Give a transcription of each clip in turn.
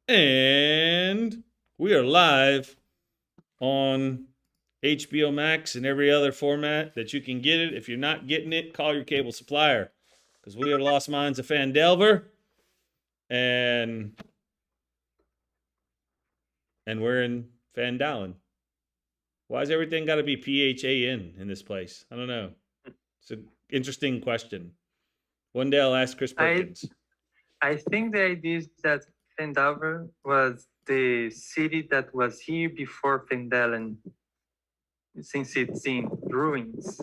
And we are live on HBO Max and every other format that you can get it. If you're not getting it, call your cable supplier because we are Lost Minds of Phandelver, and we're in Fandalen. Why has everything got to be PHAN in this place? I don't know. It's an interesting question. One day I'll ask Chris I Perkins. I think the idea is that Phandelver was the city that was here before Phandalen, since it's in ruins.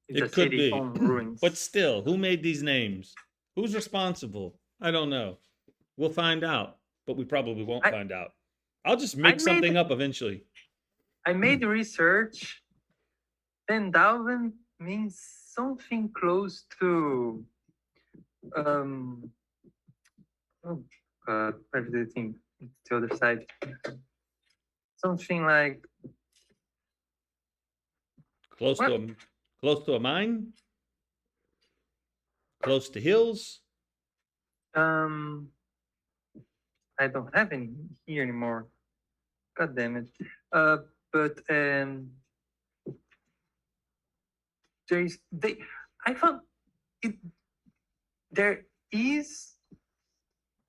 It's a It could city be. on ruins. But still, who made these names? Who's responsible? I don't know. We'll find out, but we probably won't I, find out. I'll just I make something made up eventually. I made research. Phandalven means something close to um oh where's the thing? It's the other side. Something like Close what? to a mine? Close to hills? Um I don't have any here anymore. God damn it. But there's they I found it there is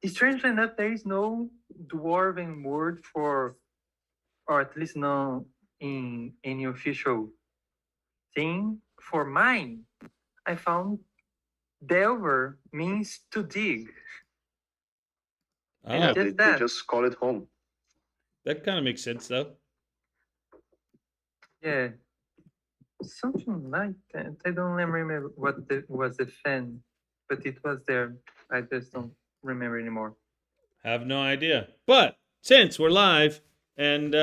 strangely enough there is no dwarven word for, or at least no in any official thing for mine. I found delver means to dig. And Oh, Yeah, just they that. just call it home. that kind of makes sense though. Yeah. Something like that. I don't remember what was the fan, but it was there. I just don't remember anymore. Have no idea. But since we're live, and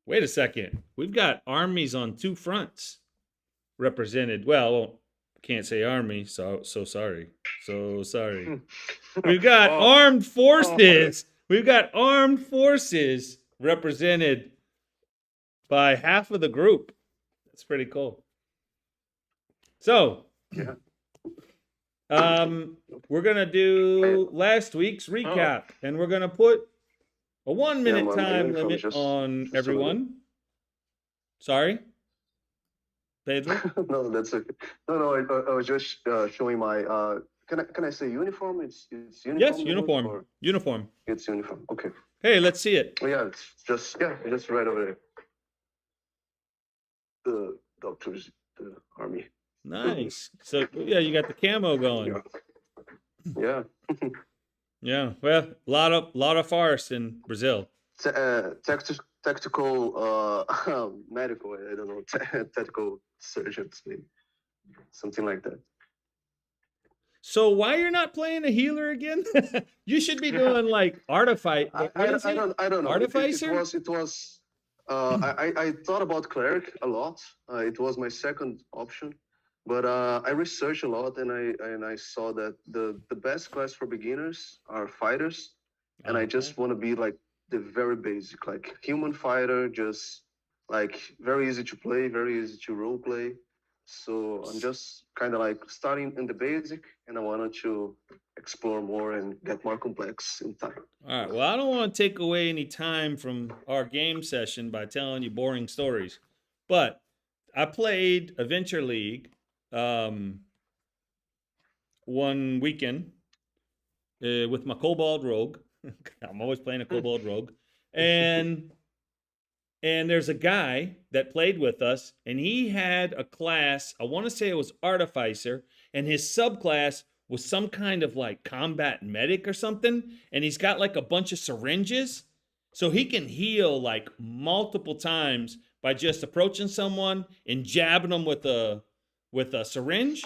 wait a second, we've got armies on two fronts represented. Well, can't say army, so sorry. So sorry. We've got Oh, armed oh, forces. We've got armed forces represented by half of the group. That's pretty cool. So, yeah. we're gonna do last week's Oh, recap, and we're gonna put a 1 yeah. minute My time uniform is limit on just over there. everyone. Sorry, Pedro. No, that's okay. No, I was just showing my. Can I say uniform? It's Yes, uniform the word uniform. or Uniform. it's uniform? Okay. Hey, let's see it. Oh, yeah, it's just right over there. The doctors, the army. Nice. So yeah, you got the camo going. Yeah. Yeah. Well, lot of farce in Brazil. Tactical medical. I don't know. Tactical surgeons, maybe something like that. So why you're not playing a healer again? You should be doing like artifice. I don't know. Artificer? It was. I thought about cleric a lot. It was my second option, but I researched a lot and I saw that the best class for beginners are fighters, and I just want to be like the very basic, like human fighter, just like very easy to play, very easy to role play. So I'm just kind of like starting in the basic, and I wanted to explore more and get more complex in time. All right. Well, I don't want to take away any time from our game session by telling you boring stories, but I played Adventure League um, one weekend with my Kobold Rogue. I'm always playing a Kobold Rogue, and there's a guy that played with us, and he had a class. I want to say it was Artificer, and his subclass was some kind of like combat medic or something. And he's got like a bunch of syringes, so he can heal like multiple times by just approaching someone and jabbing them with a syringe,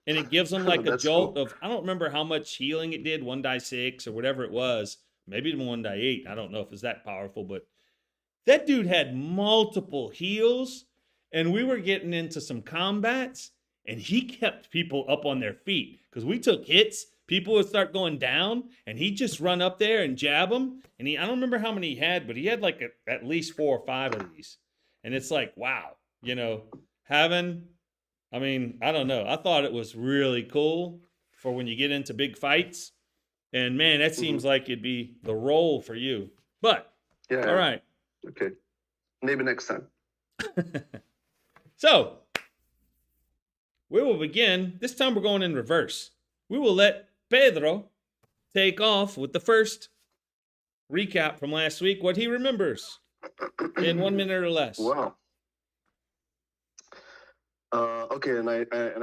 and it gives them like a That's jolt cool. of, I don't remember how much healing it did, 1d6 or whatever it was, maybe even 1d8. I don't know if it's that powerful, but that dude had multiple heals, and we were getting into some combats, and he kept people up on their feet because we took hits. People would start going down, and he'd just run up there and jab them. And I don't remember how many he had, but he had like at least 4 or 5 of these. And it's like, wow, having, I mean, I don't know. I thought it was really cool for when you get into big fights. And man, that seems like it'd be the role for you. But Yeah. all right. Okay. Maybe next time. So we will begin. This time we're going in reverse. We will let Pedro take off with the first recap from last week, what he remembers in 1 minute or less. Wow. Okay, and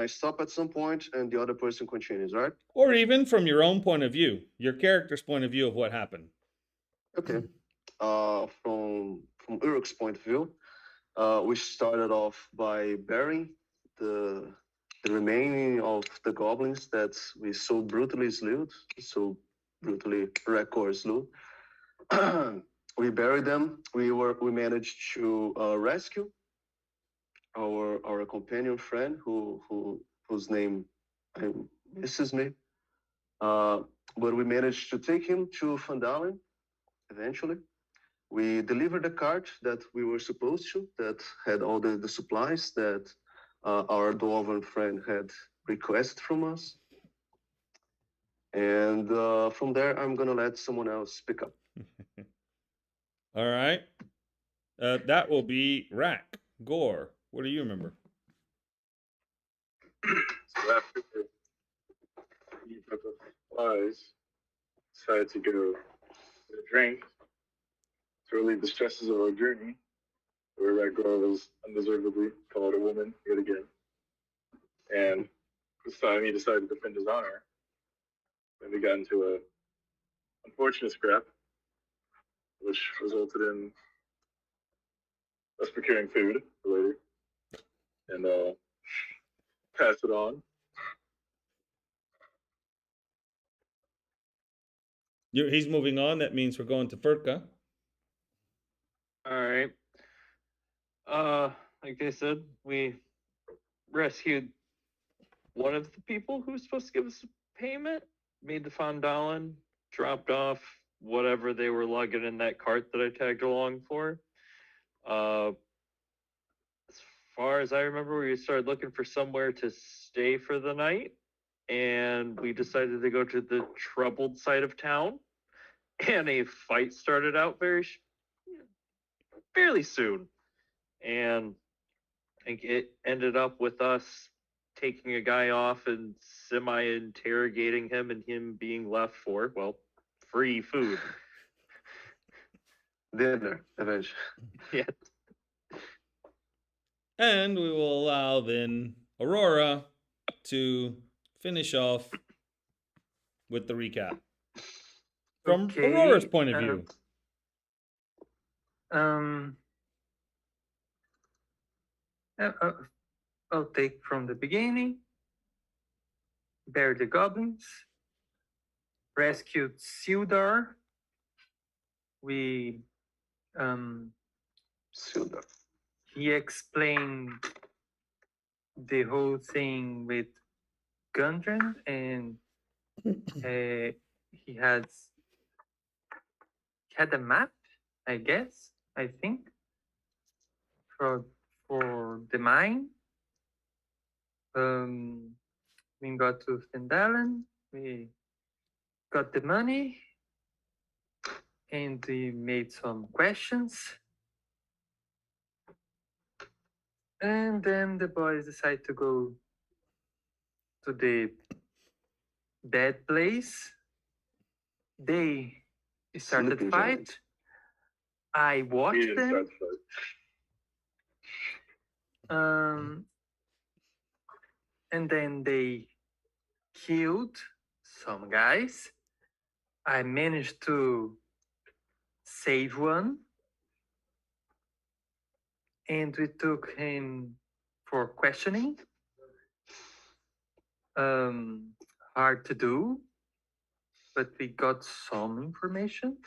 I stop at some point, and the other person continues, right? Or even from your own point of view, your character's point of view of what happened. Okay. From Uruk's point of view, we started off by burying the remaining of the goblins that we so brutally slew, so brutally record slew. We buried them. We managed to rescue our companion friend whose name misses me. But we managed to take him to Phandelver eventually. We delivered the cart that we were supposed to, that had all the supplies that our dwarven friend had requested from us. And from there, I'm going to let someone else pick up. All right. That will be Rack. Gore, what do you remember? So after the group of supplies, decided to go get a drink to relieve the stresses of our journey, where that girl was undeservedly called a woman yet again. And this time he decided to defend his honor. And we got into a unfortunate scrap, which resulted in us procuring food for later. And pass it on. He's moving on. That means we're going to Furka. All right. Like I said, we rescued one of the people who was supposed to give us payment, made the Fondalen, dropped off whatever they were lugging in that cart that I tagged along for. As far as I remember, we started looking for somewhere to stay for the night, and we decided to go to the troubled side of town, and a fight started out fairly soon. And I think it ended up with us taking a guy off and semi-interrogating him, and him being left for, well, free food. Dinner, eventually. Yeah. And we will allow then Aurora to finish off with the recap. From Okay, Aurora's point of view. I'll take from the beginning. Buried the goblins. Rescued Sildar. We Sildar. he explained the whole thing with Gundren, and he had a map, I guess, I think, for the mine. We got to Phandelver, we got the money, and we made some questions. And then the boys decide to go to the bad place. They started Sleeping fight. giant. I He watched didn't them. start the fight. And then they killed some guys. I managed to save one. And we took him for questioning. Hard to do, but we got some information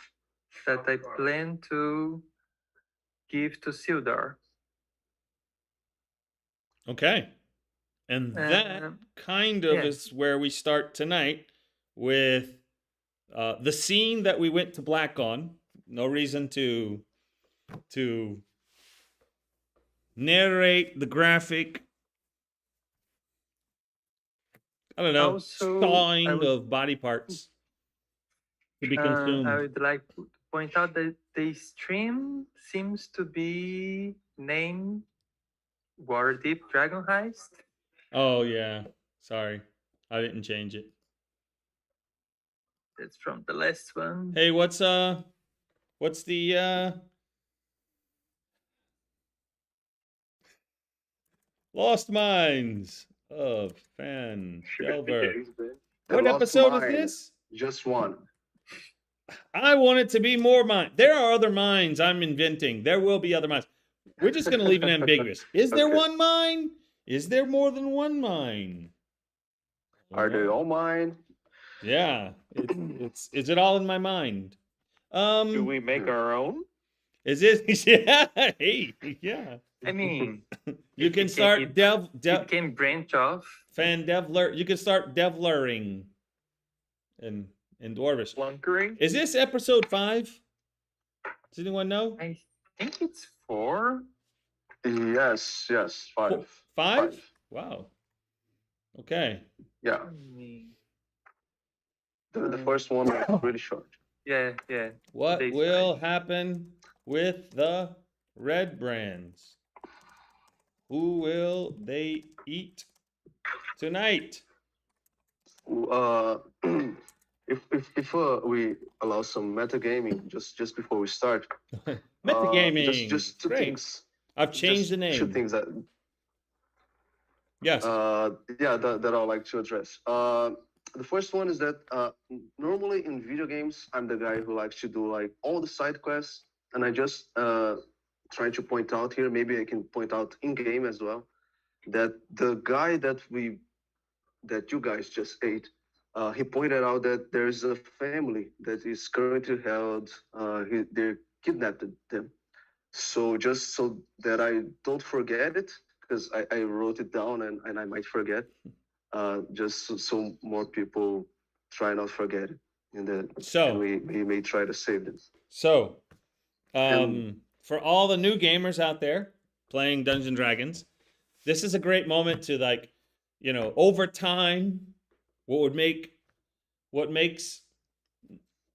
that I plan to give to Sildar. Okay. And that kind of yeah. is where we start tonight with the scene that we went to black on. No reason to narrate the graphic, I don't know, Also, sawing of body parts. to be I consumed. would like to point out that the stream seems to be named Waterdeep Dragon Heist. Oh yeah, sorry, I didn't change it. That's from the last one. Hey, what's the Lost Mines of Phandelver? The What Lost episode is Mine, this? just one. I want it to be more mine. There are other mines I'm inventing. There will be other mines. We're just going to leave it ambiguous. Is there Okay. one mine? Is there more than one mine? Are they all mine? Yeah. It's is it all in my mind? Do we make our own? Is it? Yeah. Hey. Yeah. I mean, You can start it can branch off. Phandelver. You can start devlering in Dwarvish. Flunkering? Is this episode 5? Does anyone know? I think it's 4. Yes, 5. 5? Wow. Okay. Yeah, I mean, the first one was really short. yeah. What Today's will Friday. happen with the Redbrands? Who will they eat tonight? If we allow some metagaming just before we start. Metagaming. Just two Great. things. I've changed just the name. Two things that Yes. that I'd like to address. The first one is that normally in video games, I'm the guy who likes to do like all the side quests, and I just trying to point out here, maybe I can point out in game as well, that the guy that you guys just ate, he pointed out that there's a family that is currently held. They kidnapped them. So just so that I don't forget it, because I wrote it down and I might forget. Just so more people try not forget it, and then we may try to save them. So, for all the new gamers out there playing Dungeons and Dragons, this is a great moment to over time, what makes,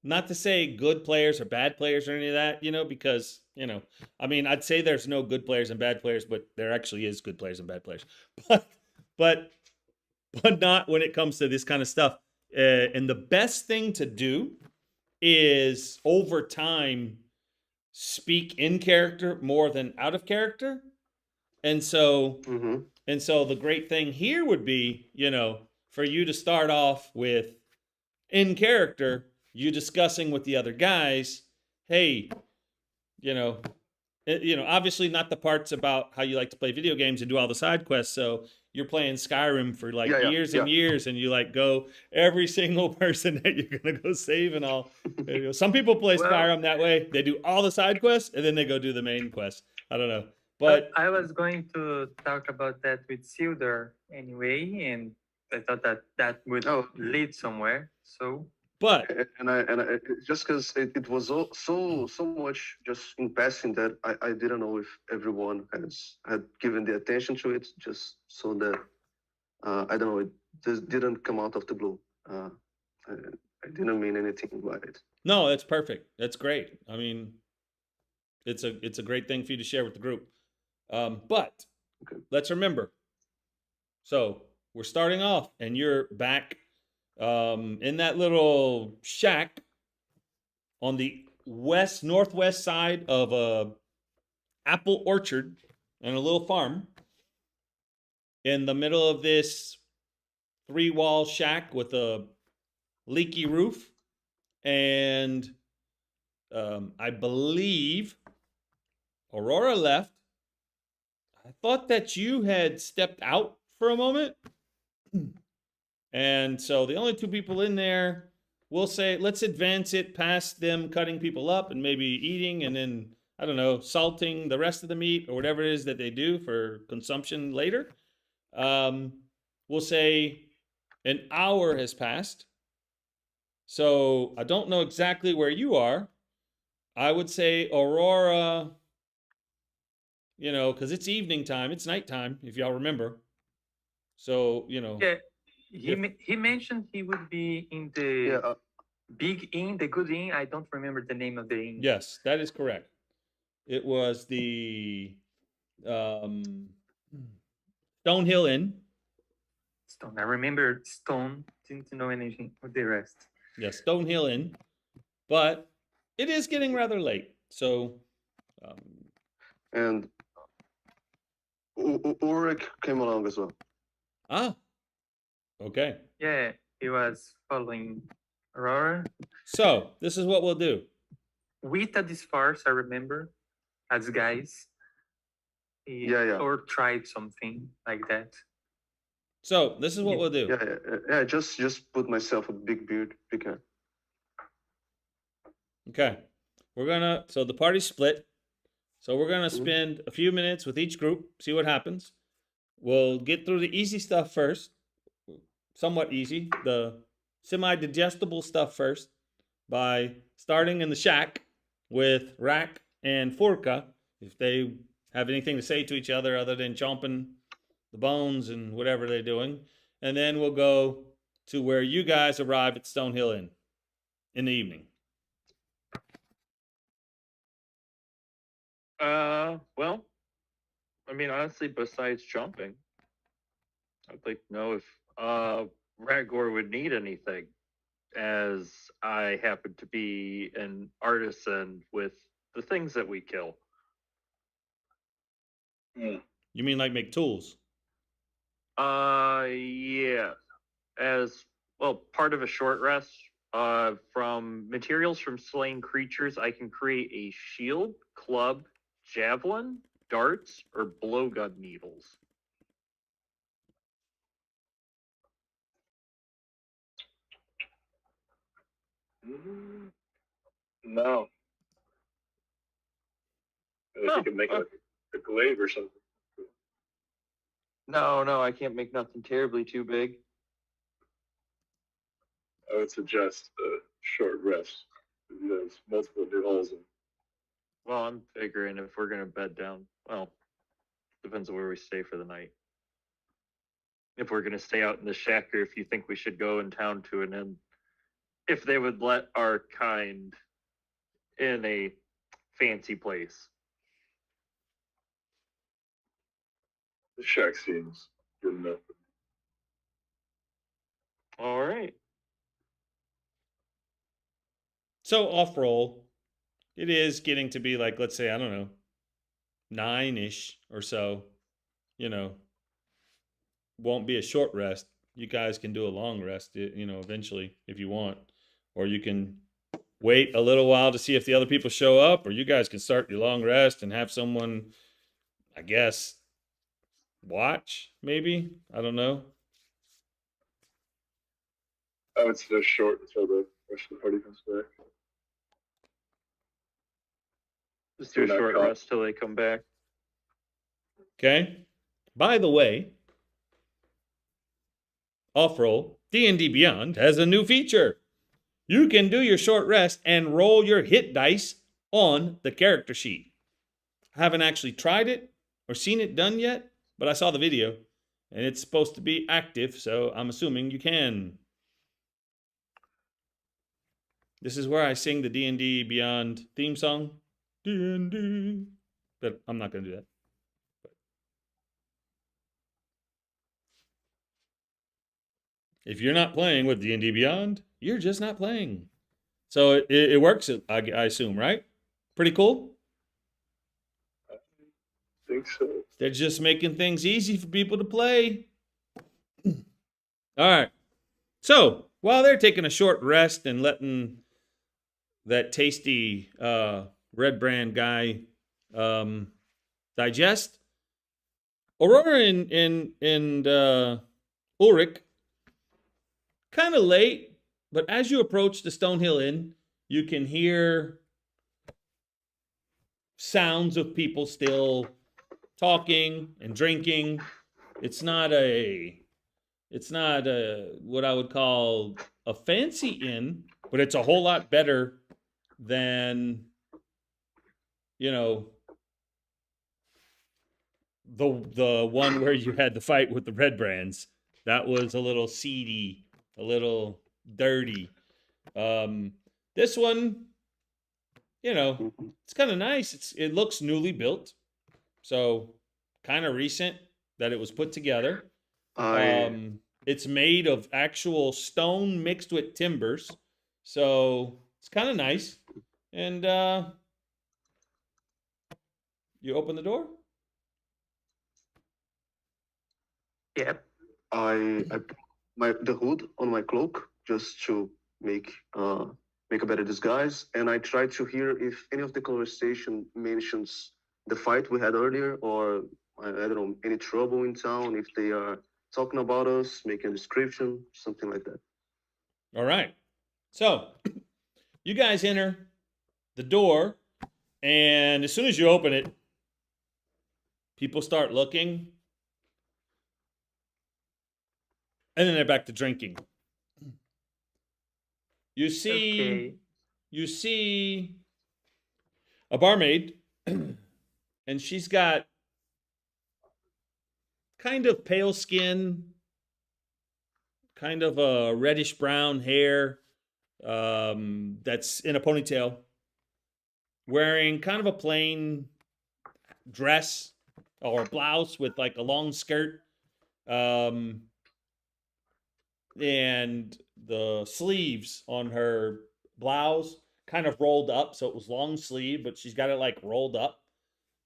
not to say good players or bad players or any of that, because, I mean, I'd say there's no good players and bad players, but there actually is good players and bad players. But not when it comes to this kind of stuff. And the best thing to do is over time speak in character more than out of character. And so the great thing here would be, for you to start off with in character, you discussing with the other guys, hey, obviously not the parts about how you like to play video games and do all the side quests. So you're playing Skyrim for years and years, and you go every single person that you're gonna go save and all. Some people play Skyrim that way. They do all the side quests and then they go do the main quest. I don't know, but I was going to talk about that with Silder anyway, and I thought that would lead somewhere. So. But I just because it was so much just in passing that I didn't know if everyone had given the attention to it, just so that I don't know, it just didn't come out of the blue. I didn't mean anything by it. No, that's perfect. That's great. I mean, it's a great thing for you to share with the group. But let's remember. So we're starting off, and you're back. In that little shack on the northwest side of a apple orchard and a little farm, in the middle of this 3-wall shack with a leaky roof, and I believe Aurora left. I thought that you had stepped out for a moment. And so the only 2 people in there, we'll say, let's advance it past them cutting people up and maybe eating and then, I don't know, salting the rest of the meat or whatever it is that they do for consumption later. We'll say an hour has passed. So I don't know exactly where you are. I would say Aurora, because it's evening time, it's nighttime, if y'all remember. So, Yeah. He mentioned he would be in the Big Inn, the good inn. I don't remember the name of the inn. Yes, that is correct. It was the Stonehill Inn. Stone. I remember Stone. Didn't know anything of the rest. Yes, Stonehill Inn. But it is getting rather late. So, And Ulrich came along as well. Okay. Yeah, he was following Aurora. So, this is what we'll do. With a disfarce, I remember, as guys. Yeah. Or tried something like that. So, this is what we'll do. Yeah. Just put myself a big beard. Be careful. Okay. So the party's split. So we're going to spend a few minutes with each group, see what happens. We'll get through the easy stuff first. Somewhat easy. The semi-digestible stuff first by starting in the shack with Rack and Furka, if they have anything to say to each other than chomping the bones and whatever they're doing. And then we'll go to where you guys arrive at Stonehill Inn in the evening. Well, I mean, honestly, besides jumping, I'd like to know if Ragor would need anything, as I happen to be an artisan with the things that we kill. You mean like make tools? Yeah. As well, part of a short rest. From materials from slain creatures, I can create a shield, club, javelin, darts, or blowgun needles. No. If you can make like a glaive or something. No, I can't make nothing terribly too big. I would suggest a short rest. There's multiple new holes in. Well, I'm figuring if we're gonna bed down, well, depends on where we stay for the night. If we're gonna stay out in the shack, or if you think we should go in town to an inn, if they would let our kind in a fancy place. The shack seems good enough. All right. So off roll, it is getting to be like, let's say, I don't know, 9-ish or so. You know, won't be a short rest. You guys can do a long rest, eventually if you want. Or you can wait a little while to see if the other people show up, or you guys can start your long rest and have someone, I guess, watch, maybe. I don't know. I would suggest short until the rest of the party comes back. Just do a short rest till they come back. Okay. By the way, off-roll, D&D Beyond has a new feature. You can do your short rest and roll your hit dice on the character sheet. I haven't actually tried it or seen it done yet, but I saw the video, and it's supposed to be active, so I'm assuming you can. This is where I sing the D&D Beyond theme song. D&D. But I'm not going to do that. If you're not playing with D&D Beyond, you're just not playing. So it works, I assume, right? Pretty cool? I think so. They're just making things easy for people to play. All right. So while they're taking a short rest and letting that tasty Redbrand guy digest, Aurora and Ulrich, kind of late, but as you approach the Stonehill Inn, you can hear sounds of people still talking and drinking. It's not what I would call a fancy inn, but it's a whole lot better than, the one where you had the fight with the Redbrands. That was a little seedy, a little dirty. This one, you know, Mhm. it's kind of nice. It looks newly built, so kind of recent that it was put together. I It's made of actual stone mixed with timbers, so it's kind of nice. And you open the door. Yep. I put the hood on my cloak just to make make a better disguise, and I try to hear if any of the conversation mentions the fight we had earlier, or I don't know, any trouble in town. If they are talking about us, making a description, something like that. All right. So you guys enter the door, and as soon as you open it, people start looking, and then they're back to drinking. You see, Okay. you see a barmaid, and she's got kind of pale skin, kind of a reddish brown hair, that's in a ponytail, wearing kind of a plain dress or blouse with like a long skirt, um, and the sleeves on her blouse kind of rolled up, so it was long sleeve, but she's got it like rolled up,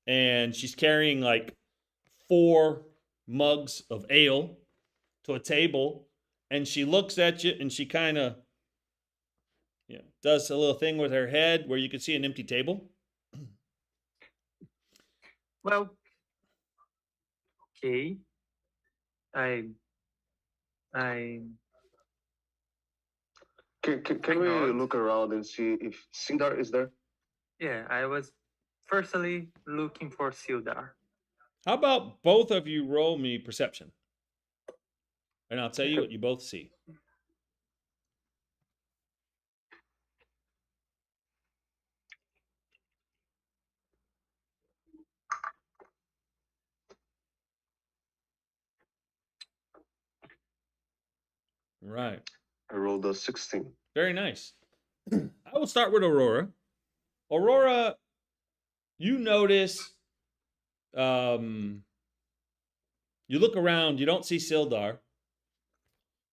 and she's carrying like 4 mugs of ale to a table, and she looks at you and she kind of, does a little thing with her head where you can see an empty table. Well, okay. I I Can I we nod. look around and see if Sindar is there? Yeah, I was firstly looking for Sildar. How about both of you roll me perception, and I'll tell you Okay. what you both see. Right. I rolled a 16. Very nice. I will start with Aurora. Aurora, you notice, um, you look around, you don't see Sildar,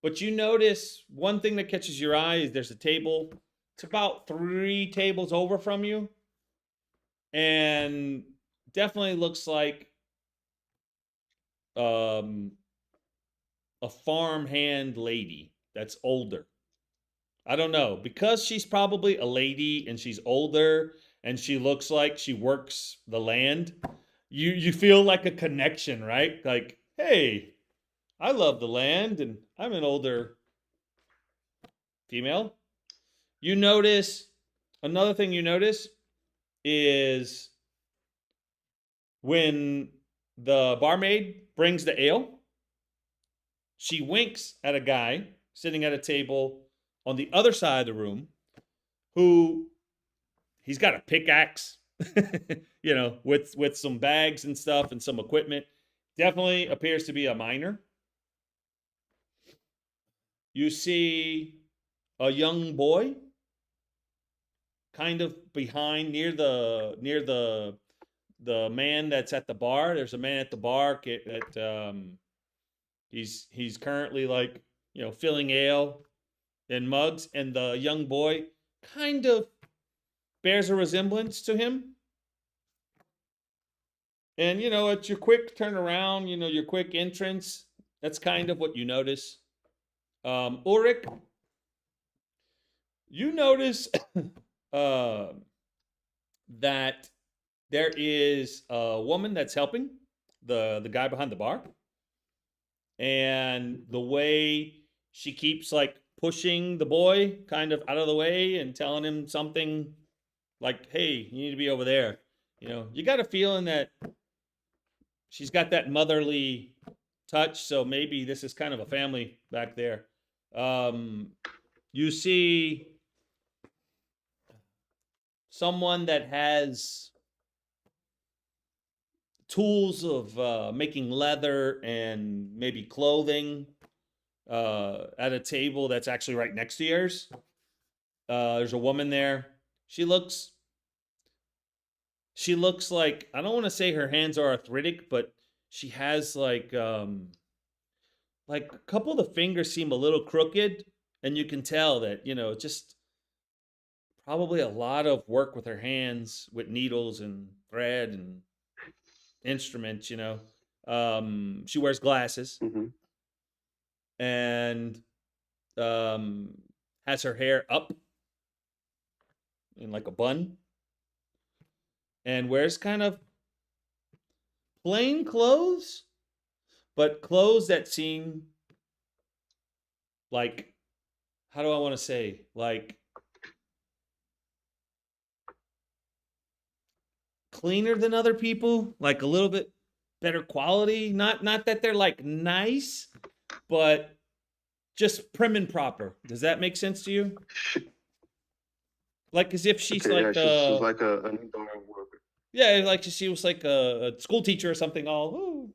but you notice one thing that catches your eye is there's a table. It's about 3 tables over from you, and definitely looks like um, a farmhand lady that's older. I don't know, because she's probably a lady and she's older and she looks like she works the land. You feel like a connection, right? Like, hey, I love the land and I'm an older female. You notice another thing you notice is when the barmaid brings the ale, she winks at a guy sitting at a table on the other side of the room who he's got a pickaxe, with some bags and stuff and some equipment. Definitely appears to be a miner. You see a young boy kind of behind near the man that's at the bar. There's a man at the bar he's currently like, filling ale in mugs, and the young boy kind of bears a resemblance to him. And at your quick turnaround, your quick entrance, that's kind of what you notice. Ulrich, you notice uh, that there is a woman that's helping the guy behind the bar, and the way she keeps like pushing the boy kind of out of the way and telling him something like, "Hey, you need to be over there." You got a feeling that she's got that motherly touch, so maybe this is kind of a family back there. You see someone that has tools of making leather and maybe clothing at a table that's actually right next to yours. There's a woman there. She looks like, I don't want to say her hands are arthritic, but she has like a couple of the fingers seem a little crooked, and you can tell that, just probably a lot of work with her hands with needles and thread and instruments. She wears glasses Mm-hmm. and has her hair up in like a bun and wears kind of plain clothes, but clothes that seem like, how do I want to say, like cleaner than other people, like a little bit better quality. Not that they're like nice, but just prim and proper. Does that make sense to you? Like as if she's Okay, yeah, like she's like an indoor worker. yeah, like she was like a school teacher or something. All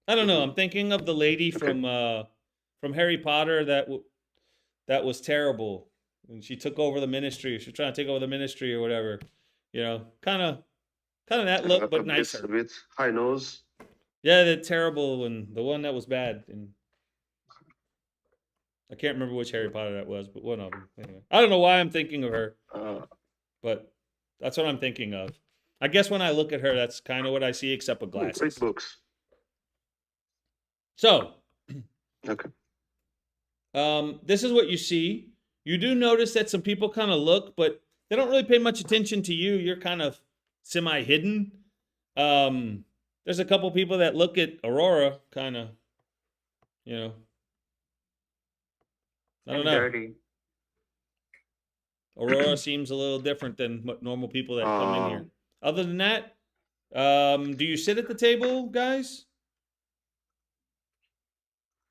I don't know. Mhm. I'm thinking of the lady Okay. from Harry Potter that was terrible. And she took over the ministry. She was trying to take over the ministry or whatever. Kind of that look, but A nicer. bit high nose. Yeah, the terrible one, the one that was bad, and I can't remember which Harry Potter that was, but one of them. Anyway, I don't know why I'm thinking of her, Uh, but that's what I'm thinking of. I guess when I look at her, that's kind of what I see, except with great glasses. books. So, Okay. this is what you see. You do notice that some people kind of look, but they don't really pay much attention to you. You're kind of semi-hidden. There's a couple people that look at Aurora, kind of, you know. I don't And know. dirty. Aurora seems a little different than what normal people that come in here. Other than that, do you sit at the table, guys?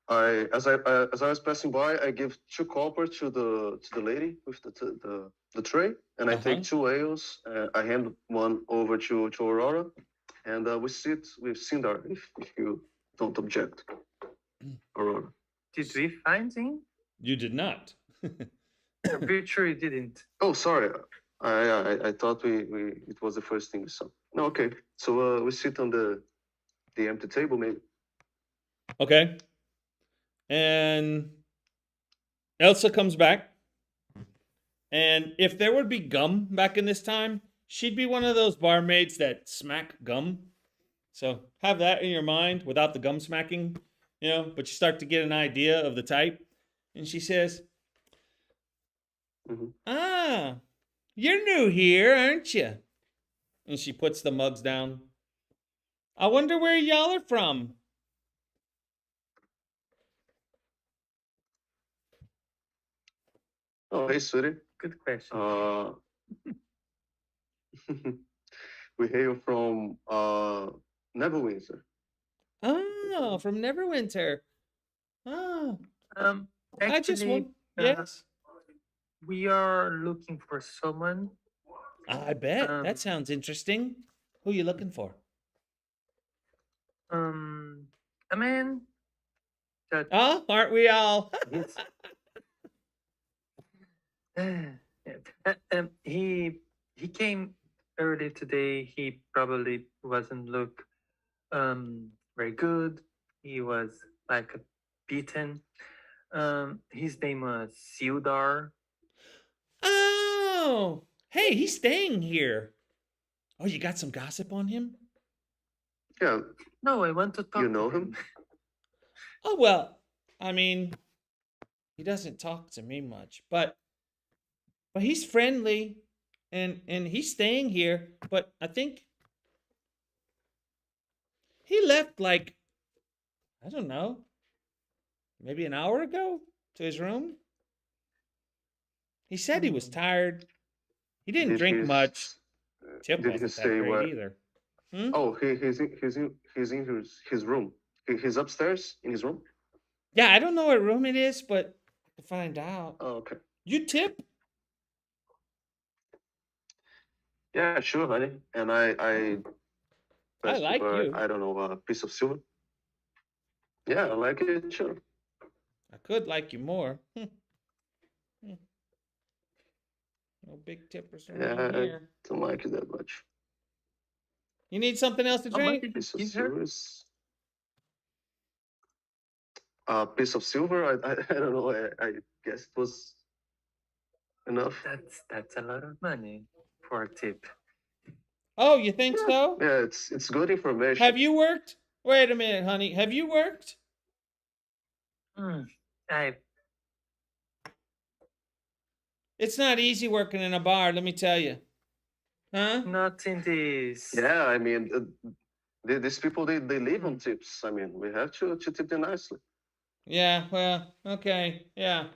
As I was passing by, I give 2 copper to the lady with the tray, and I take 2 ales. I hand one over to Aurora, and we sit with Sindar if you don't object, Aurora. Did we find him? You did not. I'm pretty sure you didn't. Oh, sorry. I thought we it was the first thing we saw. No, okay. So we sit on the empty table, maybe. Okay. And Elsa comes back. And if there would be gum back in this time, she'd be one of those barmaids that smack gum. So have that in your mind without the gum smacking, but you start to get an idea of the type. And she says, "Ah, you're new here, aren't you?" And she puts the mugs down. "I wonder where y'all are from." Oh, hey, sweetie. Good question. We hail from Neverwinter. Oh, from Neverwinter. Oh, I just Actually, want. Yes. we are looking for someone. I bet. That sounds interesting. Who are you looking for? A man that Oh, aren't we all? is he came early today. He probably wasn't look very good. He was like beaten. His name was Sildar. Oh, hey, he's staying here. Oh, you got some gossip on him? Yeah, No, I want to talk you know to him? Oh, well, I mean, he doesn't talk to me much, but he's friendly and he's staying here, but I think he left like, I don't know, maybe an hour ago to his room. He said he was tired. He didn't drink much. Tip Did he wasn't that stay great where? either. Oh, he's in his room. He's upstairs in his room. Yeah, I don't know what room it is, but to find out. Oh, okay. You tip? Yeah, sure, honey. And I like you. I don't know, a piece of silver. Yeah, I like it. Sure. I could like you more. No big tippers Yeah, around I here. don't like it that much. You need something else to How much drink? did you Piece of give her? silver is a piece of silver. I don't know. I guess it was enough. That's a lot of money for a tip. Oh, you think so? Yeah, it's good information. Have you worked? Wait a minute, honey. Have you worked? Hmm. I It's not easy working in a bar, let me tell you. Huh? not in this. Yeah, I mean, these people they live on tips. I mean, we have to tip them nicely. Yeah, well, okay. Yeah.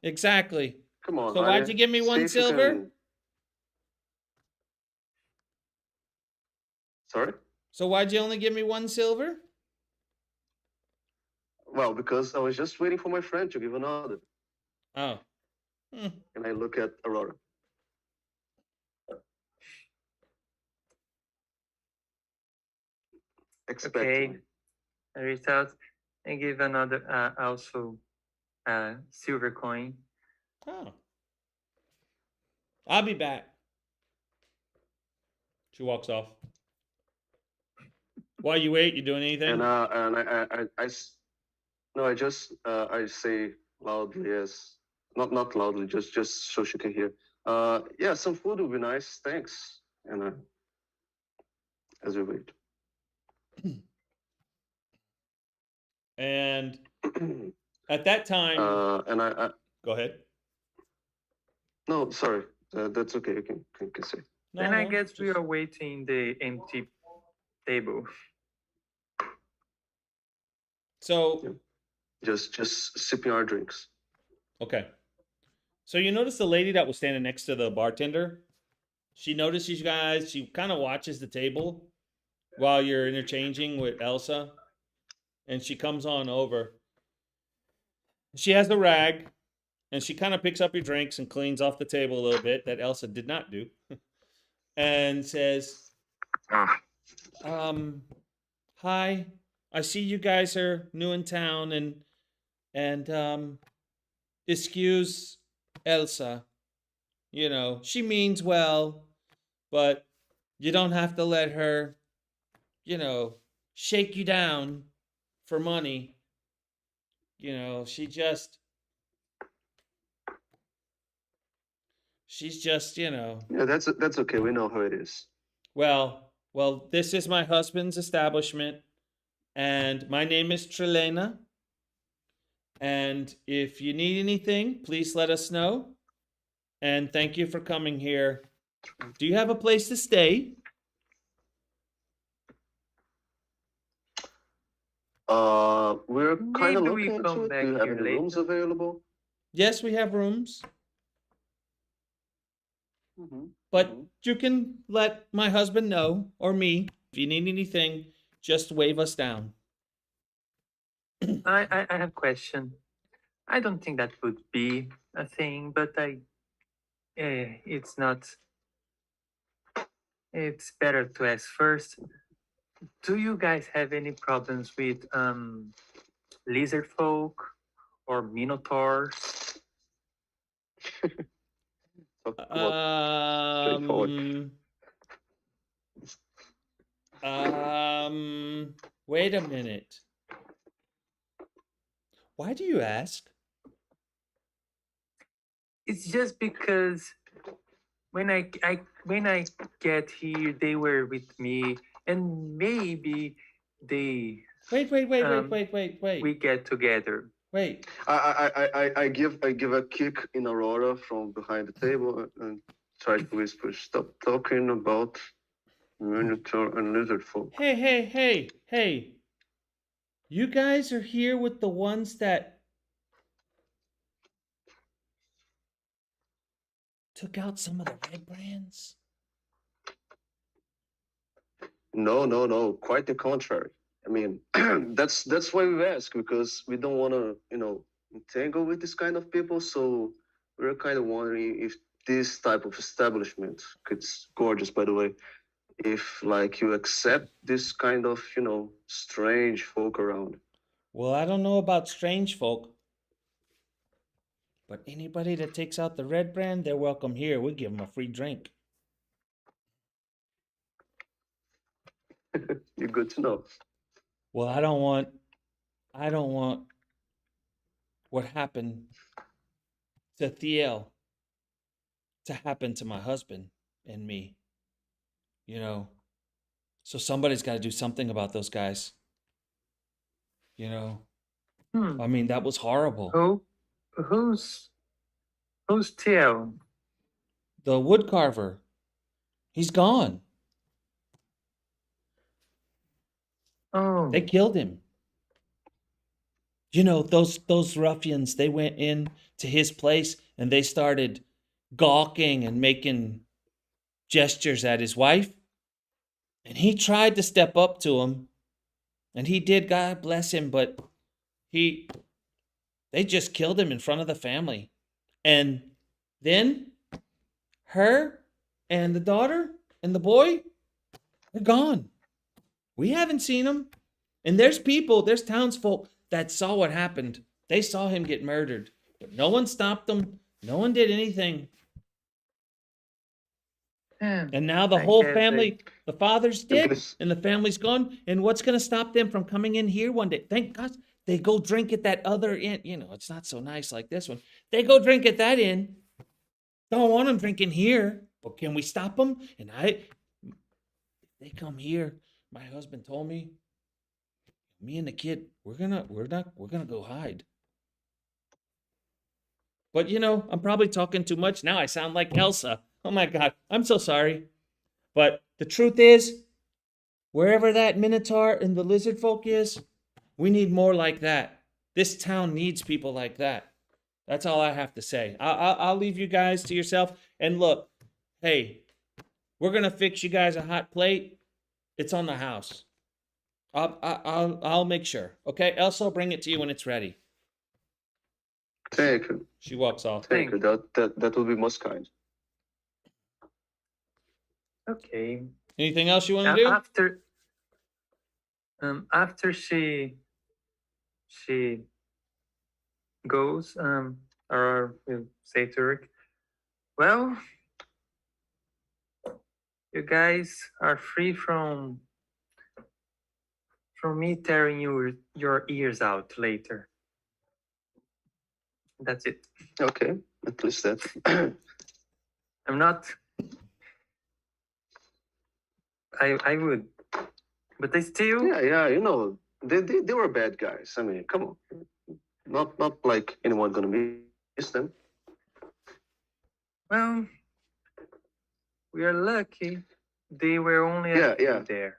Exactly. Come on, So why'd honey. you give me See one if you silver? can- Sorry. So why'd you only give me one silver? Well, because I was just waiting for my friend to give another, Oh. Hmm. and I look at Aurora. Expecting. Okay. I reach out and give another also silver coin. Oh. I'll be back. She walks off. While you wait, you doing anything? And no, I just I say loudly as not loudly, just so she can hear. Yeah, some food would be nice, thanks. And as we wait. And at that time, And I go ahead. no, sorry, that's okay. You can say. No, Then I no, guess we just- are waiting the empty table. So, Just sipping our drinks. okay. So you notice the lady that was standing next to the bartender? She notices you guys. She kind of watches the table while you're interchanging with Elsa. And she comes on over. She has the rag. And she kind of picks up your drinks and cleans off the table a little bit that Elsa did not do. And says, hi, I see you guys are new in town and excuse Elsa. You know, she means well, but you don't have to let her, you know, shake you down for money. You know, she's just, you know. Yeah, that's okay. We know how it is. Well, this is my husband's establishment, and my name is Trilena. And if you need anything, please let us know. And thank you for coming here. Do you have a place to stay? We're kind of Maybe we looking come into it. back Do you have here any rooms later. available? Yes, we have rooms. Mm-hmm. But you can let my husband know, or me, if you need anything, just wave us down. I have a question. I don't think that would be a thing, but it's not. It's better to ask first. Do you guys have any problems with lizard folk or minotaurs? Talk about straightforward. Wait a minute. Why do you ask? It's just because when I get here, they were with me, and maybe they Wait. we get together. Wait. I give a kick in Aurora from behind the table and try to whisper, "Stop talking about Minotaur and lizard folk." Hey. You guys are here with the ones that took out some of the Redbrands? No. Quite the contrary. I mean, that's why we ask, because we don't want to, entangle with this kind of people. So we're kind of wondering if this type of establishment, it's gorgeous, by the way, if like you accept this kind of, strange folk around. Well, I don't know about strange folk, But anybody that takes out the red brand, they're welcome here. We give them a free drink. You're good to know. Well, I don't want what happened to Thiel to happen to my husband and me. You know, so somebody's got to do something about those guys. You know, I mean, that was horrible. Who's Theo? The wood carver, he's gone. Oh, They killed him. You know, those ruffians, they went in to his place and they started gawking and making gestures at his wife. And he tried to step up to him. And he did, God bless him, but they just killed him in front of the family. And then her and the daughter and the boy, they're gone. We haven't seen them. And there's townsfolk that saw what happened. They saw him get murdered, but no one stopped them. No one did anything. And now the whole family, the father's dead and the family's gone. And what's going to stop them from coming in here one day? Thank God they go drink at that other inn. You know, it's not so nice like this one. They go drink at that inn. Don't want them drinking here. But can we stop them? And if they come here, my husband told me, me and the kid, we're gonna go hide. But you know, I'm probably talking too much. Now I sound like Elsa. Oh my God, I'm so sorry. But the truth is, wherever that Minotaur and the lizard folk is, we need more like that. This town needs people like that. That's all I have to say. I'll leave you guys to yourself. And look, hey, we're gonna fix you guys a hot plate. It's on the house. I'll make sure. Okay, Elsa, I'll bring it to you when it's ready. Thank you. She walks off. Thank you. That will be most kind. okay. Anything else you want to do? After she goes, or we'll say to Rick, well, you guys are free from me tearing your ears out later. That's it. Okay, at least that. I'm not. I would, but they still. Yeah. You know, they were bad guys. I mean, come on. Not like anyone gonna miss them. Well, we are lucky. They were only there.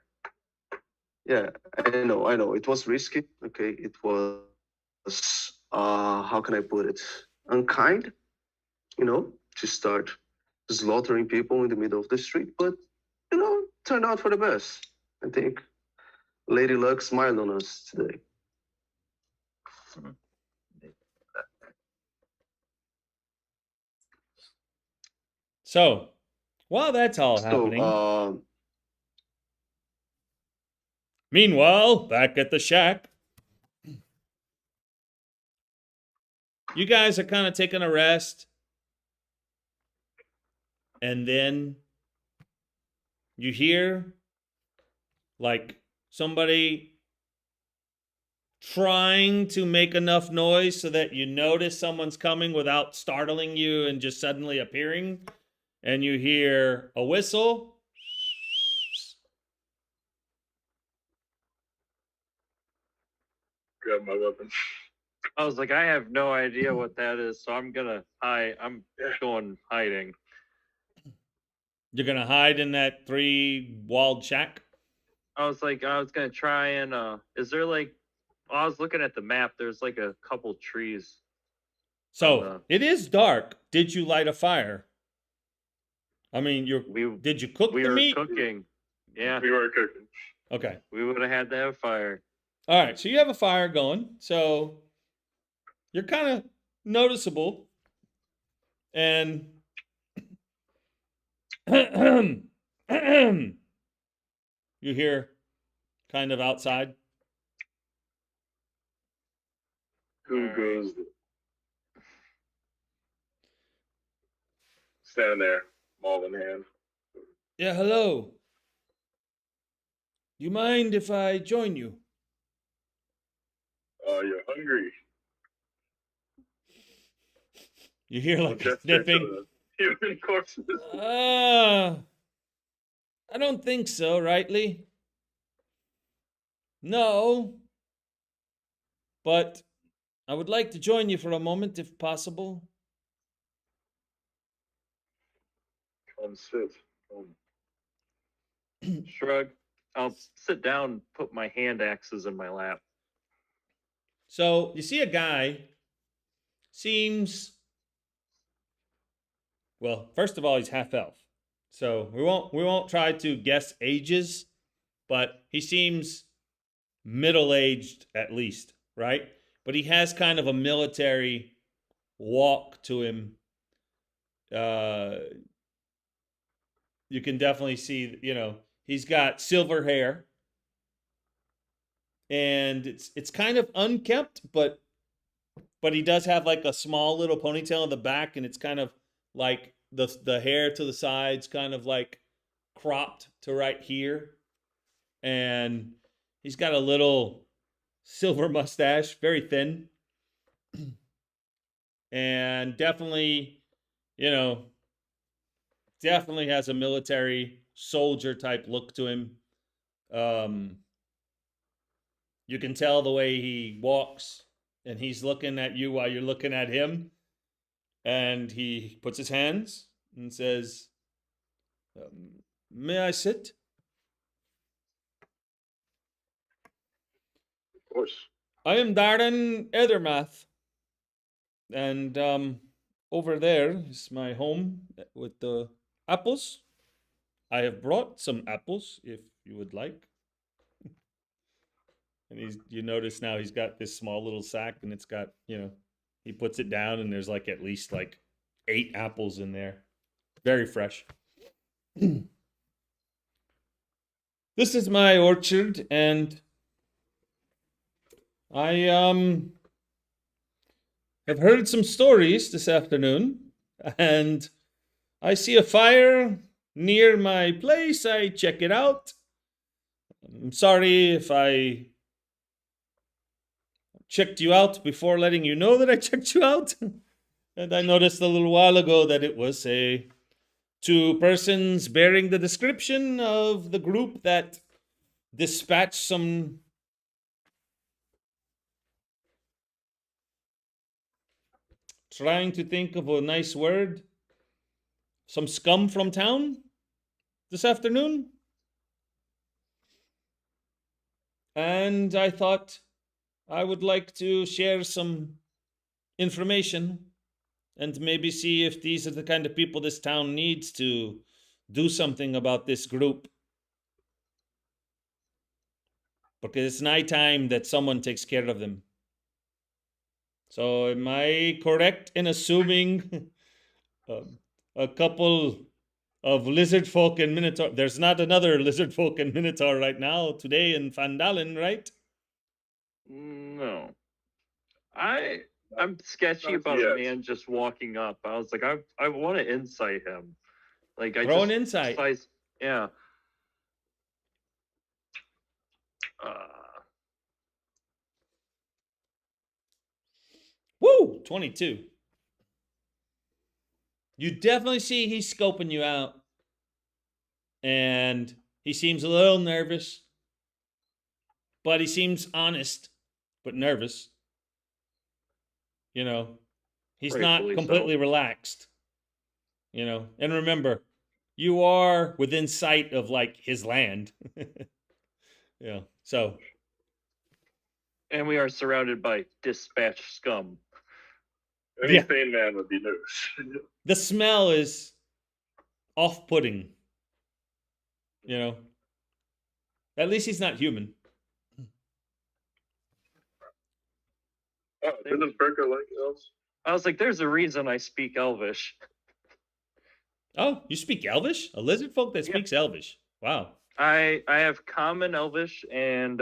Yeah, I know. It was risky. Okay, it was. How can I put it? Unkind. You know, to start slaughtering people in the middle of the street, but you know, turned out for the best. I think Lady Luck smiled on us today. So, while that's all happening, meanwhile, back at the shack, you guys are kind of taking a rest. And then you hear like somebody trying to make enough noise so that you notice someone's coming without startling you and just suddenly appearing. And you hear a whistle. Grab my weapon. I was like, I have no idea what that is, so I'm gonna hide. I'm going hiding. You're gonna hide in that 3-walled shack? I was gonna try and is there like I was looking at the map, there's like a couple trees. So it is dark. Did you light a fire? I mean, did you cook the meat? We were cooking. Yeah. We were cooking. Okay. We would have had to have fire. All right, so you have a fire going. So you're kind of noticeable. And you hear kind of outside. Who goes? standing there, maul in hand. Yeah, hello. You mind if I join you? You're hungry. You hear I'll like a gesture to sniffing. the human corpses. I don't think so, rightly. No, but I would like to join you for a moment if possible. Come sit. Come. Shrug. I'll sit down, put my hand axes in my lap. So you see a guy, seems, well, first of all, he's half elf. So we won't try to guess ages, but he seems middle-aged at least, right? But he has kind of a military walk to him. You can definitely see, he's got silver hair, and it's kind of unkempt, but he does have like a small little ponytail in the back, and it's kind of like the hair to the sides, kind of like cropped to right here, and he's got a little silver mustache, very thin, and definitely, you know, definitely has a military soldier type look to him. You can tell the way he walks, and he's looking at you while you're looking at him, and he puts his hands and says, "May I sit?" Of course. I am Darren Ethermath, and over there is my home with the apples. I have brought some apples if you would like. And you notice now he's got this small little sack, and it's got, he puts it down, and there's like at least like 8 apples in there. Very fresh. This is my orchard, and I have heard some stories this afternoon, and I see a fire near my place. I check it out. I'm sorry if I checked you out before letting you know that I checked you out. And I noticed a little while ago that it was 2 persons bearing the description of the group that dispatched some trying to think of a nice word, some scum from town this afternoon. And I thought I would like to share some information and maybe see if these are the kind of people this town needs to do something about this group. Because it's nighttime that someone takes care of them. So am I correct in assuming a couple of lizard folk and minotaur? There's not another lizard folk and minotaur right now today in Phandelver, right? No. I'm sketchy Not about yet. a man just walking up. I was like, I want to insight him. Like I Throw just an insight. yeah. Woo! 22. You definitely see he's scoping you out. And he seems a little nervous. But he seems honest, but nervous. He's not Rightfully completely so. relaxed. And remember, you are within sight of like his land. Yeah. So. And we are surrounded by dispatch scum. Any Yeah. sane man would be nervous. The smell is off-putting. At least he's not human. Oh, doesn't Perka like elves? I was like, there's a reason I speak Elvish. Oh, you speak Elvish? A lizard folk that Yeah. speaks Elvish. Wow. I have common Elvish and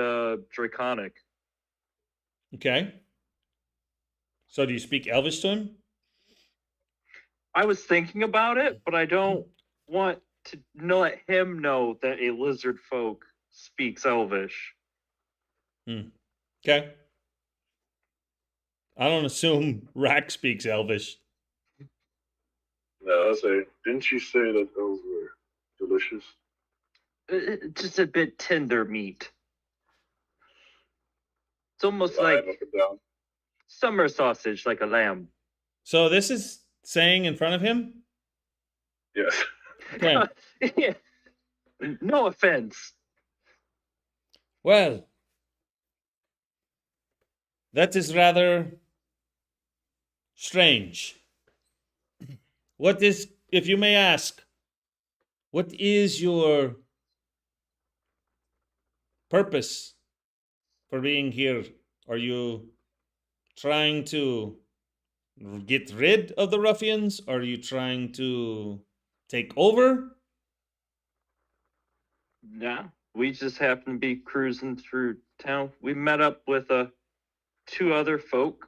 Draconic. Okay. So do you speak Elvish to him? I was thinking about it, but I don't want to let him know that a lizard folk speaks Elvish. Okay. I don't assume Rack speaks Elvish. No, I'll say, didn't you say that those were delicious? Just a bit tender meat. It's almost Line like up and down. summer sausage, like a lamb. So this is saying in front of him? Yes. Okay. Yeah. No offense. Well, that is rather strange. What is, if you may ask, what is your purpose for being here? Are you trying to get rid of the ruffians? Are you trying to take over? Yeah, we just happened to be cruising through town. We met up with two other folk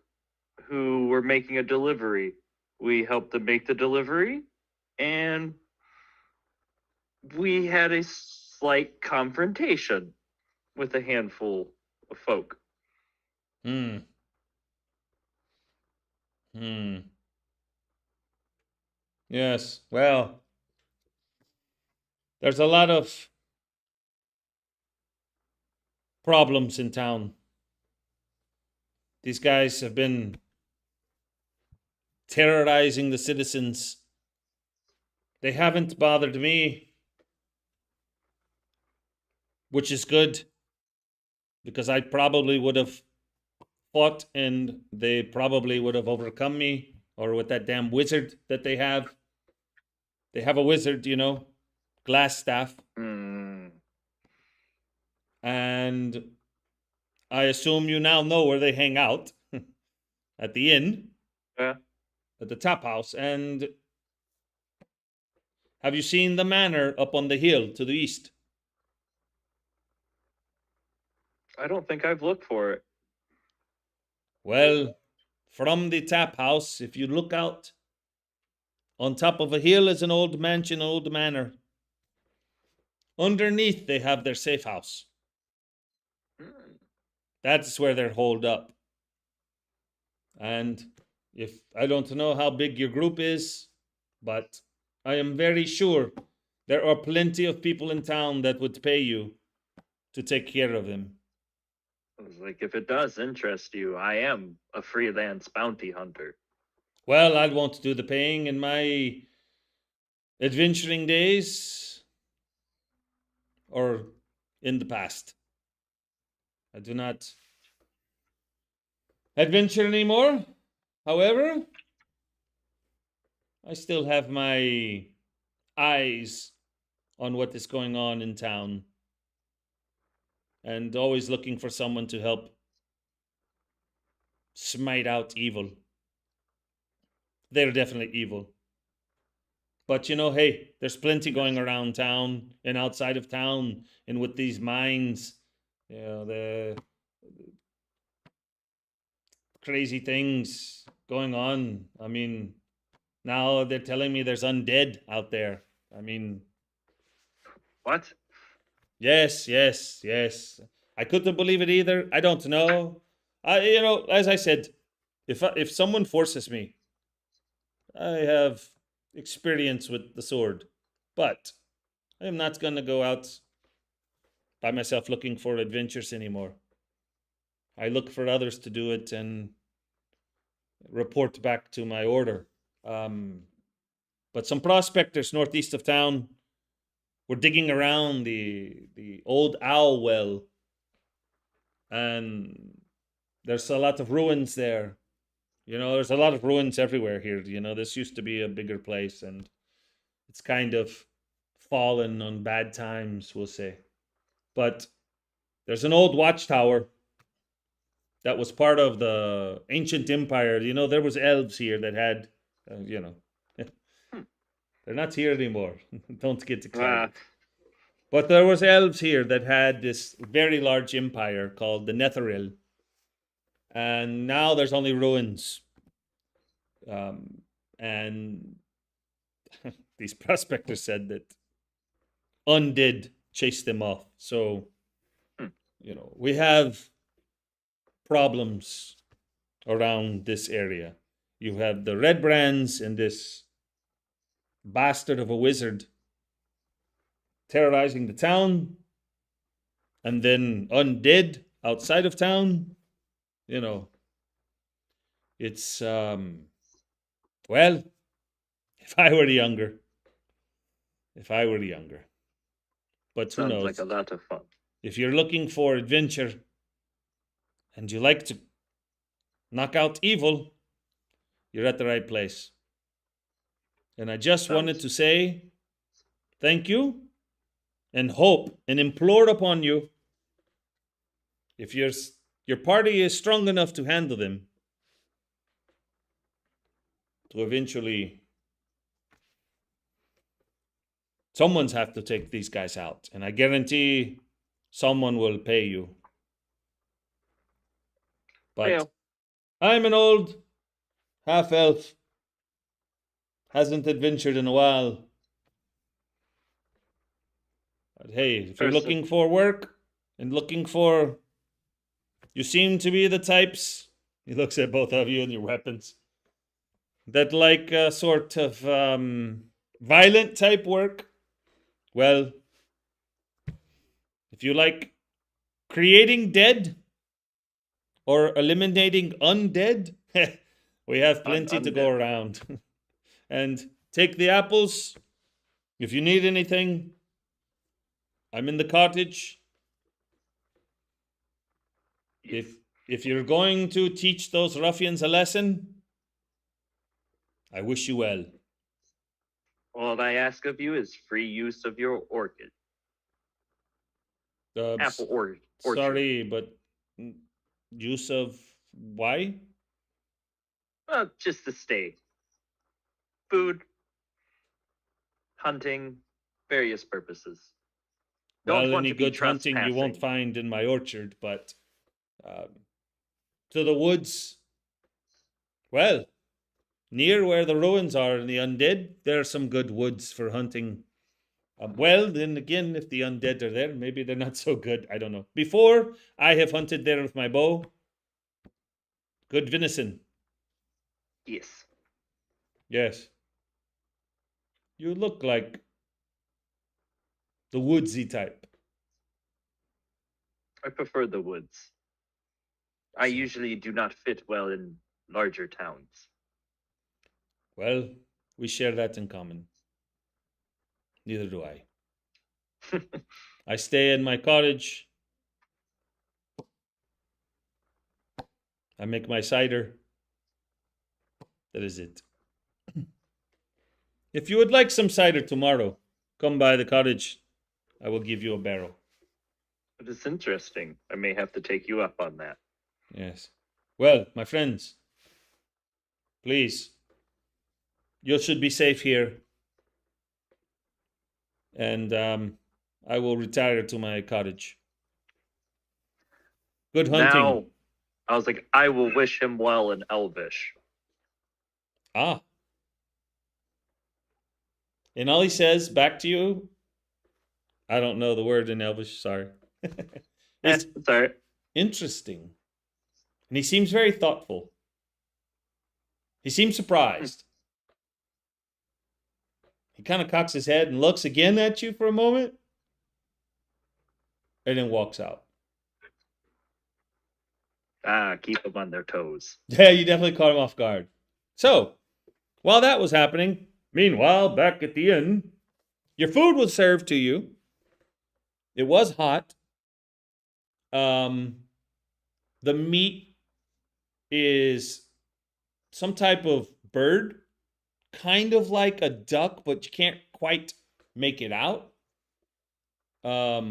who were making a delivery. We helped them make the delivery, and we had a slight confrontation with a handful of folk. Hmm. Hmm. Yes. Well, there's a lot of problems in town. These guys have been terrorizing the citizens. They haven't bothered me, which is good, because I probably would have fought and they probably would have overcome me, or with that damn wizard that they have. They have a wizard, you know, glass staff. And I assume you now know where they hang out at the inn, Yeah. at the tap house. And have you seen the manor up on the hill to the east? I don't think I've looked for it. Well, from the tap house, if you look out, on top of a hill is an old mansion, old manor. Underneath, they have their safe house. That's where they're holed up. And if I don't know how big your group is, but I am very sure there are plenty of people in town that would pay you to take care of them. I was like, if it does interest you, I am a freelance bounty hunter. Well, I won't do the paying in my adventuring days or in the past. I do not adventure anymore. However, I still have my eyes on what is going on in town and always looking for someone to help smite out evil. They're definitely evil. But you know, hey, there's plenty going around town and outside of town, and with these mines, you know, the crazy things going on. I mean, now they're telling me there's undead out there. I mean, What? yes, yes, yes. I couldn't believe it either. I don't know. You know, as I said, if someone forces me, I have experience with the sword, but I am not going to go out by myself looking for adventures anymore. I look for others to do it and report back to my order. But some prospectors northeast of town were digging around the old owl well, and there's a lot of ruins there. You know, there's a lot of ruins everywhere here. You know, this used to be a bigger place, and it's kind of fallen on bad times, we'll say. But there's an old watchtower that was part of the ancient empire. You know, there was elves here that had, you know, they're not here anymore. Don't get excited. But there was elves here that had this very large empire called the Netheril, and now there's only ruins. And these prospectors said that undead chased them off. So, we have problems around this area. You have the Redbrands and this bastard of a wizard terrorizing the town, and then undead outside of town. It's well, if I were younger. But who Sounds knows? like a lot of fun. If you're looking for adventure and you like to knock out evil, you're at the right place. And I just wanted to say thank you and hope and implore upon you, if your party is strong enough to handle them, to eventually someone's have to take these guys out, and I guarantee someone will pay you. But Yeah. I'm an old half-elf, hasn't adventured in a while. But hey, if you're looking for work and you seem to be the types, he looks at both of you and your weapons, that like a sort of violent type work. Well, if you like creating dead or eliminating undead, we have plenty to go around. And take the apples. If you need anything, I'm in the cottage. If you're going to teach those ruffians a lesson, I wish you well. All I ask of you is free use of your orchid. Apple orchard. Sorry, but use of why? Just to stay. Food, hunting, various purposes. Don't want Any to be good hunting you won't trespassing. find in my orchard, but to the woods. Well, near where the ruins are and the undead, there are some good woods for hunting. Well, then again, if the undead are there, maybe they're not so good. I don't know. Before, I have hunted there with my bow. Good venison. Yes. Yes. You look like the woodsy type. I prefer the woods. I usually do not fit well in larger towns. Well, we share that in common. Neither do I. I stay in my cottage. I make my cider. That is it. If you would like some cider tomorrow, come by the cottage. I will give you a barrel. But it's interesting. I may have to take you up on that. Yes. Well, my friends, please, you should be safe here. And I will retire to my cottage. Good hunting. Now, I was like, I will wish him well in Elvish. Ah. And all he says back to you, I don't know the word in Elvish, sorry. It's It's all right. interesting. And he seems very thoughtful. He seems surprised. He kind of cocks his head and looks again at you for a moment. And then walks out. Keep them on their toes. Yeah, you definitely caught him off guard. So, while that was happening, meanwhile, back at the inn, your food was served to you. It was hot. The meat is some type of bird, kind of like a duck, but you can't quite make it out. Yeah,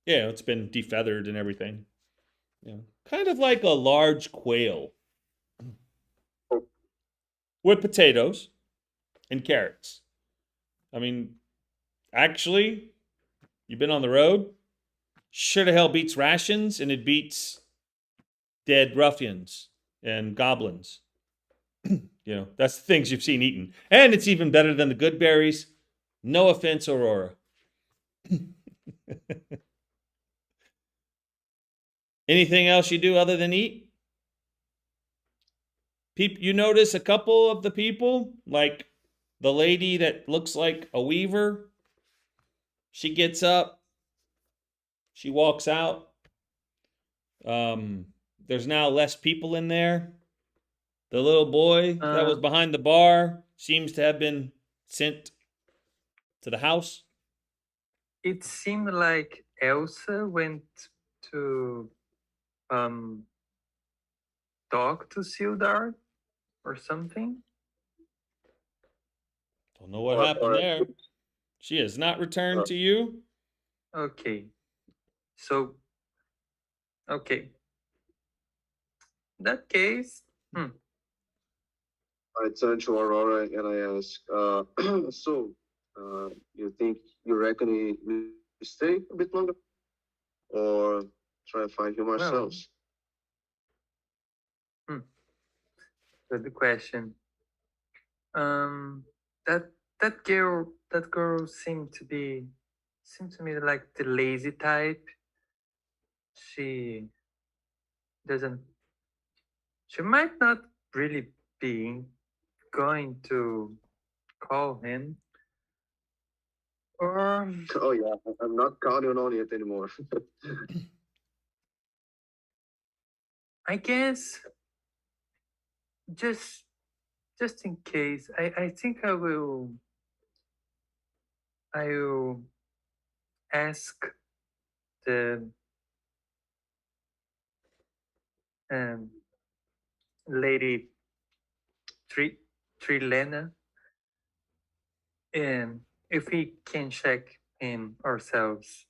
it's been defeathered and everything. Kind of like a large quail with potatoes and carrots. I mean, actually, you've been on the road. Sure to hell beats rations, and it beats dead ruffians and goblins. You know, that's the things you've seen eaten. And it's even better than the good berries. No offense, Aurora. Anything else you do other than eat? You notice a couple of the people, like the lady that looks like a weaver. She gets up, she walks out. There's now less people in there. The little boy that was behind the bar seems to have been sent to the house. It seemed like Elsa went to talk to Sildar or something. Don't know what happened there. She has not returned to you. Okay. So, okay. In that case, I turn to Aurora and I ask, so, you reckon we stay a bit longer? Or try to find him ourselves? good question. That girl seemed to me like the lazy type. She doesn't. She might not really be going to call him. Or Oh yeah, I'm not counting on it anymore. I guess just in case, I think I will ask the lady Trilena if we can check in ourselves.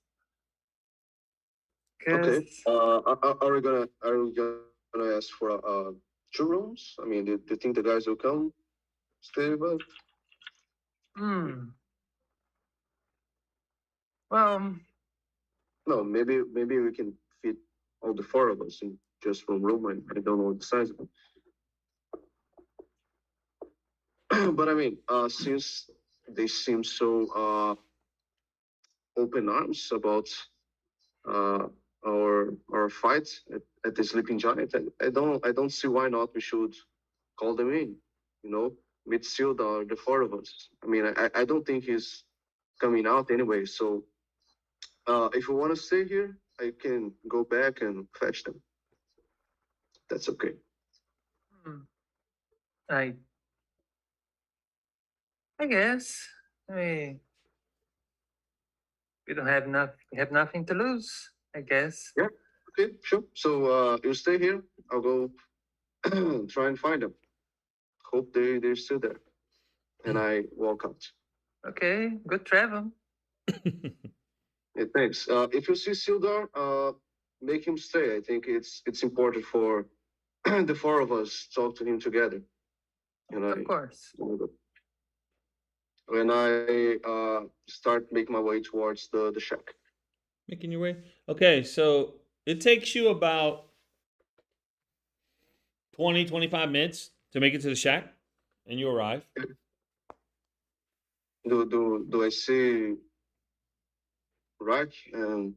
Okay. 'Cause- Are we gonna ask for 2 rooms? I mean, do you think the guys will come stay with us? Well, No, maybe we can fit all the 4 of us in just 1 room. I don't know the size of it. But I mean, since they seem so open arms about our fight at the Sleeping Giant, I don't see why not we should call them in. You know, meet Sildar, the 4 of us. I mean, I don't think he's coming out anyway. So if you want to stay here, I can go back and fetch them. That's okay. I guess we don't have we have nothing to lose, I guess. Yeah. Okay, sure. So you stay here. I'll go try and find them. Hope they're still there. And I walk out. Okay, good travel. Yeah, thanks. If you see Sildar, make him stay. I think it's important for the 4 of us talk to him together. And Of course. when I start making my way towards the shack. Making your way. Okay, so it takes you about 20, 25 minutes to make it to the shack, and you arrive. Do I see Rack? And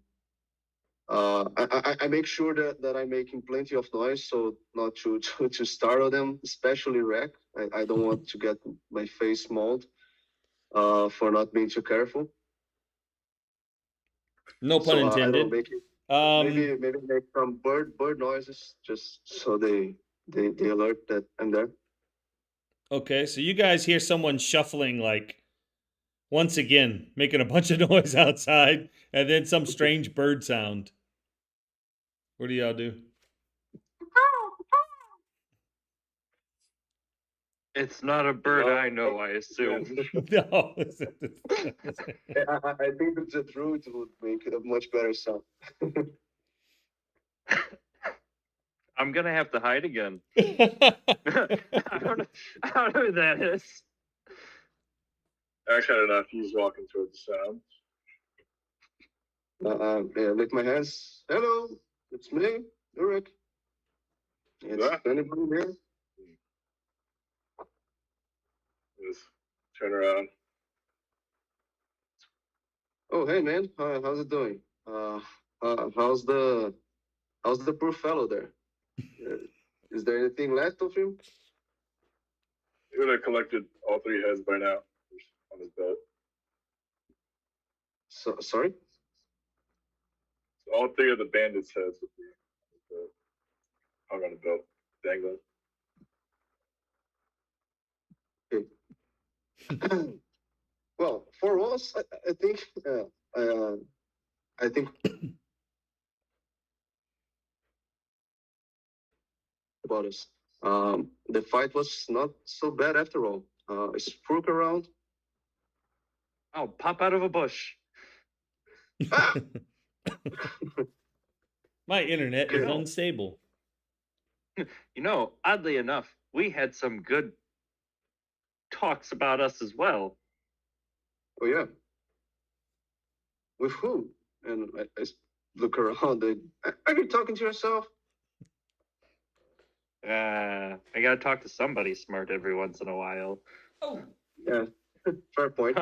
I make sure that I'm making plenty of noise, so not to startle them, especially Rack. I don't want to get my face mauled for not being too careful. No pun intended. I don't know, maybe make some bird noises just so they alert that I'm there. Okay, so you guys hear someone shuffling, like, once again, making a bunch of noise outside, and then some strange bird sound. What do y'all do? It's not a bird I know, I assume. No. I think that the druid would make a much better sound. I'm gonna have to hide again. I don't know who that is. Actually, I don't know if he's walking towards the sound. Yeah, lick my hands. Hello, it's me, Ulrich. Is anybody there? Just turn around. Oh, hey man, how's it doing? How's the poor fellow there? Uh, is there anything left of him? He would have collected all 3 heads by now on his belt. Sorry? So all 3 of the bandits' heads would be hung on a belt, dangling. Well, for us, I think I think about us. The fight was not so bad after all. Spook around. Oh, pop out of a bush. Ah! My internet is Yeah. unstable. You know, oddly enough, we had some good talks about us as well. Oh yeah. With who? And I look around. Are you talking to yourself? I gotta talk to somebody smart every once in a while. Oh, Yeah. Fair point.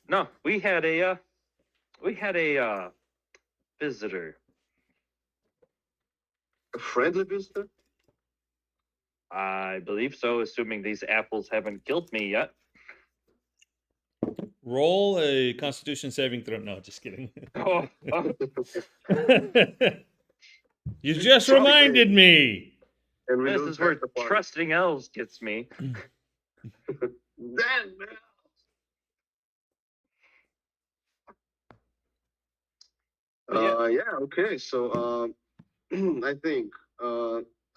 No, we had a visitor. A friendly visitor? I believe so, assuming these apples haven't killed me yet. roll a Constitution saving throw. No, just kidding. Oh, You just Sorry, reminded me. And we this lose is where half the party. trusting elves gets me. Damn, man. Yeah, okay. So I think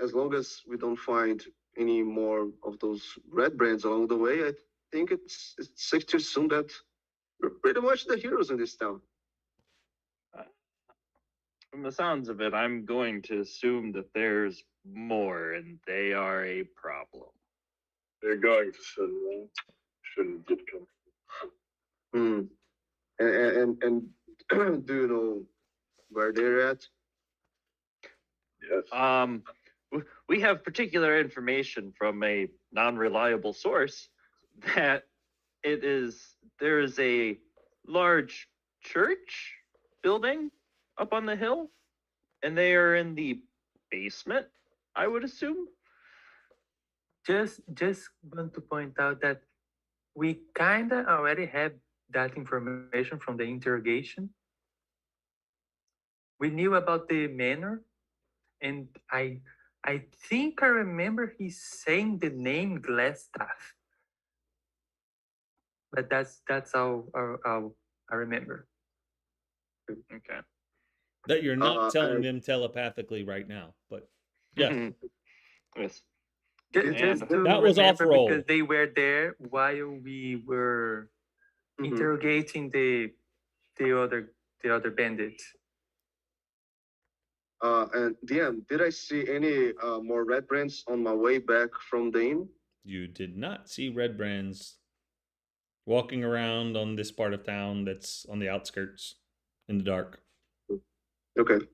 as long as we don't find any more of those red brands along the way, I think it's safe to assume that we're pretty much the heroes in this town. From the sounds of it, I'm going to assume that there's more, and they are a problem. They're going to suddenly. Shouldn't get comfortable. And do you know where they're at? Yes. We have particular information from a non-reliable source that there is a large church building up on the hill, and they are in the basement, I would assume. Just want to point out that we kinda already have that information from the interrogation. We knew about the manor, and I think I remember he saying the name Glassstaff. But that's all I remember. Okay. That you're not telling and- them telepathically right now, but yeah. Yes. Just And- to That was off remember, roll. because they were there while we were Mhm. interrogating the other bandit. And DM, did I see any more red brands on my way back from the inn? You did not see Redbrands walking around on this part of town that's on the outskirts in the dark. Okay.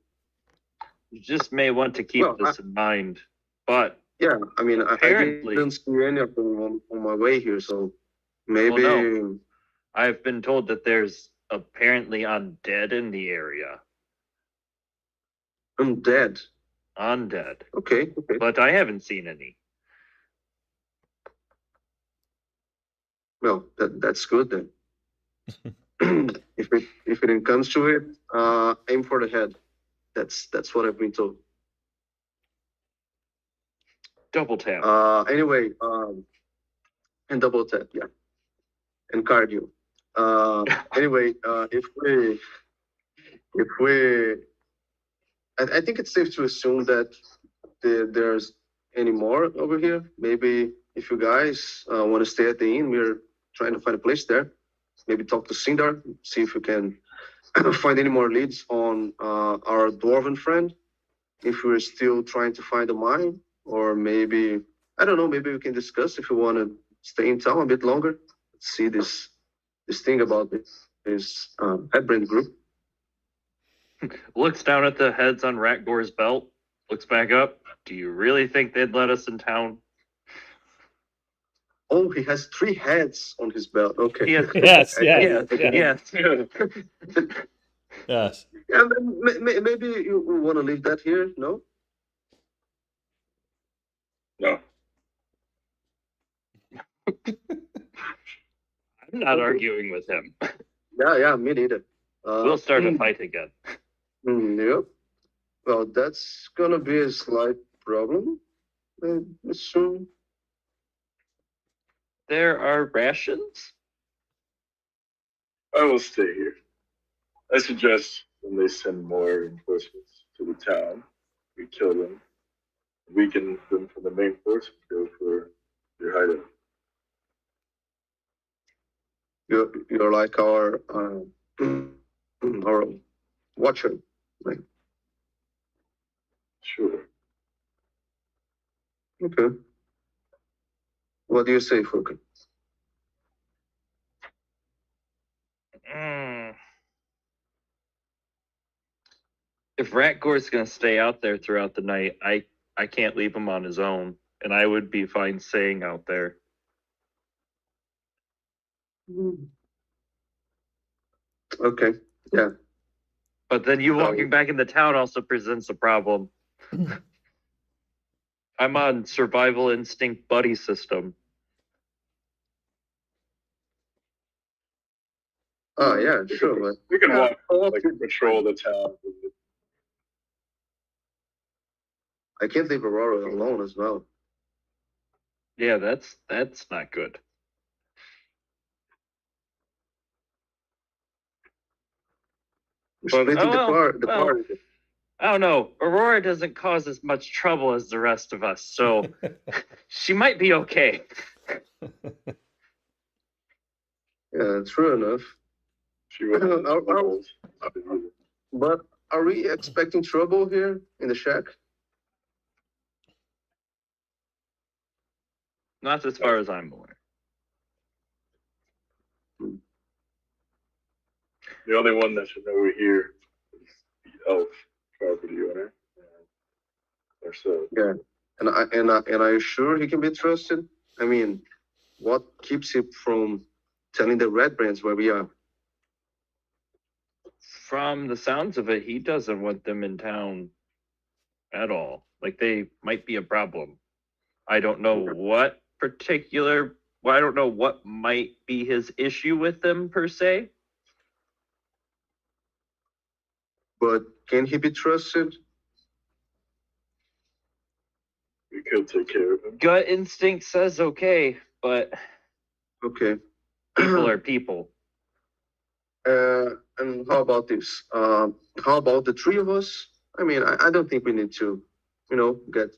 You just may want to keep Well, this in mind. But Yeah, I mean, I Apparently. didn't see any of them on my way here, so maybe. no. I've been told that there's apparently undead in the area. I'm dead. Undead. Okay. But I haven't seen any. Well, that's good then. if it comes to it, aim for the head. That's what I've been told. Double tap. Anyway, and double tap, yeah, and cardio. Anyway, if we, I think it's safe to assume that there's any more over here. Maybe if you guys want to stay at the inn, we're trying to find a place there. Maybe talk to Sindar, see if we can find any more leads on our dwarven friend. If we're still trying to find a mine, or maybe I don't know. Maybe we can discuss if we want to stay in town a bit longer. See this thing about this Redbrand group. Looks down at the heads on Ratgor's belt. Looks back up. Do you really think they'd let us in town? Oh, he has 3 heads on his belt. Okay. Yes. Yes, Yes. yes, Yes. yes. Yeah, maybe you want to leave that here, no? No. I'm not Okay. arguing with him. Yeah, me neither. We'll start a fight again. Yep. Well, that's gonna be a slight problem. I assume. There are rations? I will stay here. I suggest when they send more reinforcements to the town, we kill them, weaken them from the main force, and go for your hideout. You're like our our watcher. Like, Sure. okay. What do you say, Furkan? Mm. If Ratgore's gonna stay out there throughout the night, I can't leave him on his own, and I would be fine staying out there. Okay. Yeah. But then you So- walking back in the town also presents a problem. I'm on survival instinct buddy system. Oh yeah, sure. But We can yeah, walk, like, patrol the town. I can't leave Aurora alone as well. Yeah, that's not good. We're But- splitting oh, well, the well. party. I don't know. Aurora doesn't cause as much trouble as the rest of us, so she might be okay. Yeah, true enough. She was. But are we expecting trouble here in the shack? Not as far as I'm aware. The only one that should know we're here is the elf property owner. Ourselves. Yeah. And are you sure he can be trusted? I mean, what keeps him from telling the Redbrands where we are? From the sounds of it, he doesn't want them in town at all. Like they might be a problem. I don't know what particular. Well, I don't know what might be his issue with them per se. But can he be trusted? We could take care of him. Gut instinct says okay, but Okay. people are people. And how about this? How about the 3 of us? I mean, I don't think we need to, get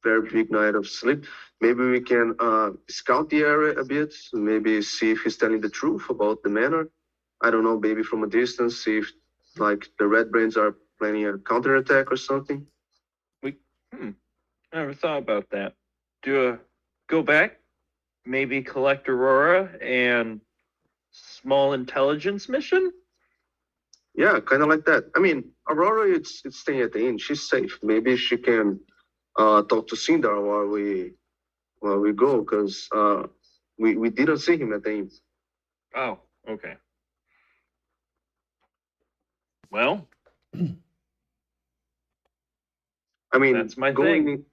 very big night of sleep. Maybe we can scout the area a bit, maybe see if he's telling the truth about the manor. I don't know, maybe from a distance, see if like the Redbrands are planning a counterattack or something. I never thought about that. Do a go back, maybe collect Aurora and small intelligence mission? Yeah, kind of like that. I mean, Aurora, it's staying at the inn. She's safe. Maybe she can talk to Sindar while we go, because we didn't see him at the inn. Oh, okay. Well, I mean, that's my going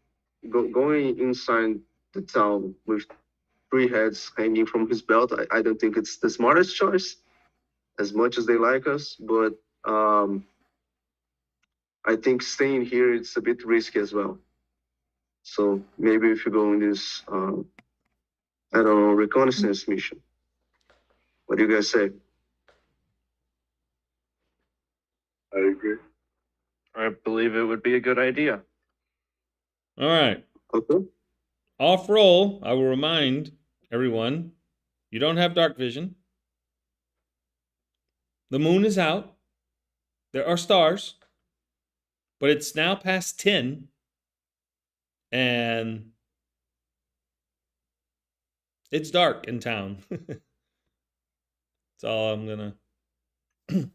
inside the town with 3 heads hanging from his belt, I don't think it's the smartest choice, as much as they like us. But I think staying here, it's a bit risky as well. So maybe if you go in this, I don't know, reconnaissance mission. What do you guys say? I agree. I believe it would be a good idea. All right. Okay. Off roll, I will remind everyone you don't have dark vision. The moon is out. There are stars. But it's now past 10. And it's dark in town. That's all I'm going to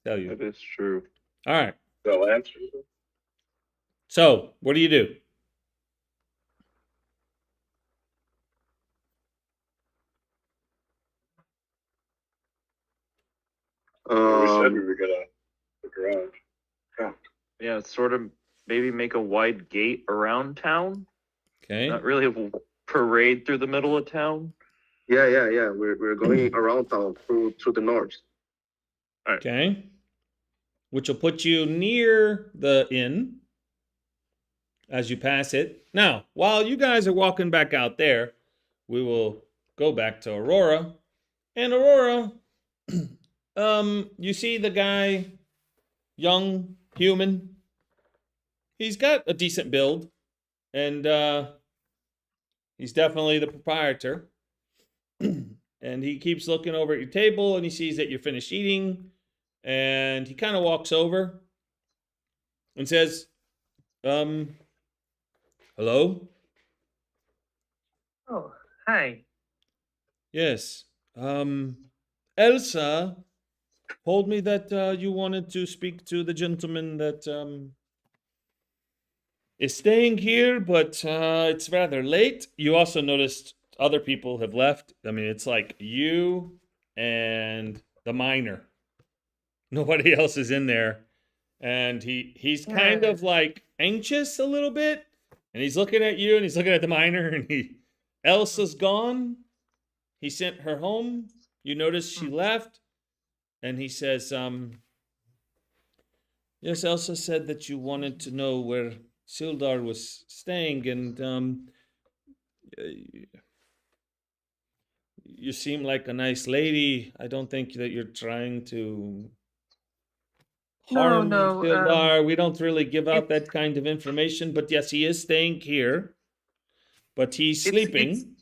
tell you. That is true. All right. They'll answer. So, what do you do? We said we Um, were gonna look around. Yeah, sort of maybe make a wide gate around town. Okay. Not really a parade through the middle of town. yeah. We're going around town through the north. Okay. Which will put you near the inn as you pass it. Now, while you guys are walking back out there, we will go back to Aurora. And Aurora, you see the guy, young, human. He's got a decent build, and he's definitely the proprietor. And he keeps looking over at your table, and he sees that you're finished eating, and he kind of walks over and says, hello? Oh, hi. Yes. Elsa told me that you wanted to speak to the gentleman that is staying here, but it's rather late. You also noticed other people have left. I mean, it's like you and the miner. Nobody else is in there. And he's kind Yeah. of like anxious a little bit. And he's looking at you and he's looking at the miner and Elsa's gone. He sent her home. You notice she left. And he says, yes, Elsa said that you wanted to know where Sildar was staying, and you seem like a nice lady. I don't think that you're trying to No, harm no. Sildar. We don't really give out It's that kind of information, but yes, he is staying here, but he's it's sleeping,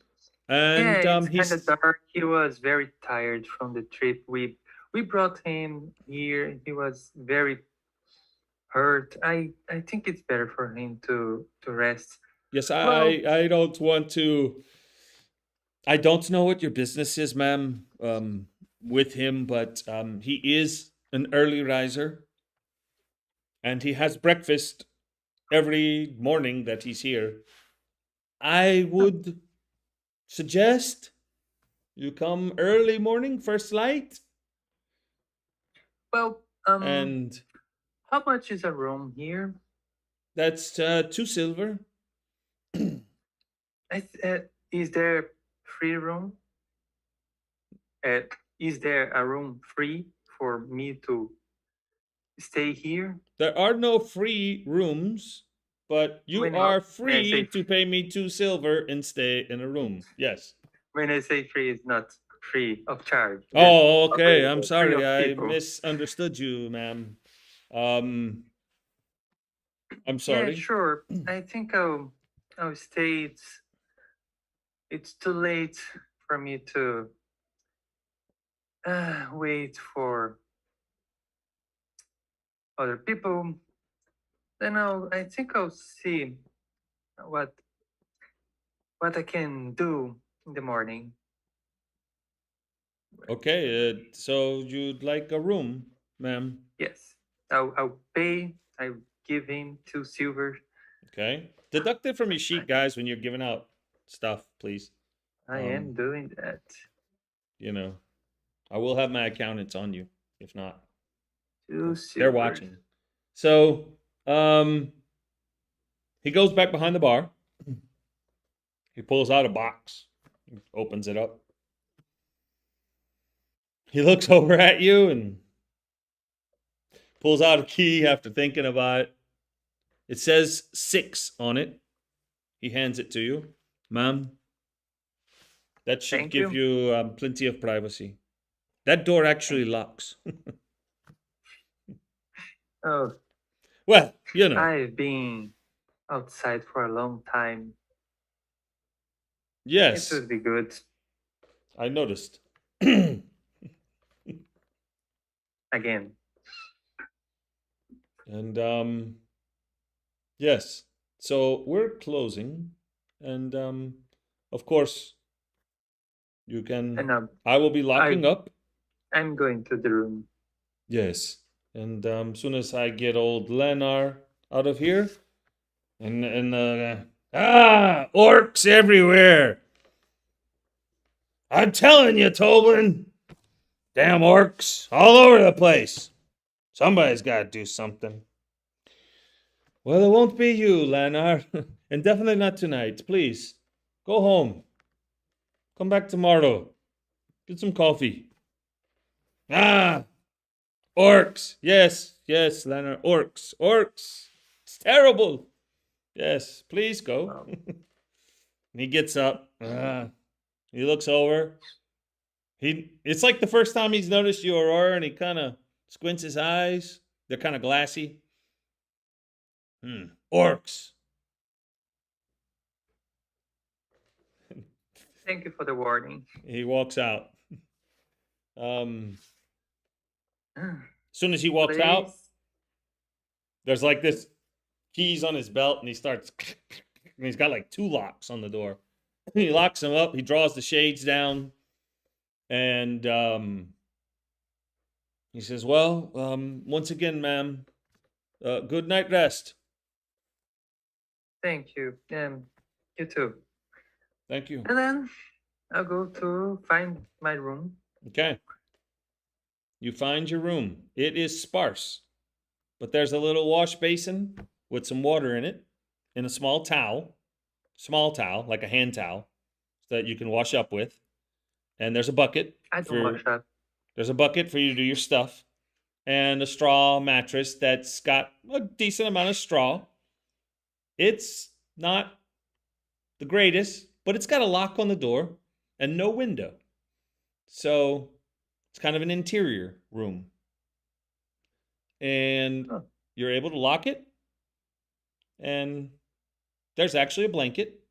yeah. and It's kind of he's dark. He was very tired from the trip. We brought him here. He was very hurt. I think it's better for him to rest. yes. Well, I don't want to. I don't know what your business is, ma'am, with him, but he is an early riser, and he has breakfast every morning that he's here. I would suggest you come early morning, first light, well. and How much is a room here? that's 2 silver. Is there free room? Uh, is there a room free for me to stay here? There are no free rooms, but you When are when I free say to pay me 2 silver and stay in a room. Yes. when I say free, it's not free of charge. Just Oh, okay. I'm available, free sorry. of I people. misunderstood you, ma'am. I'm Yeah, sorry. sure. I think I'll stay. It's too late for me to wait for other people. Then I think I'll see what I can do in the morning. Okay. So you'd like a room, ma'am? Yes, I'll pay. I'll give him 2 silver. Okay. Deduct it from your sheet, guys, when you're giving out stuff, please. I am doing that. You know, I will have my accountants on you if not. 2 They're silver. watching. So, he goes back behind the bar. He pulls out a box, opens it up. He looks over at you and pulls out a key after thinking about it. It says 6 on it. He hands it to you. Ma'am, that should Thank give you. you plenty of privacy. That door actually locks. Oh, Well, you know. I've been outside for a long time. Yes, It would be good I noticed. again. And yes. So we're closing, and of course you can. And I will be locking up. I'm going to the room. Yes, and soon as I get old Lenar out of here, and orcs everywhere. I'm telling you, Tobin. Damn orcs all over the place. Somebody's got to do something. Well, it won't be you, Lanard. And definitely not tonight. Please, go home. Come back tomorrow. Get some coffee. Ah, orcs. Yes, yes, Lanard. Orcs. Orcs. It's terrible. Yes, please go. Well, And he gets up. He looks over. It's like the first time he's noticed you, Aurora, and he kind of squints his eyes. They're kind of glassy. Orcs. thank you for the warning. He walks out. As soon as he walks out, Please. there's like this keys on his belt, and he starts. And he's got like 2 locks on the door. He locks them up. He draws the shades down, and he says, "Well, once again, ma'am, good night rest. Thank you. You too. Thank you." And then I'll go to find my room. Okay. You find your room. It is sparse, but there's a little wash basin with some water in it, and a small towel, like a hand towel, that you can wash up with. And there's a bucket. I don't wash up. There's a bucket for you to do your stuff, and a straw mattress that's got a decent amount of straw. It's not the greatest, but it's got a lock on the door and no window. So it's kind of an interior room. And Huh. you're able to lock it. And there's actually a blanket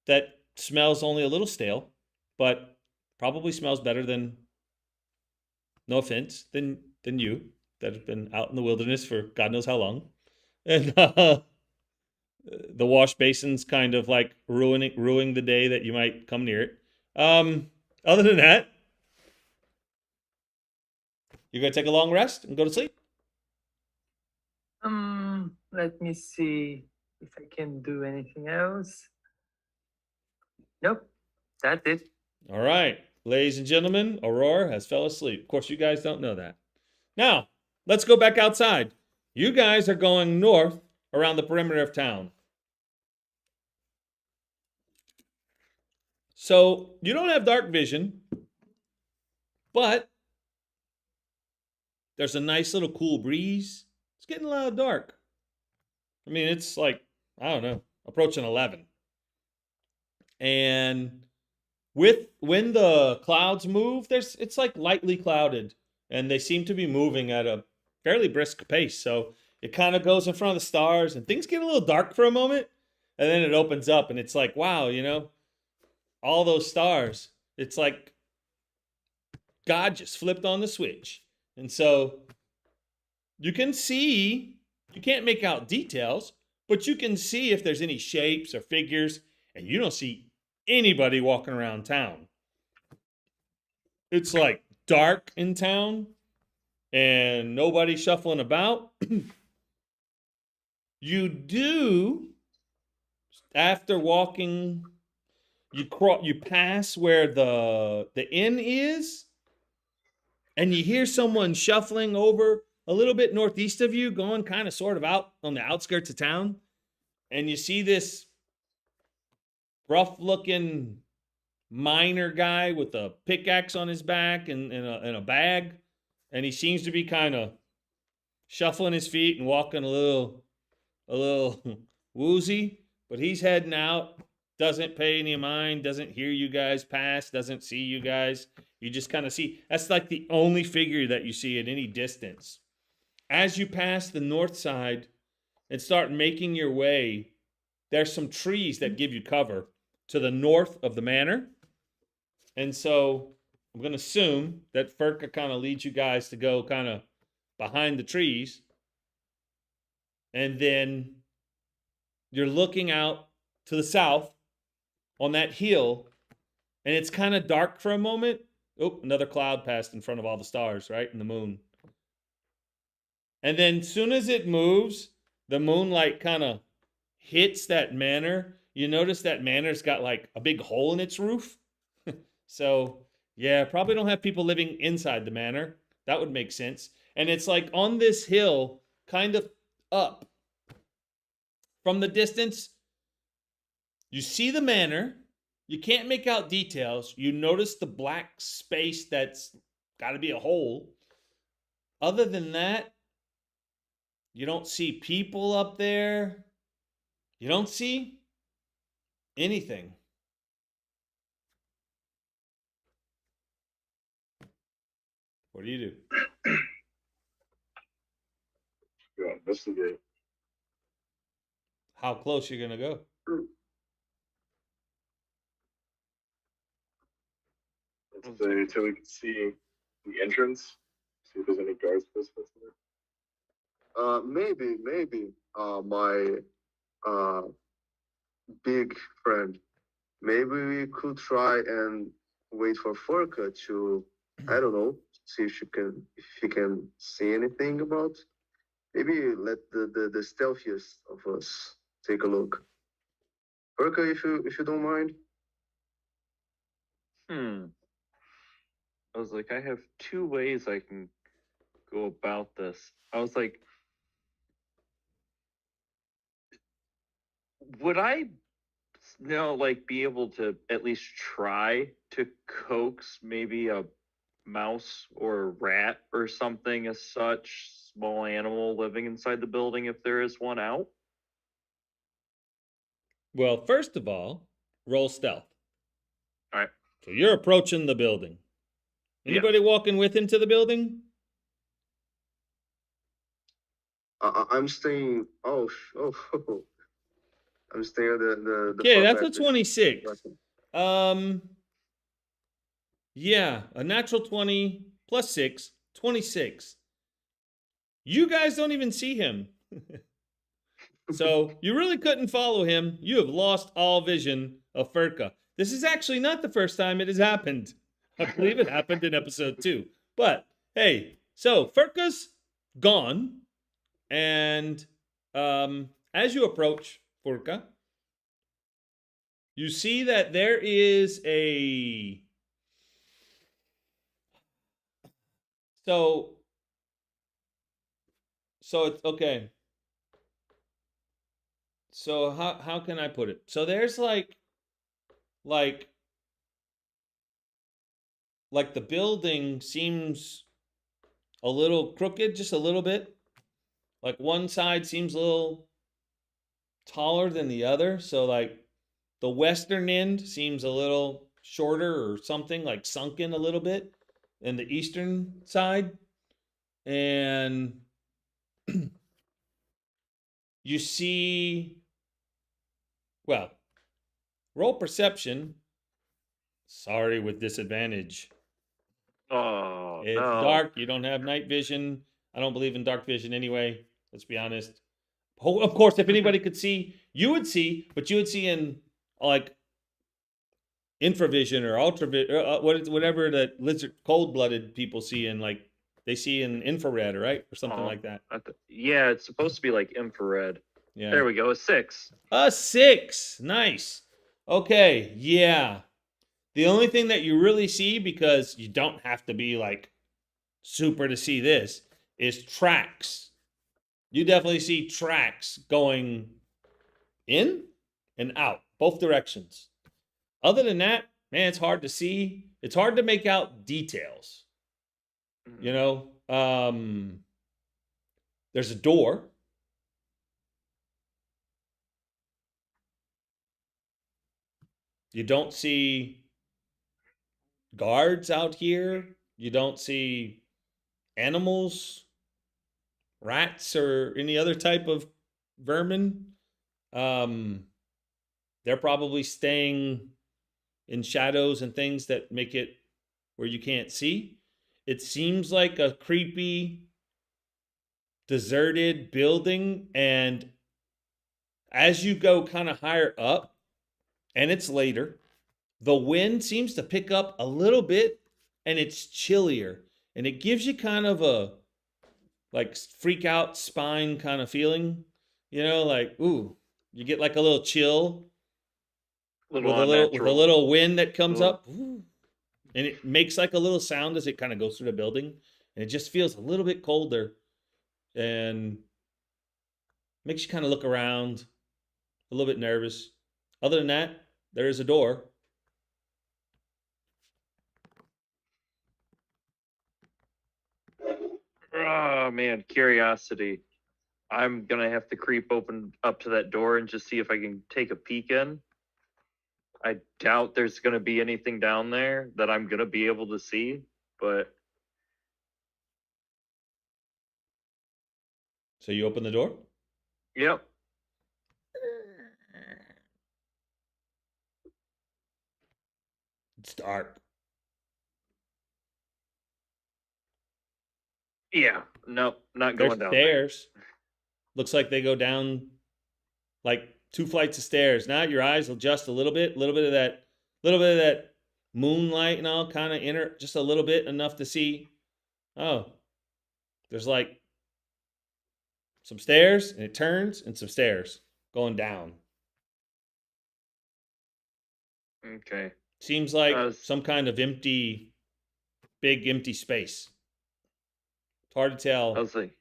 that smells only a little stale, but probably smells better than, no offense, than you that have been out in the wilderness for God knows how long. And the wash basin's kind of like ruining the day that you might come near it. Other than that, you're gonna take a long rest and go to sleep. Let me see if I can do anything else. Nope, that's it. All right, ladies and gentlemen, Aurora has fell asleep. Of course, you guys don't know that. Now, let's go back outside. You guys are going north around the perimeter of town. So you don't have dark vision, but there's a nice little cool breeze. It's getting a little dark. I mean, it's like, I don't know, approaching 11. And when the clouds move, it's like lightly clouded, and they seem to be moving at a fairly brisk pace. So it kind of goes in front of the stars, and things get a little dark for a moment, and then it opens up, and it's like, wow, all those stars. It's like God just flipped on the switch. And so you can see, you can't make out details, but you can see if there's any shapes or figures, and you don't see anybody walking around town. It's like dark in town and nobody shuffling about. You do, after walking, you pass where the inn is, and you hear someone shuffling over a little bit northeast of you, going kind of sort of out on the outskirts of town. And you see this rough-looking miner guy with a pickaxe on his back and a bag, and he seems to be kind of shuffling his feet and walking a little woozy, but he's heading out. Doesn't pay any mind, doesn't hear you guys pass, doesn't see you guys. You just kind of see, that's like the only figure that you see at any distance. As you pass the north side and start making your way, there's some trees that give you cover to the north of the manor. And so I'm going to assume that Furka kind of leads you guys to go kind of behind the trees. And then you're looking out to the south on that hill, and it's kind of dark for a moment. Oh, another cloud passed in front of all the stars, right? And the moon. And then as soon as it moves, the moonlight kind of hits that manor. You notice that manor's got like a big hole in its roof. So Yeah, probably don't have people living inside the manor. That would make sense. And it's like on this hill, kind of up. From the distance, you see the manor. You can't make out details. You notice the black space that's got to be a hole. Other than that, you don't see people up there. You don't see anything. What do you do? Go investigate. How close you gonna go? Let's say until we can see the entrance. See if there's any guards posted there. Maybe. My big friend. Maybe we could try and wait for Furka to, I don't know, see if he can see anything about. Maybe let the stealthiest of us take a look. Furka, if you don't mind. I was like, I have two ways I can go about this. I was like, would I like be able to at least try to coax maybe a mouse or a rat or something as such, small animal living inside the building if there is one out? Well, first of all, roll stealth. All right. So you're approaching the building. Anybody walking with into the building? I'm staying. Oh. I'm staying at the. Okay, front that's a back. 26. Yeah, a natural 20 plus 6, 26. You guys don't even see him. So you really couldn't follow him. You have lost all vision of Furka. This is actually not the first time it has happened. I believe it happened in episode 2. But hey, so Furka's gone. And as you approach Furka, you see that there is a... So it's okay. So how can I put it? So there's like the building seems a little crooked, just a little bit. Like one side seems a little taller than the other. So like the western end seems a little shorter or something, like sunken a little bit, and the eastern side. And you see, well, roll perception. Sorry, with disadvantage. Oh, It's no. dark. You don't have night vision. I don't believe in dark vision anyway. Let's be honest. Of course, if anybody could see, you would see, but you would see in like infravision or ultravision, whatever the lizard, cold-blooded people see in, like they see in infrared, right, or something like that. Yeah, it's supposed to be like infrared. Yeah. There we go. A 6. A 6. Nice. Okay. Yeah. The only thing that you really see, because you don't have to be like super to see this, is tracks. You definitely see tracks going in and out, both directions. Other than that, man, it's hard to see. It's hard to make out details. You know, there's a door. You don't see guards out here. You don't see animals, rats, or any other type of vermin. They're probably staying in shadows and things that make it where you can't see. It seems like a creepy, deserted building, and as you go kind of higher up, and it's later, the wind seems to pick up a little bit, and it's chillier, and it gives you kind of a like freak out spine kind of feeling, you know, like ooh, you get like a little chill with a little wind that comes up. Ooh. and it makes like a little sound as it kind of goes through the building, and it just feels a little bit colder, and makes you kind of look around, a little bit nervous. Other than that, there is a door. Oh man, curiosity. I'm gonna have to creep open up to that door and just see if I can take a peek in. I doubt there's gonna be anything down there that I'm gonna be able to see, but So you open the door. yep. It's dark. Yeah. Nope, not There's going down there. stairs. Looks like they go down like 2 flights of stairs. Now your eyes adjust a little bit of that moonlight and all kind of enter just a little bit, enough to see. Oh, there's like some stairs, and it turns, and some stairs going down. Okay. Seems like s- some kind of big empty space. It's hard to tell I was like,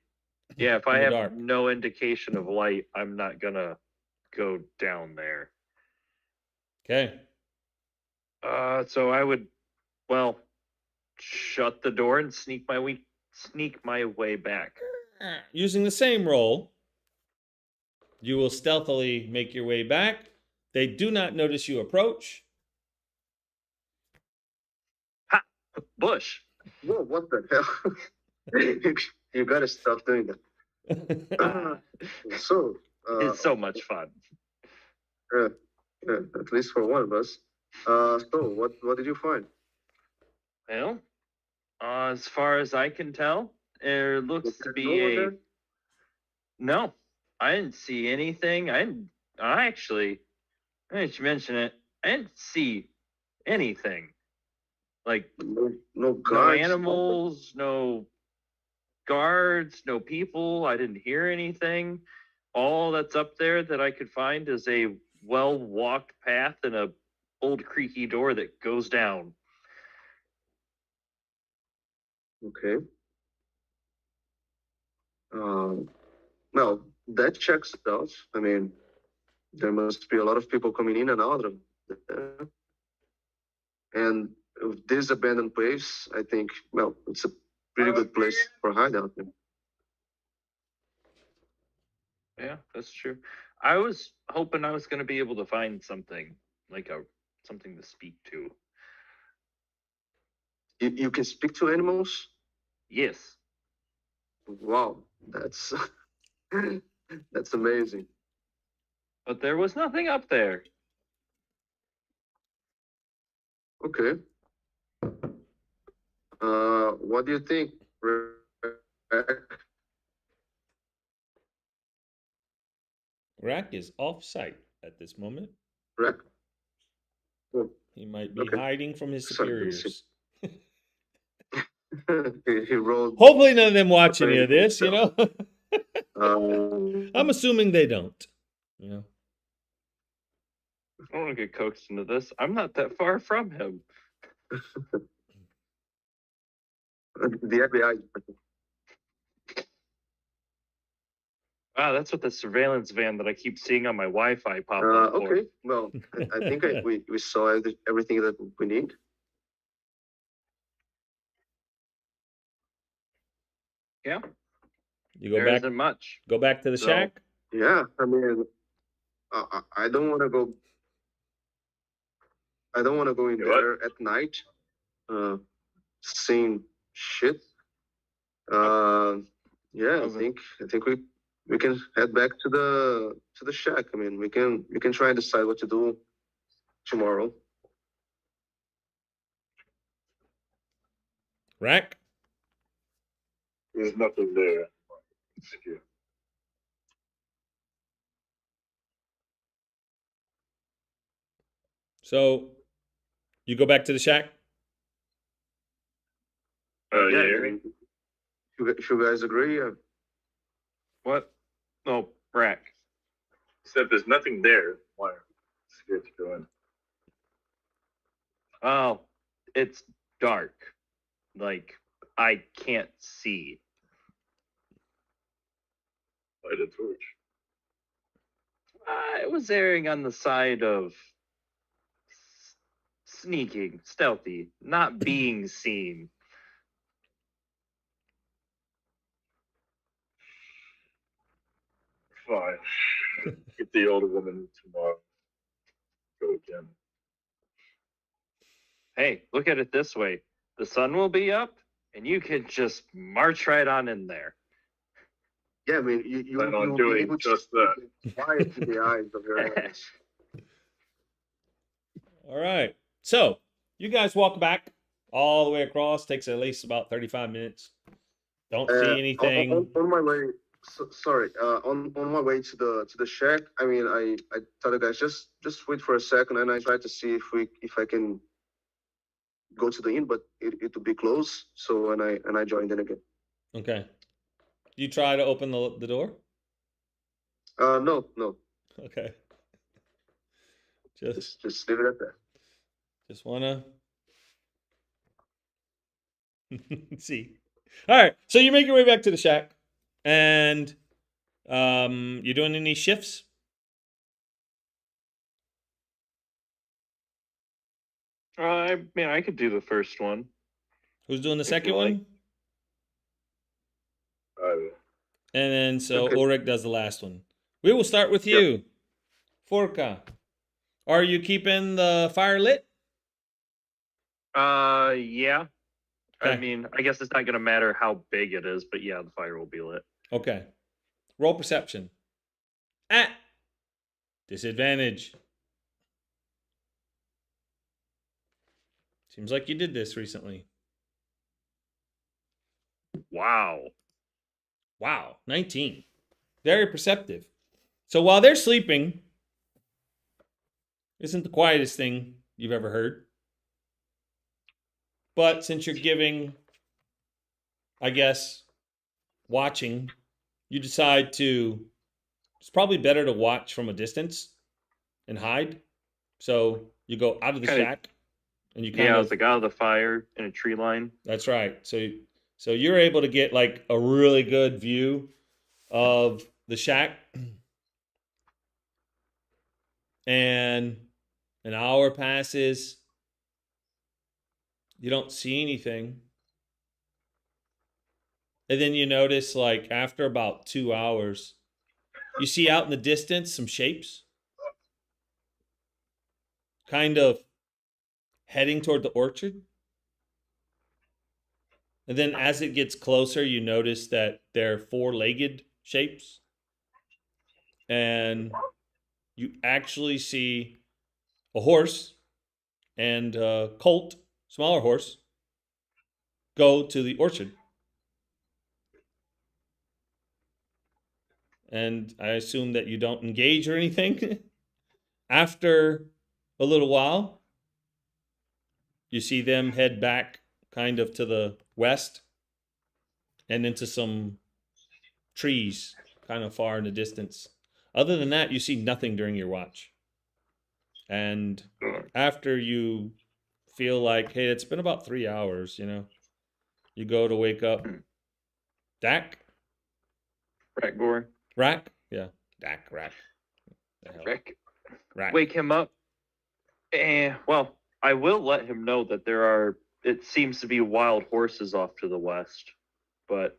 yeah, if I in the have dark. no indication of light, I'm not gonna go down there. Okay. So I would, well, shut the door and sneak my way back. Using the same roll, you will stealthily make your way back. They do not notice you approach. Ha! Bush. Whoa, what the hell? You gotta stop doing that. Ah, So, it's so much fun. yeah, yeah, at least for one of us. So what did you find? Well, as far as I can tell, there looks Was to there be no one a. there? No, I didn't see anything. I actually, I didn't mention it. I didn't see anything. Like No no guards. animals, no guards, no people. I didn't hear anything. All that's up there that I could find is a well-walked path and a old creaky door that goes down. Okay. Well, that checks out. I mean, there must be a lot of people coming in and out of there. And with this abandoned place, I think, well, it's a pretty good place for hideout. Yeah, that's true. I was hoping I was going to be able to find something like something to speak to. You can speak to animals? Yes. Wow, that's that's amazing. But there was nothing up there. Okay. What do you think, Rick? Rack is off site at this moment. Rick? Oh, He might be Okay. hiding from his Sorry, didn't see. superiors. he rolled. Hopefully, none of them watch any of this. You know, I'm assuming they don't. You know, I don't want to get coaxed into this. I'm not that far from him. the FBI. Wow, that's what the surveillance van that I keep seeing on my Wi-Fi pop up for. Okay, well, I think we saw everything that we need. Yeah, you go there back. isn't much. Go back to the So- shack. Yeah, I mean, I don't want to go. I don't want to go in You what? there at night, seeing shit. Yeah, I Okay. think we can head back to the shack. I mean, we can try and decide what to do tomorrow. Rack. There's nothing there. Secure. So, you go back to the shack. Yeah, Yeah. I mean, if you guys agree, What? Oh, Rack. Except there's nothing there. Why? Scared to go in. Oh, it's dark. Like, I can't see. Light a torch. I was erring on the side of sneaking, stealthy, not being seen. Fine. Get the older woman tomorrow. Go again. Hey, look at it this way. The sun will be up, and you can just march right on in there. Yeah, I mean, you Plan on will be doing able just to that. quiet in the eyes of your enemies. All right. So you guys walk back all the way across. Takes at least about 35 minutes. Don't see anything. On my way, sorry. On my way to the shack. I mean, I tell the guys just wait for a second, and I try to see if I can go to the inn, but it will be closed. So and I joined in again. Okay. You try to open the door? No. Okay. Just leave it at that. Just wanna see. All right. So you make your way back to the shack, and you doing any shifts? I mean, I could do the first one. Who's doing the If second you like. one? I And then so Okay. Ulrich does the last one. We will start with you, Forka. Are you keeping the fire lit? Yeah. I Okay. mean, I guess it's not gonna matter how big it is, but yeah, the fire will be lit. Okay. Roll perception. At disadvantage. Seems like you did this recently. Wow. Wow, 19. Very perceptive. So while they're sleeping, isn't the quietest thing you've ever heard. But since you're giving, I guess, watching, you decide to, it's probably better to watch from a distance and hide. So you go out of the Kinda- shack and you kind Yeah, I of, was like out of the fire in a tree line. that's right. So you're able to get like a really good view of the shack. And an hour passes. You don't see anything. And then you notice, like, after about 2 hours, you see out in the distance some shapes kind of heading toward the orchard. And then as it gets closer, you notice that they're four-legged shapes. And you actually see a horse and a colt, smaller horse, go to the orchard. And I assume that you don't engage or anything. After a little while, you see them head back kind of to the west and into some trees kind of far in the distance. Other than that, you see nothing during your watch. And after you feel like, hey, it's been about 3 hours, you go to wake up Dak? Ratgore. Rack? Yeah. Dak, Rack. The hell? Rick. Rack. Wake him up. Well, I will let him know that it seems to be wild horses off to the west, but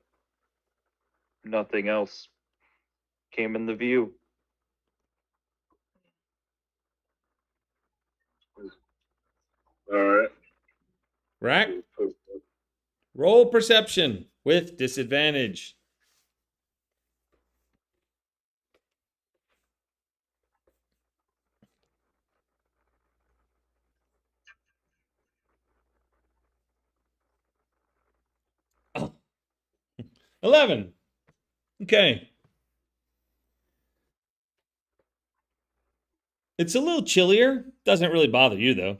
nothing else came in the view. All right. Rack? Roll perception with disadvantage. Oh. 11. Okay. It's a little chillier. Doesn't really bother you though.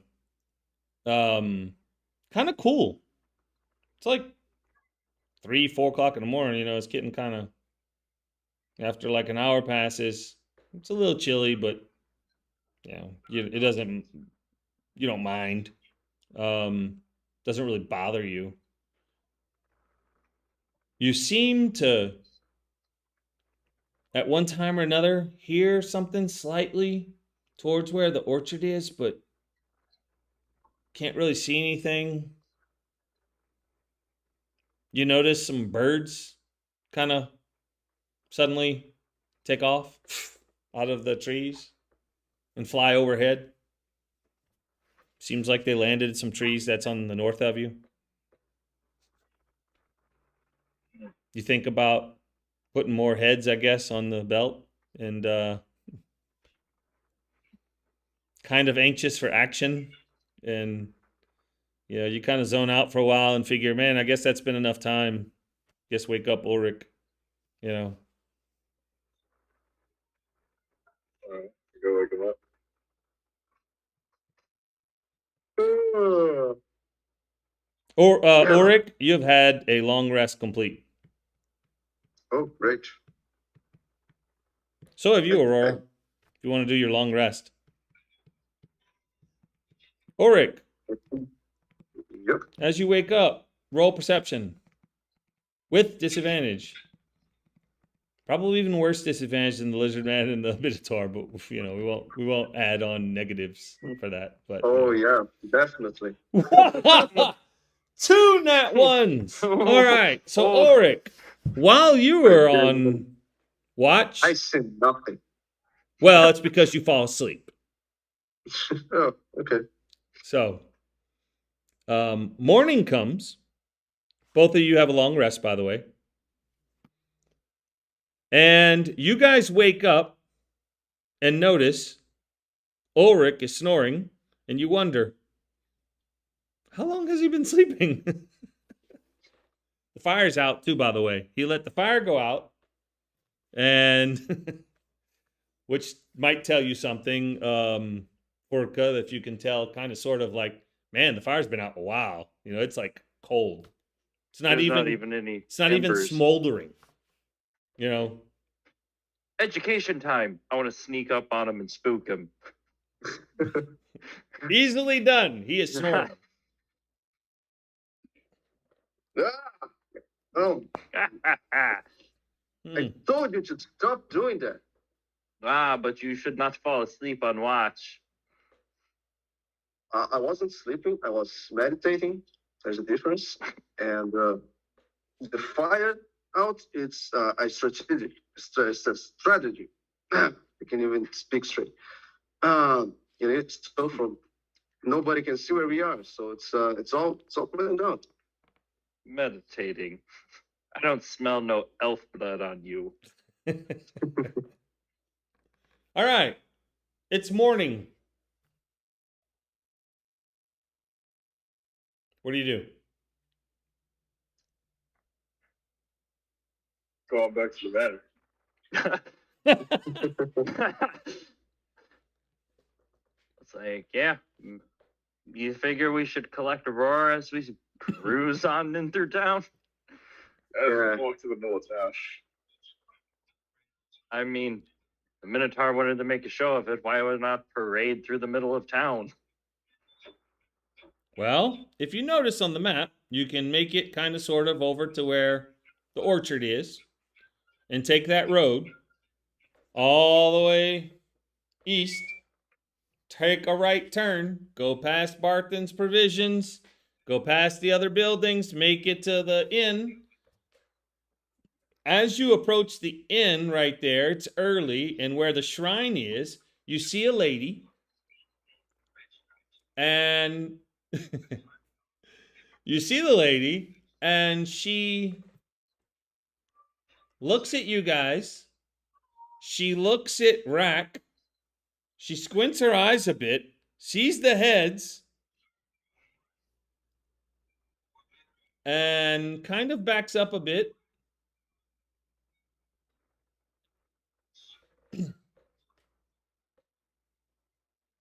Kind of cool. It's like 3, 4 o'clock in the morning. It's getting kind of, after like an hour passes. It's a little chilly, but it doesn't. You don't mind. Doesn't really bother you. You seem to, at one time or another, hear something slightly towards where the orchard is, but can't really see anything. You notice some birds kind of suddenly take off out of the trees and fly overhead. Seems like they landed in some trees that's on the north of you. You think about putting more heads, I guess, on the belt, and kind of anxious for action. And you kind of zone out for a while and figure, man, I guess that's been enough time. Guess wake up Ulrich. Alright, go wake him up. Or Yeah. Ulrich, you've had a long rest complete. Oh, great. So have you, Aurora. If you want to do your long rest. Ulrich, Yep. as you wake up, roll perception with disadvantage. Probably even worse disadvantage than the lizard man and the minotaur, but we won't add on negatives for that. But Oh yeah, definitely. 2 nat ones. All right. So Oh. Ulrich, while you were on watch, I see nothing. well, it's because you fall asleep. Oh, okay. So, morning comes. Both of you have a long rest, by the way. And you guys wake up and notice Ulrich is snoring, and you wonder, how long has he been sleeping? The fire's out, too, by the way. He let the fire go out, and which might tell you something, Orca, if you can tell, kind of sort of like, man, the fire's been out a while. It's like cold. It's not There's even not even any. It's not even embers. smoldering. Education time. I want to sneak up on him and spook him. Easily done. He is snoring. Ah! Oh, Hmm. I told you to stop doing that. But you should not fall asleep on watch. I wasn't sleeping. I was meditating. There's a difference. And the fire out, it's a strategy. It's a strategy. I can't even speak straight. It's so from nobody can see where we are. So it's all planned out. Meditating. I don't smell no elf blood on you. All right. It's morning. What do you do? Go on back to the manor. It's like, yeah. You figure we should collect Aurora as we cruise on in through town? Yeah. Walk to the middle of town. I mean, the Minotaur wanted to make a show of it. Why would not parade through the middle of town? Well, if you notice on the map, you can make it kind of sort of over to where the orchard is and take that road all the way east. Take a right turn, go past Barthen's Provisions, go past the other buildings, make it to the inn. As you approach the inn right there, it's early, and where the shrine is, you see a lady, and you see the lady, and she looks at you guys. She looks at Rack. She squints her eyes a bit, sees the heads, and kind of backs up a bit.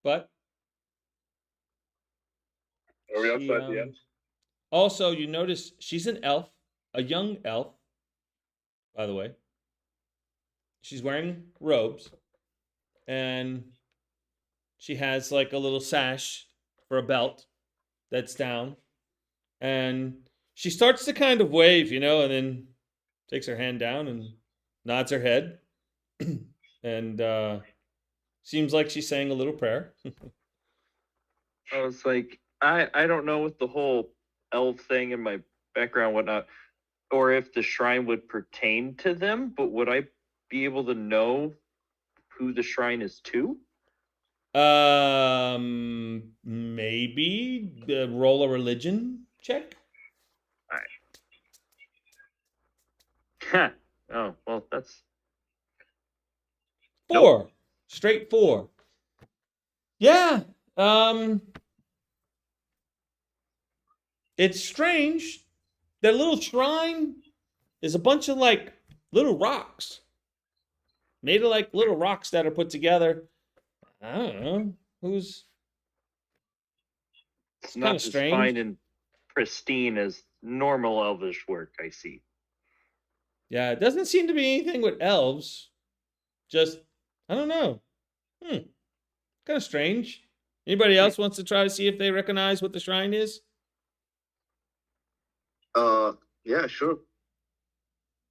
But Are we she, outside the end? also, you notice she's an elf, a young elf, by the way. She's wearing robes, and she has like a little sash for a belt that's down. And she starts to kind of wave, and then takes her hand down and nods her head. And seems like she's saying a little prayer. I was like, I don't know what the whole elf thing in my background, whatnot, or if the shrine would pertain to them, but would I be able to know who the shrine is to? Maybe roll a religion check. Oh, well, that's 4. Straight 4. Yeah. It's strange. That little shrine is a bunch of like little rocks. Made of like little rocks that are put together. I don't know. it's kinda not as strange. fine and pristine as normal elvish work, I see. Yeah, it doesn't seem to be anything with elves. Just, I don't know. Kind of strange. Anybody else wants to try to see if they recognize what the shrine is? Yeah, sure.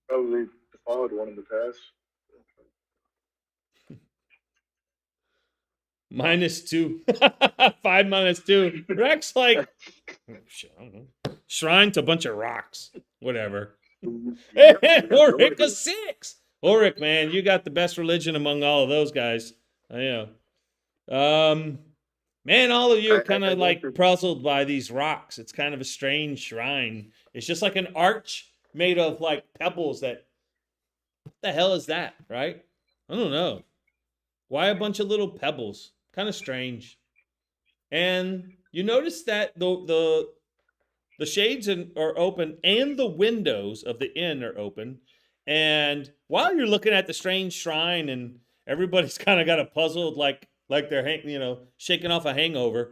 Probably followed one in the past. -2. 5 -2. Rex like, I don't know. Shrine's a bunch of rocks. Whatever. Ulrich a 6. Ulrich, man, you got the best religion among all of those guys. I know. Man, all of you are kind of like puzzled by these rocks. It's kind of a strange shrine. It's just like an arch made of like pebbles that, what the hell is that, right? I don't know. Why a bunch of little pebbles? Kind of strange. And you notice that the shades are open and the windows of the inn are open. And while you're looking at the strange shrine and everybody's kind of got a puzzled like they're shaking off a hangover.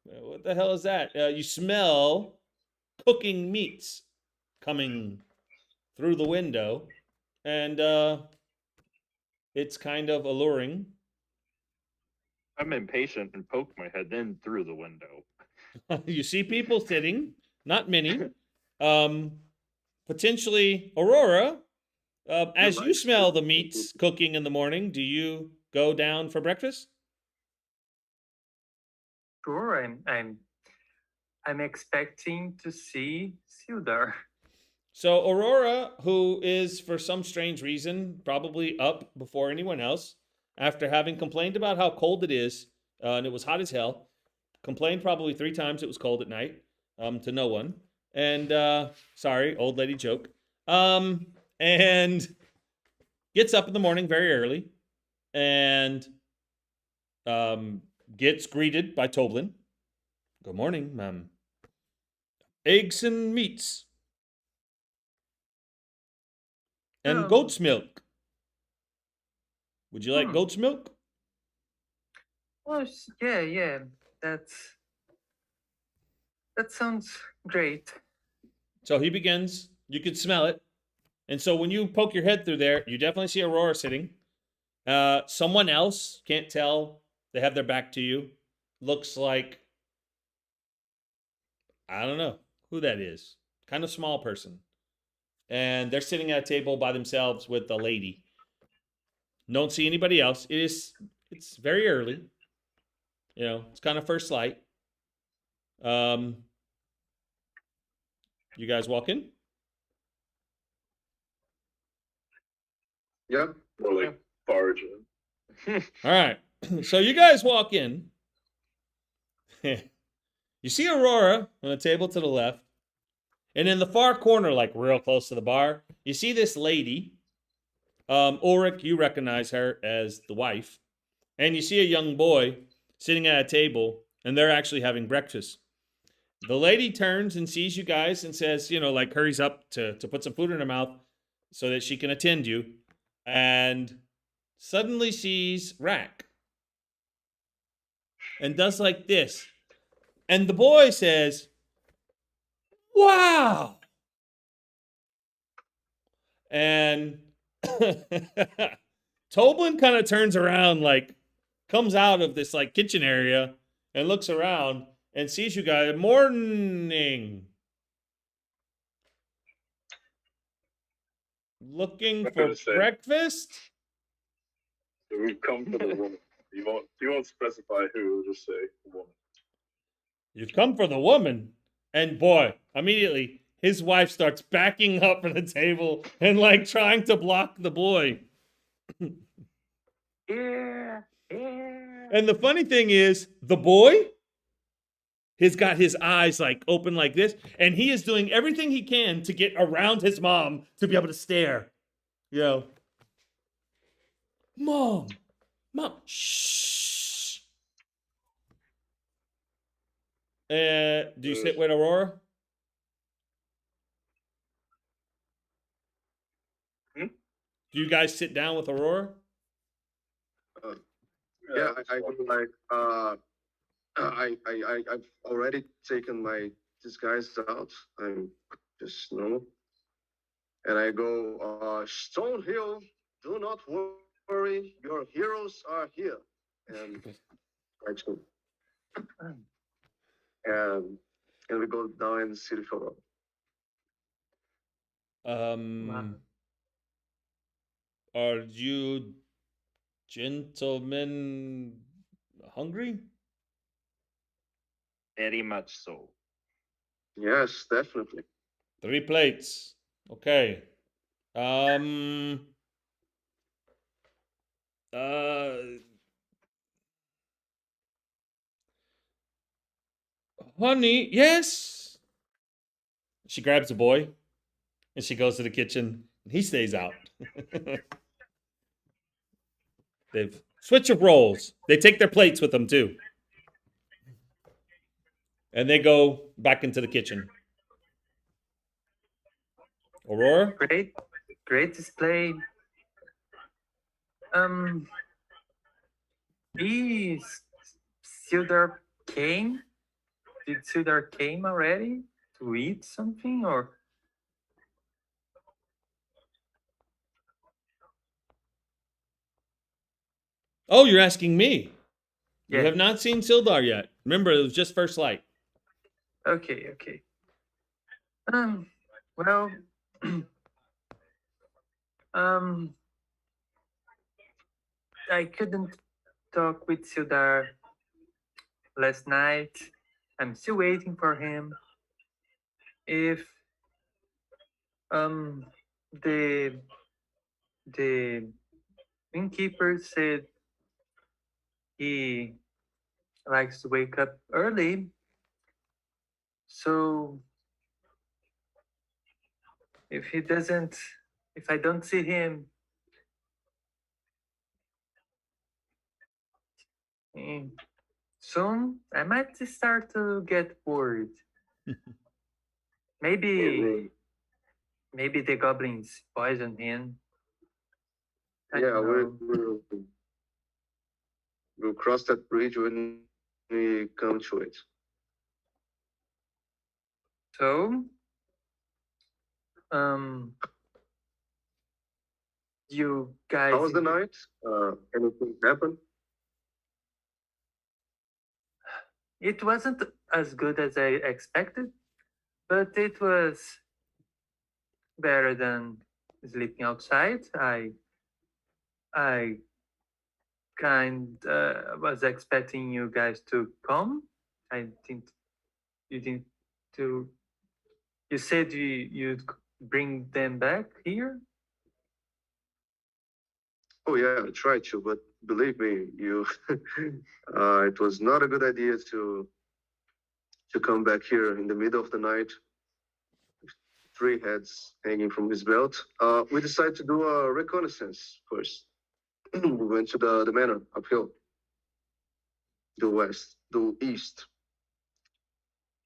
What the hell is that? You smell cooking meats coming through the window, and it's kind of alluring. I'm impatient and poke my head in through the window. You see people sitting, not many. Potentially Aurora. As you smell the meats cooking in the morning, do you go down for breakfast? Sure, I'm expecting to see Sildar. So Aurora, who is for some strange reason probably up before anyone else, after having complained about how cold it is, and it was hot as hell, complained probably 3 times it was cold at night, to no one. And sorry, old lady joke. And gets up in the morning very early, and gets greeted by Toblin. Good morning, ma'am. Eggs and meats. And goat's milk. Would you like goat's milk? Oh, yeah. That sounds great. So he begins. You can smell it. And so when you poke your head through there, you definitely see Aurora sitting. Someone else, can't tell. They have their back to you. Looks like, I don't know who that is. Kind of small person. And they're sitting at a table by themselves with a lady. Don't see anybody else. It's very early. It's kind of first light. You guys walk in? Yeah. More like barge in. All right. So you guys walk in. You see Aurora on a table to the left. And in the far corner, like real close to the bar, you see this lady. Ulrich, you recognize her as the wife. And you see a young boy sitting at a table, and they're actually having breakfast. The lady turns and sees you guys and says, like hurries up to put some food in her mouth so that she can attend you. And suddenly sees Rack. And does like this. And the boy says, wow. And Toblin kind of turns around, like comes out of this like kitchen area and looks around and sees you guys. Morning. Looking Not for gonna say. breakfast? So we've come for the woman. You won't specify who. We'll just say woman. You've come for the woman. And boy, immediately his wife starts backing up from the table and like trying to block the boy. Yeah. And the funny thing is, the boy has got his eyes like open like this, and he is doing everything he can to get around his mom to be able to stare. You know, mom, shh. Do you sit with Aurora? Hmm? Do you guys sit down with Aurora? Yeah, I do like I've already taken my disguise out. I'm just normal, and I go, Stonehill, do not worry, your heroes are here, and try to, and we go down in the city for. Are you gentlemen hungry? Very much so. Yes, definitely. 3 plates. Okay. Honey, yes. She grabs the boy and she goes to the kitchen. He stays out. They've switch of roles. They take their plates with them too. And they go back into the kitchen. Aurora? Great display. Is Sildar came? Did Sildar came already to eat something or? Oh, you're asking me. You Yeah. have not seen Sildar yet. Remember, it was just first light. Okay. Well, I couldn't talk with Sildar last night. I'm still waiting for him. If the innkeeper said he likes to wake up early, so if I don't see him soon, I might start to get worried. Maybe the goblins poison him. Yeah, we'll cross that bridge when we come to it. So, you guys. How was the night? Anything happened? It wasn't as good as I expected, but it was better than sleeping outside. I kind was expecting you guys to come. I think you didn't. To you said you'd bring them back here. Oh yeah, I tried to, but believe me, you, it was not a good idea to come back here in the middle of the night, 3 heads hanging from his belt. We decided to do a reconnaissance first. We went to the manor uphill, the east.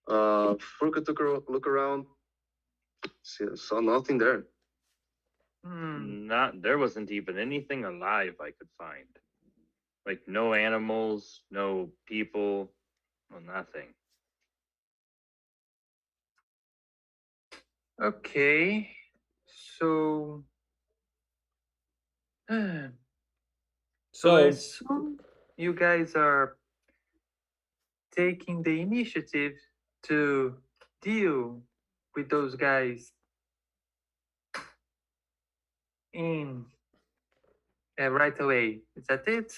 Furka took a look around, saw nothing there. There wasn't even anything alive I could find. Like no animals, no people, no nothing. Okay, so so I assume you guys are taking the initiative to deal with those guys in right away. Is that it?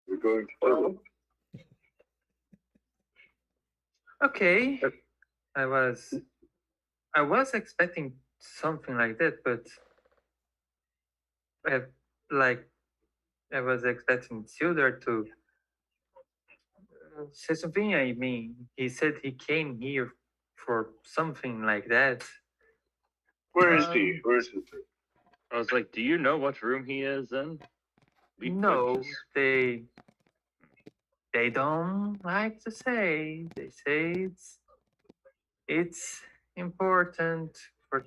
We're going to kill them. Okay. I was expecting something like that, but I, like I was expecting Silder to say something. I mean, he said he came here for something like that. Where is he? Where's his? I was like, do you know what room he is in? We could No, just- they don't like to say. They say it's important for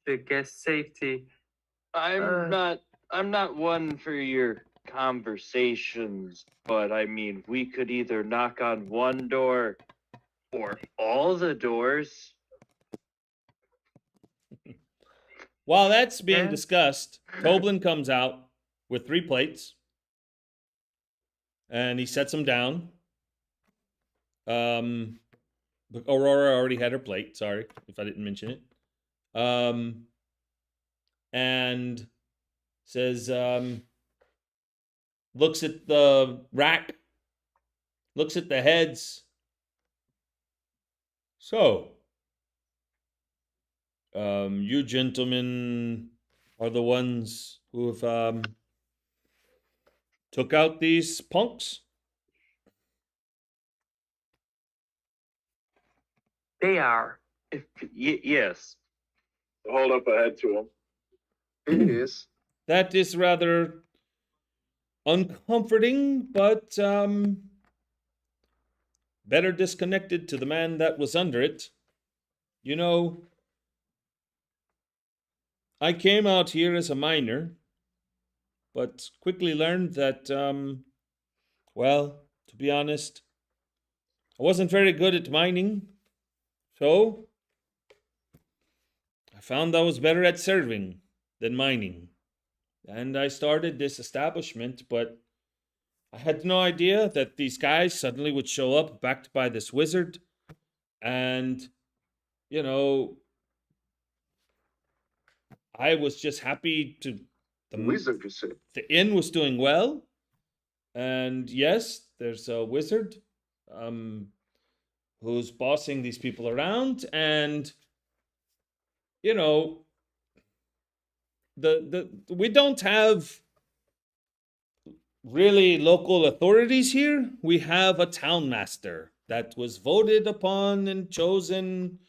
the guest safety. I'm not one for your conversations, but I mean, we could either knock on one door or all the doors. While that's being Yeah. discussed, Toblin comes out with 3 plates, and he sets them down. Aurora already had her plate. Sorry if I didn't mention it. And says, looks at the rack, looks at the heads. So, you gentlemen are the ones who have took out these punks? They are. Yes. Hold up ahead to him. It is. That is rather uncomforting, but better disconnected to the man that was under it. You know, I came out here as a miner, but quickly learned that, well, to be honest, I wasn't very good at mining. So, I found I was better at serving than mining. And I started this establishment, but I had no idea that these guys suddenly would show up backed by this wizard. And, you know, I was just happy to. The wizard, you say? The inn was doing well. And yes, there's a wizard who's bossing these people around. And, you know, we don't have really local authorities here. We have a town master that was voted upon and chosen.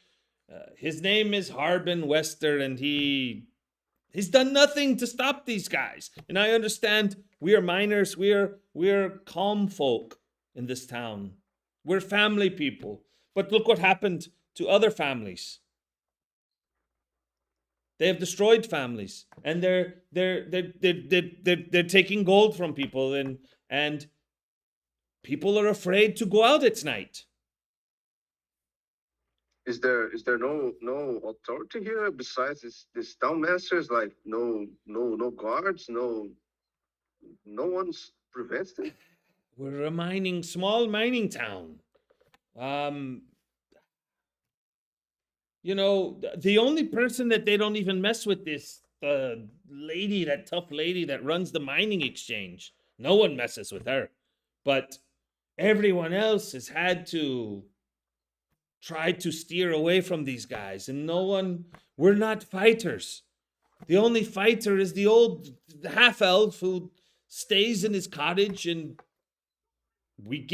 His name is Harbin Wester, and he's done nothing to stop these guys. And I understand we are miners, we're calm folk in this town. We're family people. But look what happened to other families. They have destroyed families, and they're taking gold from people, and people are afraid to go out at night. Is there no authority here besides this town masters? Like no guards, no one's prevents it. We're a small mining town. You know, the only person that they don't even mess with is the lady, that tough lady that runs the mining exchange. No one messes with her. But everyone else has had to try to steer away from these guys. And we're not fighters. The only fighter is the old half-elf who stays in his cottage, and we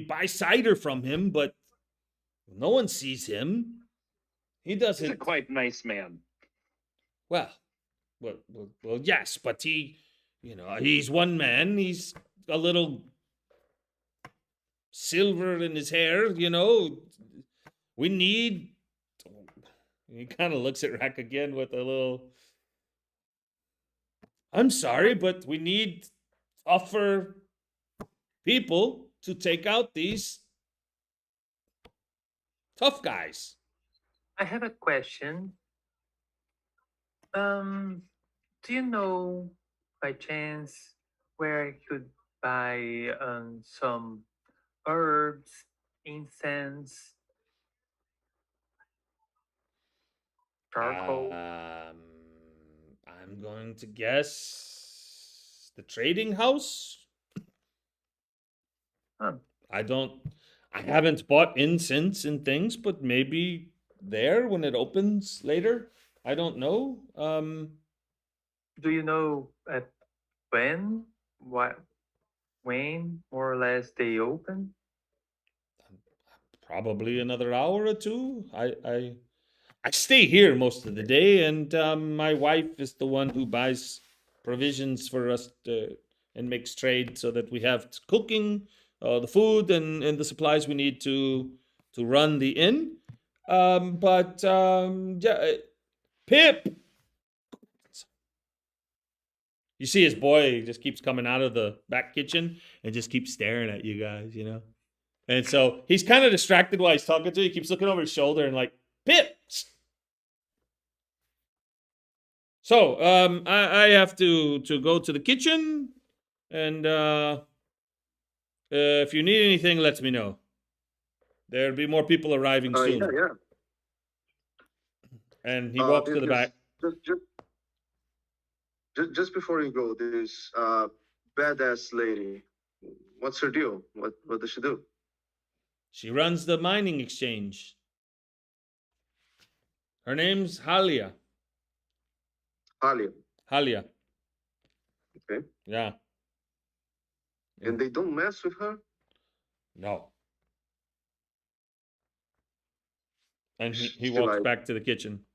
buy cider from him, but no one sees him. He He's doesn't. a quite nice man. Well, yes, but he's one man. He's a little silver in his hair. We need. He kind of looks at Rack again with a little. I'm sorry, but we need tougher people to take out these tough guys. I have a question. Do you know by chance where I could buy some herbs, incense, charcoal. I'm going to guess the trading house. Huh. I haven't bought incense and things, but maybe there when it opens later. I don't know. Do you know when? What? When more or less they open? Probably another hour or two. I stay here most of the day, and my wife is the one who buys provisions for us and makes trade so that we have cooking, the food, and the supplies we need to run the inn. Yeah, Pip. You see his boy just keeps coming out of the back kitchen and just keeps staring at you guys, you know. And so he's kind of distracted while he's talking to you. He keeps looking over his shoulder and like, Pip. So I have to go to the kitchen, and if you need anything, let me know. There'll be more people arriving soon. Yeah. And he walks to the back. Just before you go, this badass lady, what's her deal? What does she do? She runs the mining exchange. Her name's Halia. Alia. Halia. Okay. Yeah. And they don't mess with her? No. And he She walks like- back to the kitchen.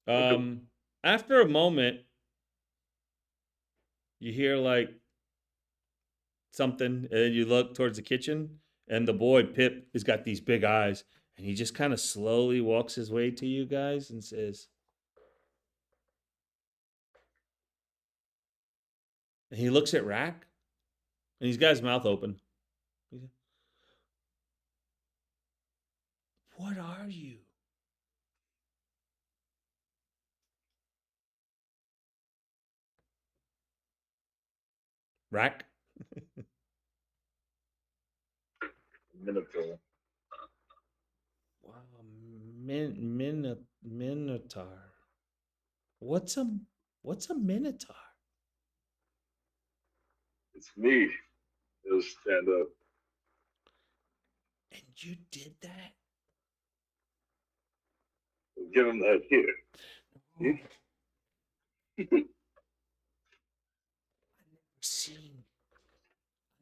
Okay. After a moment, you hear like something, and you look towards the kitchen, and the boy Pip has got these big eyes, and he just kind of slowly walks his way to you guys and says, and he looks at Rack, and he's got his mouth open. What are you? Rack? Minotaur. Wow, Minotaur. What's a Minotaur? It's me. He'll stand up. And you did that? We'll give him that here.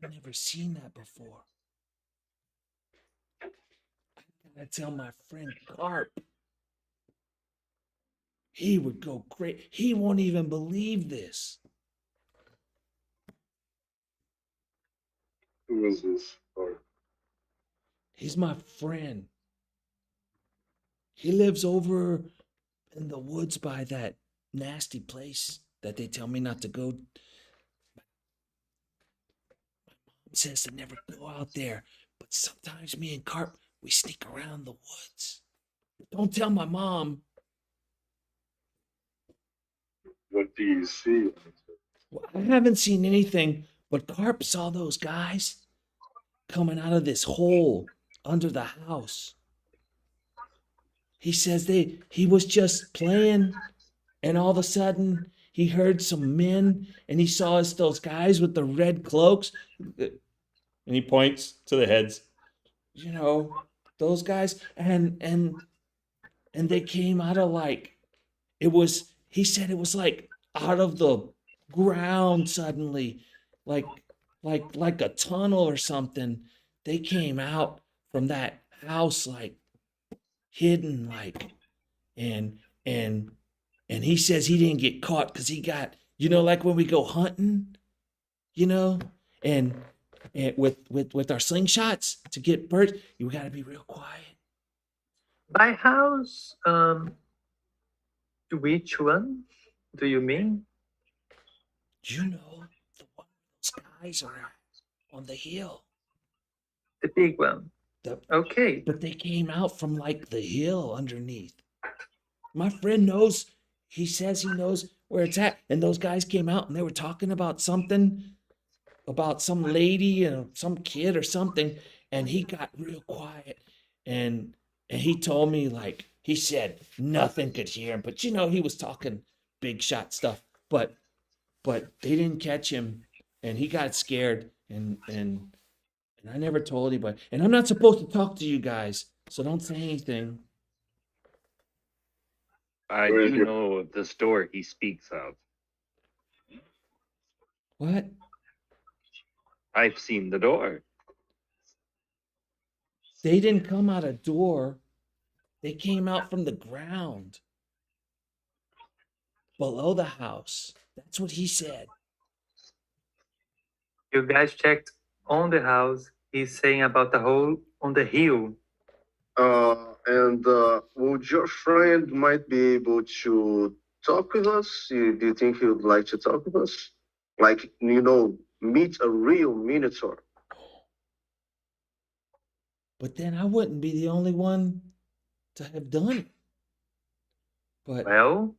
I've never seen that before. I gotta tell my friend Carp. He would go crazy. He won't even believe this. Who is this? Or He's my friend. He lives over in the woods by that nasty place that they tell me not to go. My mom says to never go out there, but sometimes me and Carp, we sneak around the woods. Don't tell my mom. what do you see? Well, I haven't seen anything, but Carp saw those guys coming out of this hole under the house. He says he was just playing, and all of a sudden he heard some men, and he saw us, those guys with the red cloaks, and he points to the heads. You know, those guys, and they came out of like, he said it was like out of the ground suddenly, like a tunnel or something. They came out from that house like hidden, like, and he says he didn't get caught because he got, like when we go hunting, and with our slingshots to get birds, you got to be real quiet. By house, which one do you mean? The one those guys are at on the hill. The big one. Okay. But they came out from like the hill underneath. My friend knows, he says he knows where it's at. And those guys came out and they were talking about something about some lady and some kid or something, and he got real quiet, and he told me, like, he said nothing could hear him, but he was talking big shot stuff, but they didn't catch him, and he got scared, and I never told anybody, and I'm not supposed to talk to you guys, so don't say anything. I Where is do your- know of this door he speaks of. What? I've seen the door. They didn't come out a door. They came out from the ground below the house. That's what he said. You guys checked on the house. He's saying about the hole on the hill. And would your friend might be able to talk with us? Do you think he would like to talk with us? Like, meet a real Minotaur. But then I wouldn't be the only one to have done it. But Well,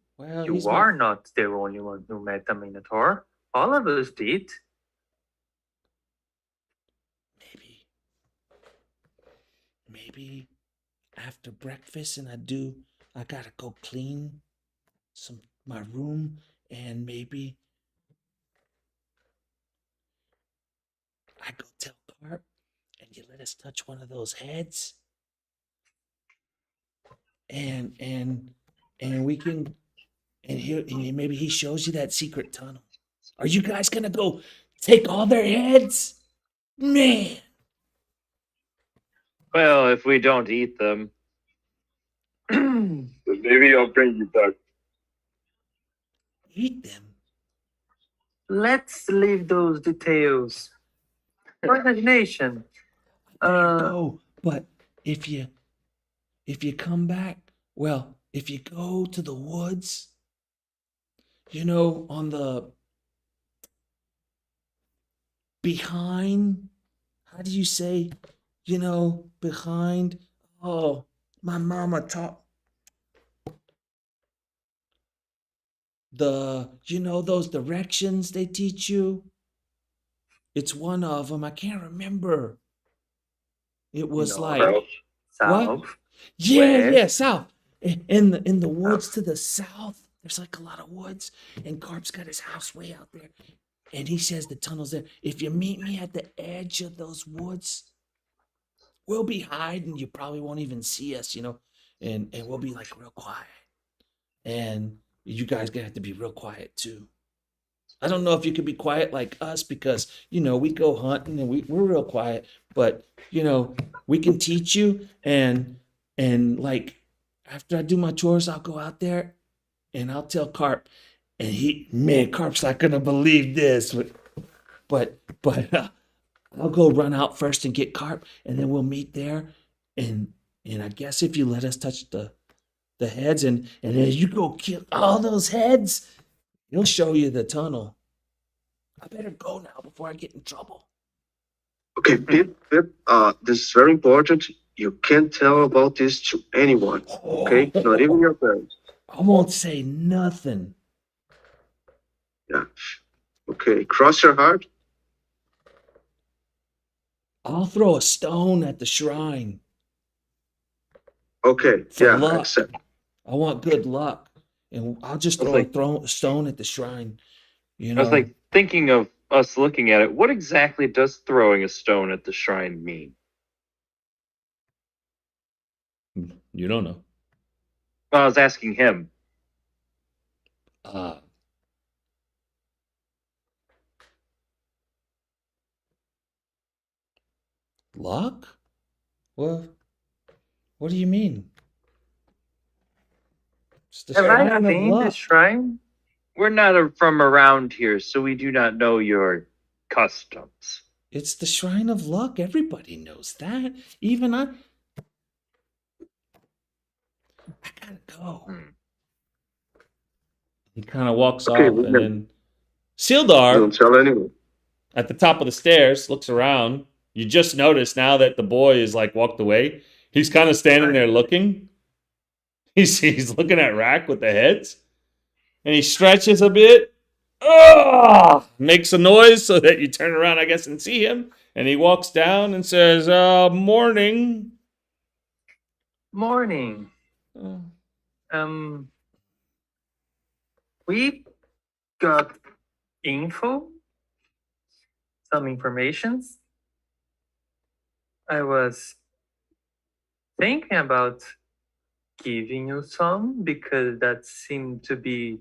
you he's are not the only one who met a Minotaur. All of us did. maybe after breakfast, and I gotta go clean my room, and maybe I go tell Carp, and you let us touch one of those heads, and we can, and maybe he shows you that secret tunnel. Are you guys gonna go take all their heads? Man, Well, if we don't eat them. Maybe I'll bring you back. eat them. Let's leave those details for imagination. Oh, but if you come back, well, if you go to the woods, on the behind, how do you say, behind? Oh, my mama taught those directions they teach you. It's one of them. I can't remember. It was like North, what? south. Yeah, west. south. In the woods to the south, there's like a lot of woods, and Carp's got his house way out there. And he says the tunnel's there. If you meet me at the edge of those woods, we'll be hiding. You probably won't even see us, and we'll be like real quiet. And you guys gonna have to be real quiet too. I don't know if you could be quiet like us because we go hunting and we're real quiet, but we can teach you, and like after I do my chores, I'll go out there and I'll tell Carp, and Carp's not gonna believe this, but I'll go run out first and get Carp, and then we'll meet there, and I guess if you let us touch the heads, and then you go kill all those heads, he'll show you the tunnel. I better go now before I get in trouble. Okay, Pip, this is very important. You can't tell about this to anyone, okay? Not even your parents. I won't say nothing. Yeah. Okay, cross your heart. I'll throw a stone at the shrine. Okay, For yeah, luck. I accept. I want good luck, and I'll just throw a stone at the shrine. I was like thinking of us looking at it. What exactly does throwing a stone at the shrine mean? You don't know. Well, I was asking him. Luck? What do you mean? It's the Have I shrine of seen luck. this shrine? We're not from around here, so we do not know your customs. It's the shrine of luck. Everybody knows that. Even I gotta go. He kind of walks Okay, off, and remember. then Sildar, Don't tell anyone. at the top of the stairs, looks around. You just notice now that the boy is like walked away. He's kind of standing there looking. He's looking at Rack with the heads, and he stretches a bit, makes a noise so that you turn around, I guess, and see him. And he walks down and says, morning. Morning. Uh, We got info, some informations. I was thinking about giving you some because that seemed to be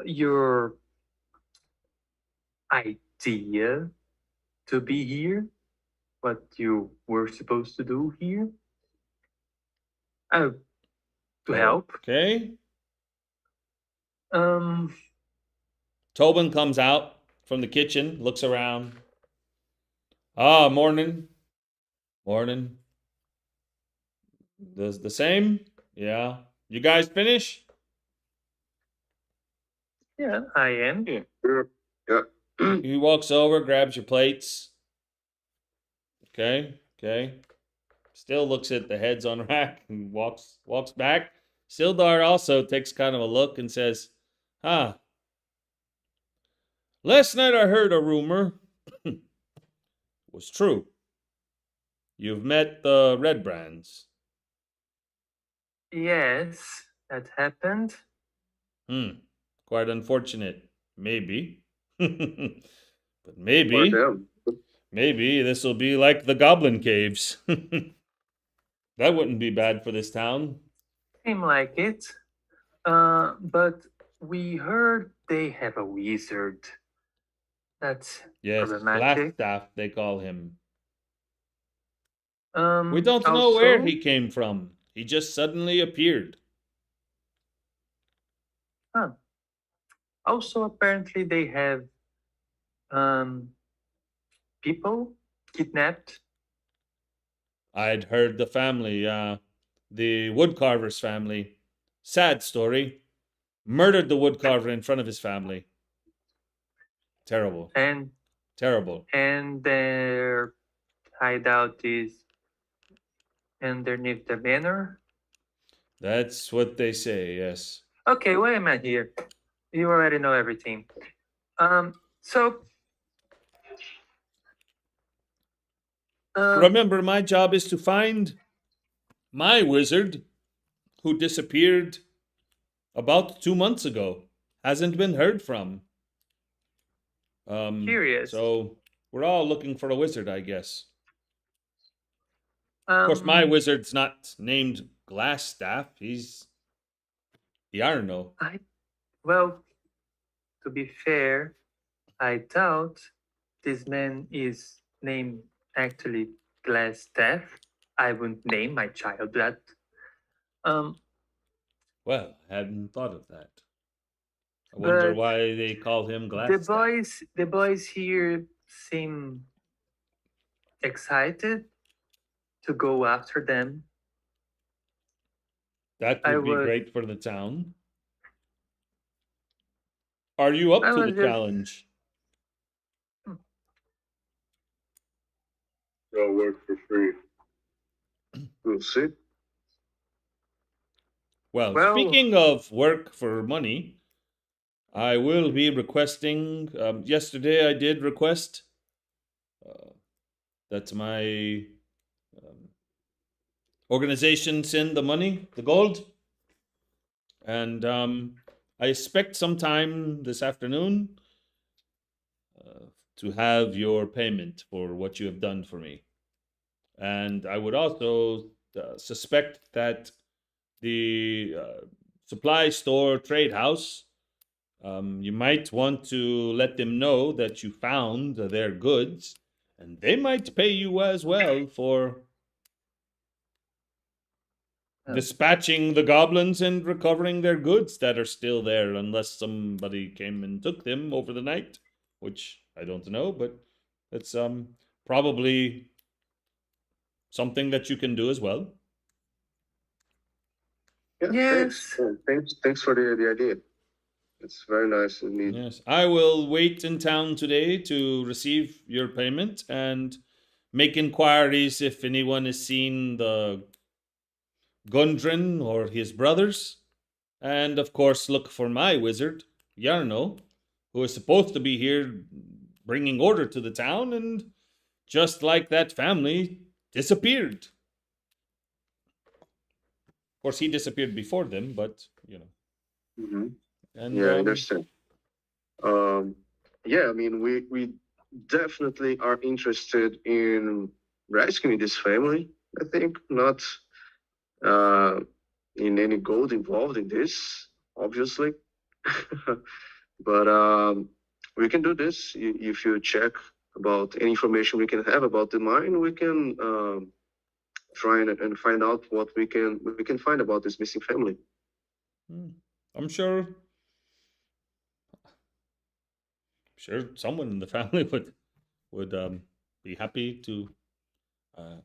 your idea to be here, what you were supposed to do here. Oh, to help. Okay. Um, Tobin comes out from the kitchen, looks around. Morning. Morning. The same? Yeah. You guys finish? yeah, I am. Yeah. Yeah. He walks over, grabs your plates. Okay. Still looks at the heads on rack and walks back. Sildar also takes kind of a look and says, "Huh. Last night I heard a rumor. Was true. You've met the Redbrands. Yes, that happened. Quite unfortunate. Maybe. But For maybe them. this will be like the Goblin Caves. That wouldn't be bad for this town. Seem like it. But we heard they have a wizard. That's Yes, problematic. Glassstaff, they call him. We We don't know where he came from. He just suddenly appeared. Also, apparently, they have people kidnapped. I'd heard the family, the woodcarver's family. Sad story. Murdered the woodcarver in front of his family. Terrible. And Terrible. their hideout is underneath the manor. That's what they say, yes. Okay, why am I here? You already know everything. So Remember, my job is to find my wizard who disappeared about 2 months ago. Hasn't been heard from. Curious. So we're all looking for a wizard, I guess. Of course, my wizard's not named Glassstaff. He's the Arno. Well, to be fair, I doubt this man is named actually Glassstaff. I wouldn't name my child that. Well, I hadn't thought of that. I wonder But why they call him Glassstaff. the boys here seem excited to go after them. That I would be was- great for the town. Are you up I to was the just- challenge? They'll work for free. We'll see. Well, Well- speaking of work for money, I will be requesting. Yesterday, I did request that my organization send the money, the gold, and I expect sometime this afternoon to have your payment for what you have done for me. And I would also suspect that the supply store trade house, you might want to let them know that you found their goods, and they might pay you as well for dispatching the goblins and recovering their goods that are still there, unless somebody came and took them over the night, which I don't know, but it's probably something that you can do as well. Yeah, Yes. Thanks for the idea. It's very nice and neat. Yes, I will wait in town today to receive your payment and make inquiries if anyone has seen the Gundren or his brothers, and of course look for my wizard Yarno, who is supposed to be here bringing order to the town, and just like that family, disappeared. Of course, he disappeared before them, but you know. Hmm. And Yeah, I understand. Yeah, I mean, we definitely are interested in rescuing this family. I think not uh, in any gold involved in this, obviously, but we can do this. If you check about any information we can have about the mine, we can try and find out what we can find about this missing family. I'm sure someone in the family would be happy to. Uh,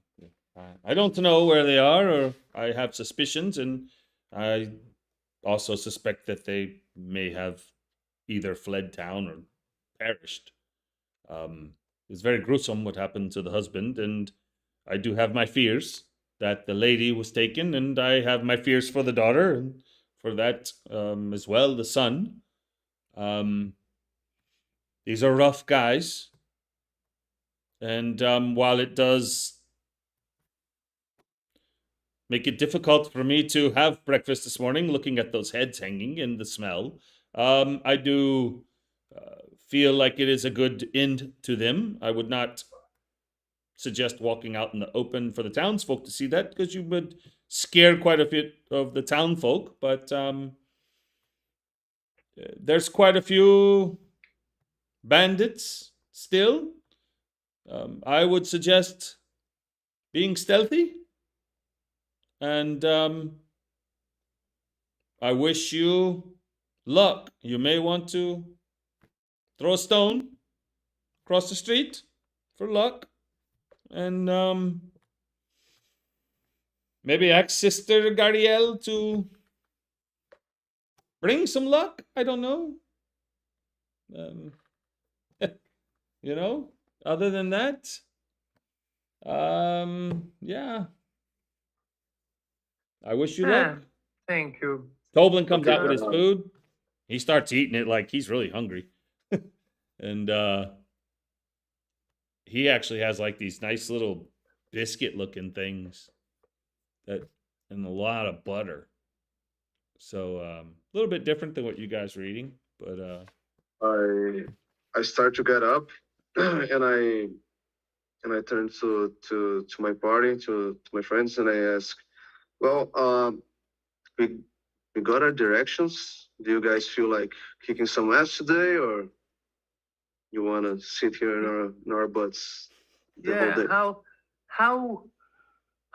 I don't know where they are, or I have suspicions, and I also suspect that they may have either fled town or perished. Um, it's very gruesome what happened to the husband, and I do have my fears that the lady was taken, and I have my fears for the daughter, and for that as well, the son. Um, these are rough guys, and while it does make it difficult for me to have breakfast this morning, looking at those heads hanging and the smell, I do feel like it is a good end to them. I would not suggest walking out in the open for the townsfolk to see that, because you would scare quite a bit of the townfolk. But there's quite a few bandits still. I would suggest being stealthy, and I wish you luck. You may want to throw a stone across the street for luck, and maybe ask Sister Gariel to bring some luck. I don't know. Um, you know. Other than that, yeah. I wish you Yeah, luck. thank you. Toblin comes Okay. out with his food. He starts eating it like he's really hungry, and he actually has like these nice little biscuit-looking things that, and a lot of butter. So a little bit different than what you guys are eating, but I start to get up, and I turn to my party, to my friends, and I ask, well, we we got our directions. Do you guys feel like kicking some ass today, or you want to sit here in our butts the whole Yeah, day? how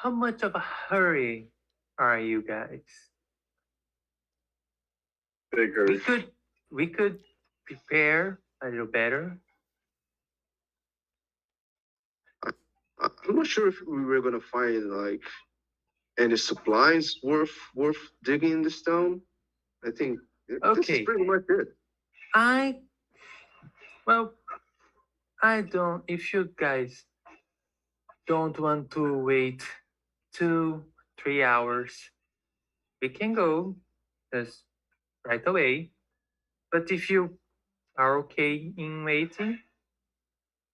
how much of a hurry are you guys? Big We hurry. could we could prepare a little better. I'm not sure if we were gonna find like any supplies worth digging in this town. I think this is Okay, pretty much it. I well, I don't. If you guys don't want to wait 2, 3 hours, we can go just right away. But if you are okay in waiting,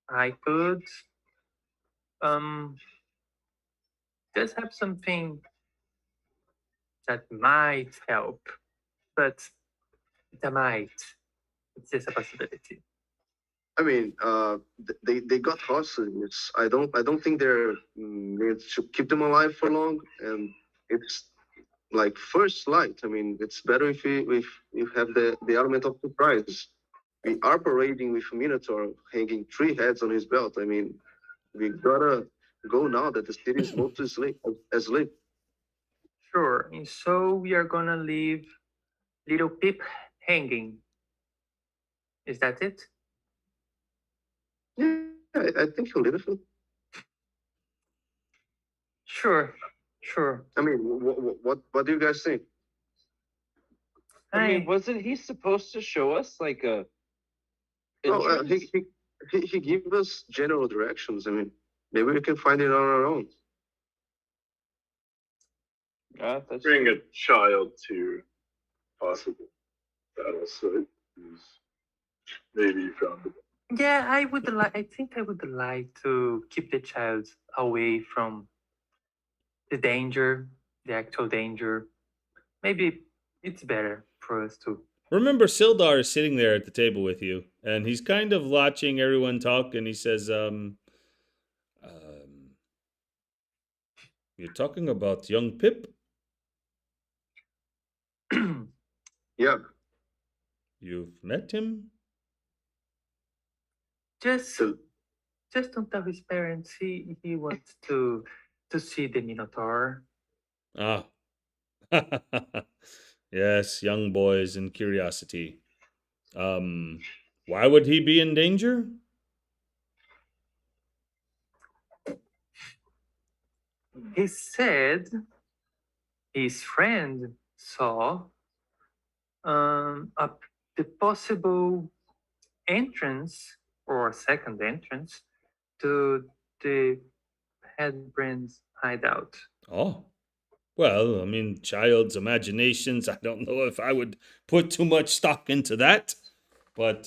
I could um just have something that might help, but that might. It's just a possibility. I mean, they got hostages. I don't think they're meant to keep them alive for long, and it's like first light. I mean, it's better if you have the element of surprise. We are parading with a Minotaur hanging 3 heads on his belt. I mean, we gotta go now that the city is mostly asleep. Sure. And so we are gonna leave little Pip hanging. Is that it? Yeah, I think he'll live with it. Sure. Sure. I mean, what do you guys think? I mean, wasn't he supposed to show us like a Oh, entrance? he gave us general directions. I mean, maybe we can find it on our own. Yeah, that's Bring true. a child to possible battle site. is maybe from Yeah, I would like. I think I would like to keep the child away from the danger, the actual danger. Maybe it's better for us to. Remember, Sildar is sitting there at the table with you, and he's kind of watching everyone talk, and he says, you're talking about young Pip? Yeah. You've met him? just, So, just don't tell his parents. He wants to see the Minotaur. Ah. Yes, young boys and curiosity. Why would he be in danger? He said his friend saw a, the possible entrance or second entrance to the Headbrand's hideout. Oh. Well, I mean, child's imaginations. I don't know if I would put too much stock into that. But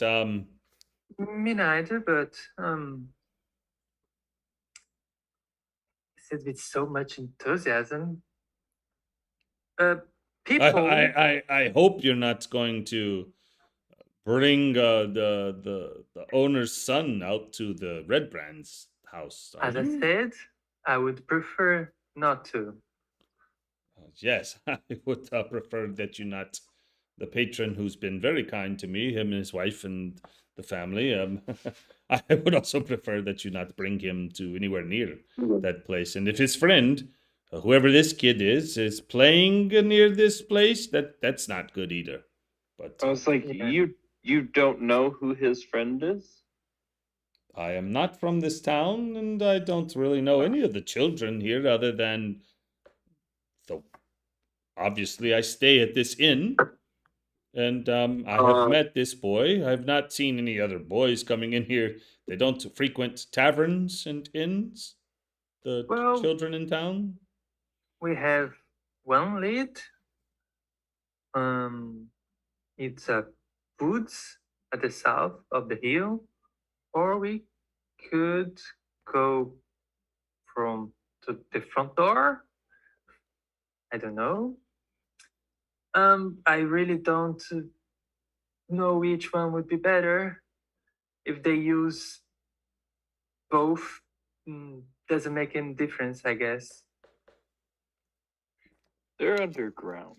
Me neither, but he said with so much enthusiasm. People, I hope you're not going to bring the owner's son out to the Redbrands house, are as I you? said, I would prefer not to. Yes, I would prefer that you not. The patron who's been very kind to me, him and his wife and the family. I would also prefer that you not bring him to anywhere near that place. And if his friend, whoever this kid is playing near this place, that's not good either. But I was like, Yeah. you don't know who his friend is? I am not from this town, and I don't really know any of the children here other than. So obviously, I stay at this inn. And I have met this boy. I have not seen any other boys coming in here. They don't frequent taverns and inns. The Well, children in town. we have one lead. It's a woods at the south of the hill, or we could go from to the front door. I don't know. I really don't know which one would be better. If they use both, doesn't make any difference, I guess. They're underground.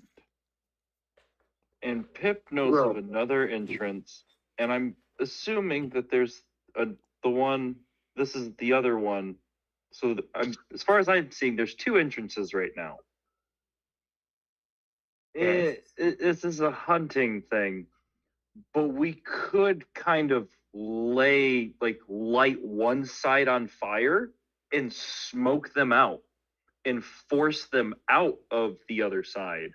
And Pip knows Well- of another entrance, and I'm assuming that there's the one. This is the other one. So as far as I'm seeing, there's two entrances right now. Yes. This is a hunting thing, but we could kind of light one side on fire and smoke them out and force them out of the other side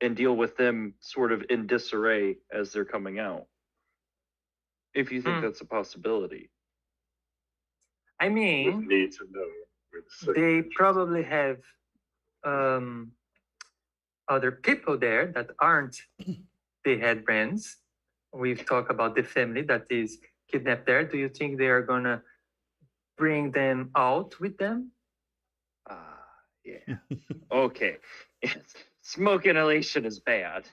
and deal with them sort of in disarray as they're coming out. If you think that's a possibility. I would mean, need to know where the second they entrance probably have other people there that aren't the Headbrands. We've talked about the family that is kidnapped there. Do you think they are gonna bring them out with them? Yeah. Okay. Smoke inhalation is bad.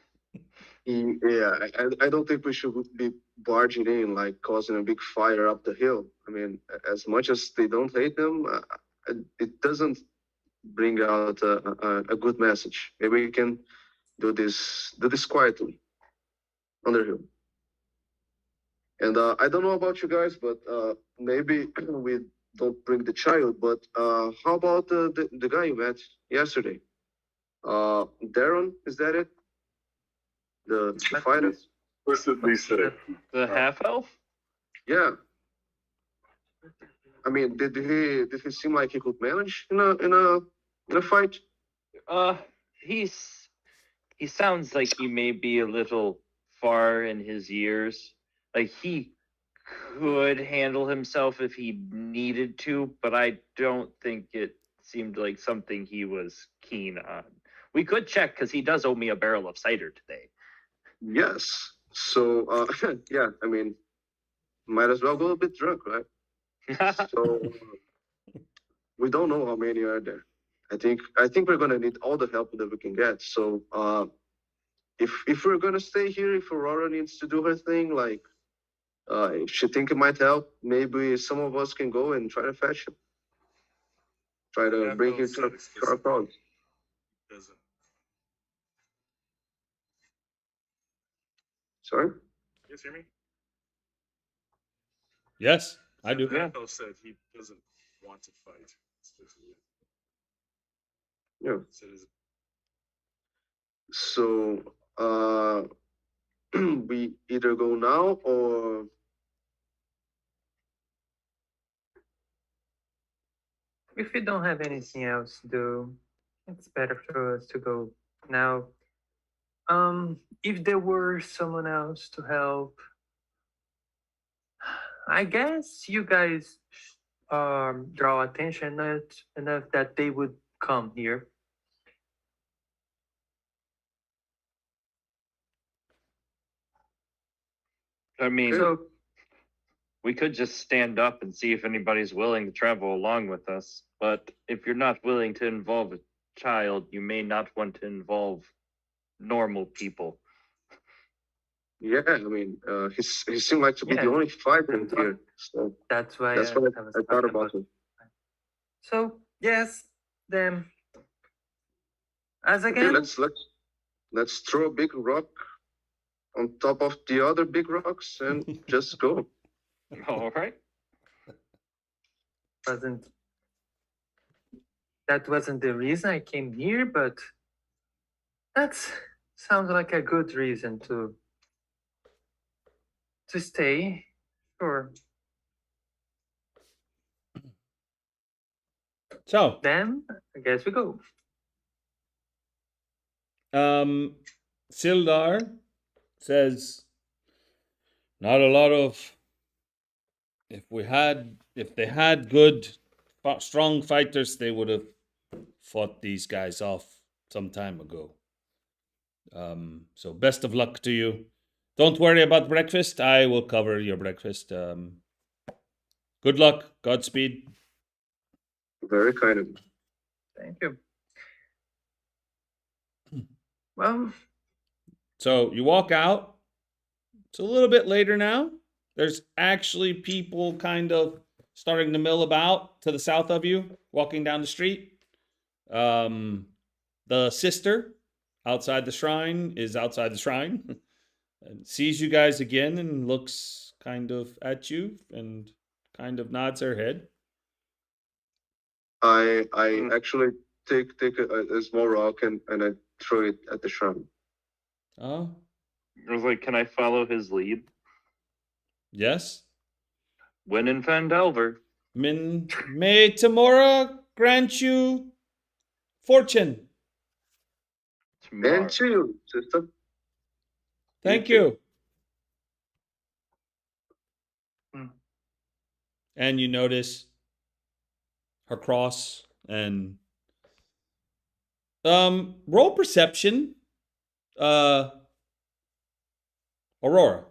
Yeah, I don't think we should be barging in, like causing a big fire up the hill. I mean, as much as they don't hate them, it doesn't bring out a good message. Maybe we can do this quietly on the hill. And I don't know about you guys, but maybe we don't bring the child. But how about the guy you met yesterday? Darren, is that it? The fighter? explicitly said. The half elf? Yeah. I mean, did he seem like he could manage in a fight? He sounds like he may be a little far in his years. Like he could handle himself if he needed to, but I don't think it seemed like something he was keen on. We could check because he does owe me a barrel of cider today. Yes. So yeah, I mean, might as well go a bit drunk, right? So we don't know how many are there. I think we're gonna need all the help that we can get. So if we're gonna stay here, if Aurora needs to do her thing, like if she think it might help, maybe some of us can go and try to fetch him. Try to Yeah, bring Bill him said to our explicitly crowd. he doesn't. Sorry? You guys hear me? Yes, I do. Yeah. Bill said he doesn't want to fight. Explicitly. Yeah. Said his So we either go now or If we don't have anything else to do, it's better for us to go now. If there were someone else to help, I guess you guys draw attention enough that they would come here. I mean, So we could just stand up and see if anybody's willing to travel along with us. But if you're not willing to involve a child, you may not want to involve normal people. yeah, I mean, he seemed like to be Yeah. the only fighter here, so that's why that's what I was I thought talking about him. So yes, then as Okay, again, let's throw a big rock on top of the other big rocks and just go. All right. wasn't that wasn't the reason I came here, but that sounds like a good reason to stay. Sure. So, Then I guess we go. Sildar says, not a lot of. If they had good, strong fighters, they would have fought these guys off some time ago. So best of luck to you. Don't worry about breakfast. I will cover your breakfast. Good luck. Godspeed. Very kind of you. Thank you. Well, So you walk out. It's a little bit later now. There's actually people kind of starting to mill about to the south of you, walking down the street. The sister outside the shrine is outside the shrine and sees you guys again and looks kind of at you and kind of nods her head. I Mm. actually take a small rock and I throw it at the shrine. Oh, I was like, can I follow his lead? yes. When in Phandelver. May Tamora grant you fortune. Tomorrow. And to you, sister. Thank too. you. Hmm. And you notice her cross and roll perception. Aurora.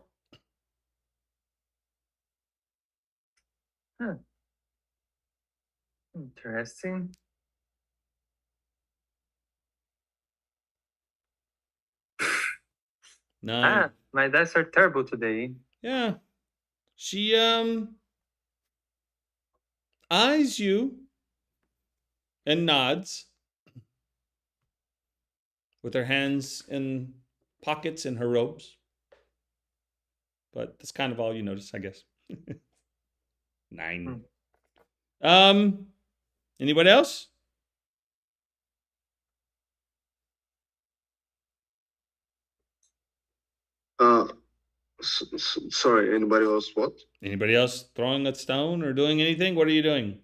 interesting. Nine. My dice are terrible today. Yeah. She eyes you and nods with her hands in pockets in her robes. But that's kind of all you notice, I guess. 9. Anybody else? Sorry, anybody else? What? Anybody else throwing a stone or doing anything? What are you doing?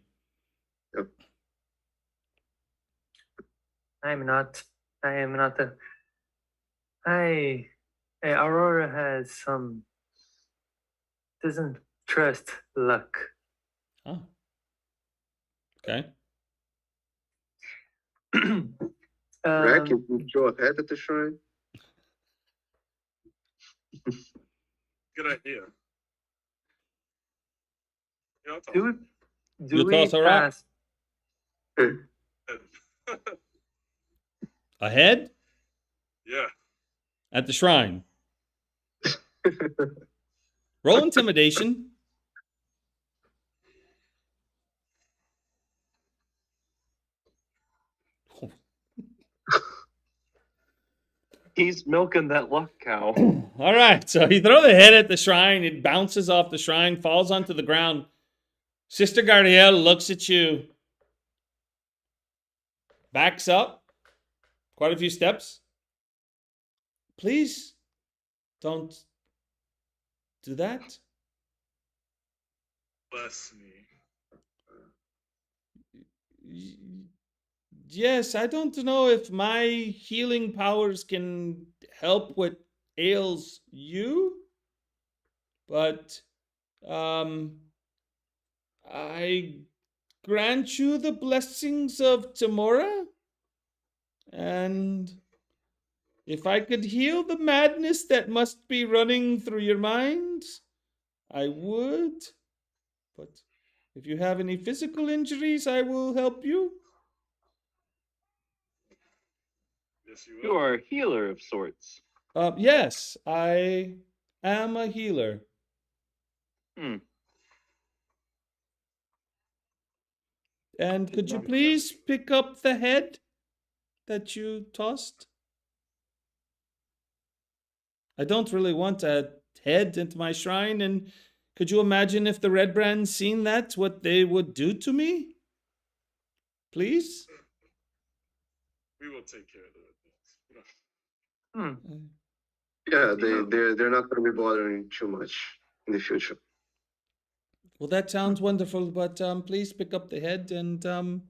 I am not a. Aurora has some. Doesn't trust luck. Oh. Okay. Rack, Um, you throw a head at the shrine. Good idea. Yeah, I'll toss Do it. do You we toss a rock? pass? Ahead Yeah. at the shrine. Roll intimidation. He's milking that luck cow. All right, so you throw the head at the shrine. It bounces off the shrine, falls onto the ground. Sister Gardiel looks at you, backs up quite a few steps. Please don't do that. Bless me. Yes, I don't know if my healing powers can help what ails you, but I grant you the blessings of Tamora, and if I could heal the madness that must be running through your mind, I would. But if you have any physical injuries, I will help you. Yes, you You will. are a healer of sorts. Yes, I am a healer. Hmm. And could you Not that. please pick up the head that you tossed? I don't really want a head into my shrine, and could you imagine if the Redbrands seen that, what they would do to me? Please? We will take care of the Redbrands. Hmm. Yeah, You know- they're not going to be bothering too much in the future. Well, that sounds wonderful, but please pick up the head and the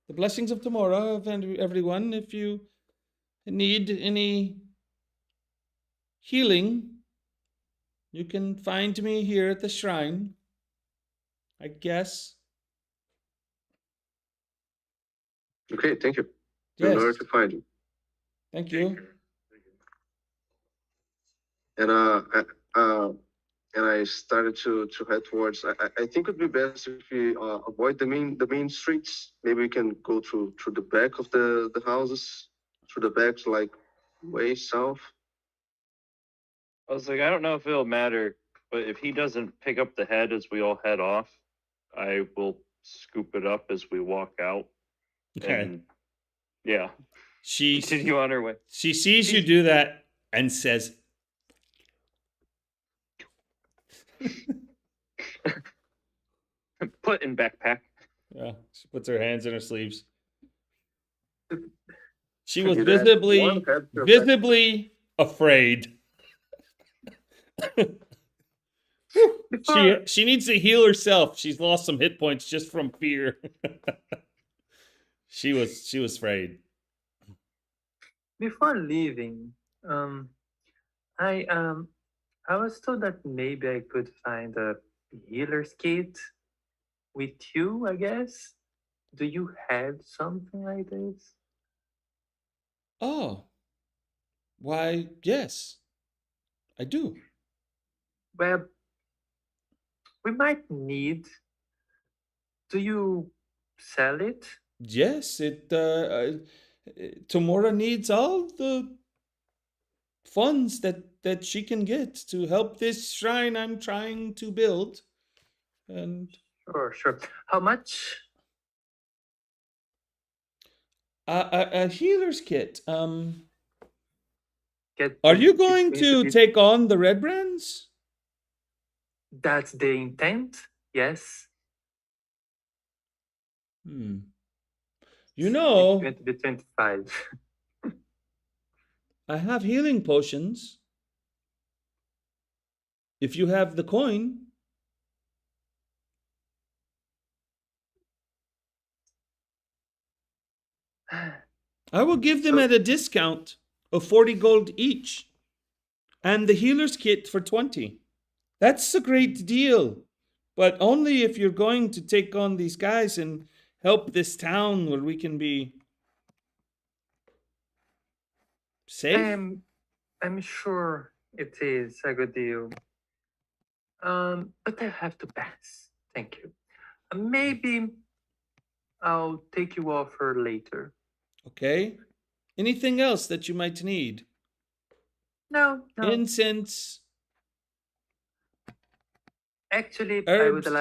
blessings of tomorrow of everyone. If you need any healing, you can find me here at the shrine, I guess. Okay, thank you. We'll know where Yes, to find you. thank Take you. care. Thank you. And and I started to head towards. I think it'd be best if we avoid the main streets. Maybe we can go through the back of the houses, through the backs, like way south. I was like, I don't know if it'll matter, but if he doesn't pick up the head as we all head off, I will scoop it up as we walk out. Okay. And yeah, She continue on our way. she sees you do that and says, Put in backpack. yeah, she puts her hands in her sleeves. She was You add one head to your back. visibly afraid. She needs to heal herself. She's lost some hit points just from fear. she was afraid. Before leaving, I was told that maybe I could find a healer's kit with you, I guess. Do you have something like this? Oh, why? Yes, I do. Well, we might need. Do you sell it? Yes, Tamora needs all the funds that she can get to help this shrine I'm trying to build. And Sure. How much? a healer's kit. Get Are you it's going to take on the Redbrands? That's the intent. Yes. You It's know, going to be 25. I have healing potions. If you have the coin, I will give them So- at a discount of 40 gold each, and the healer's kit for 20. That's a great deal, but only if you're going to take on these guys and help this town where we can be safe. I'm sure It is a good deal. But I have to pass. Thank you. Maybe I'll take your offer later. Okay. Anything else that you might need? No, no. Incense, Actually, herbs, I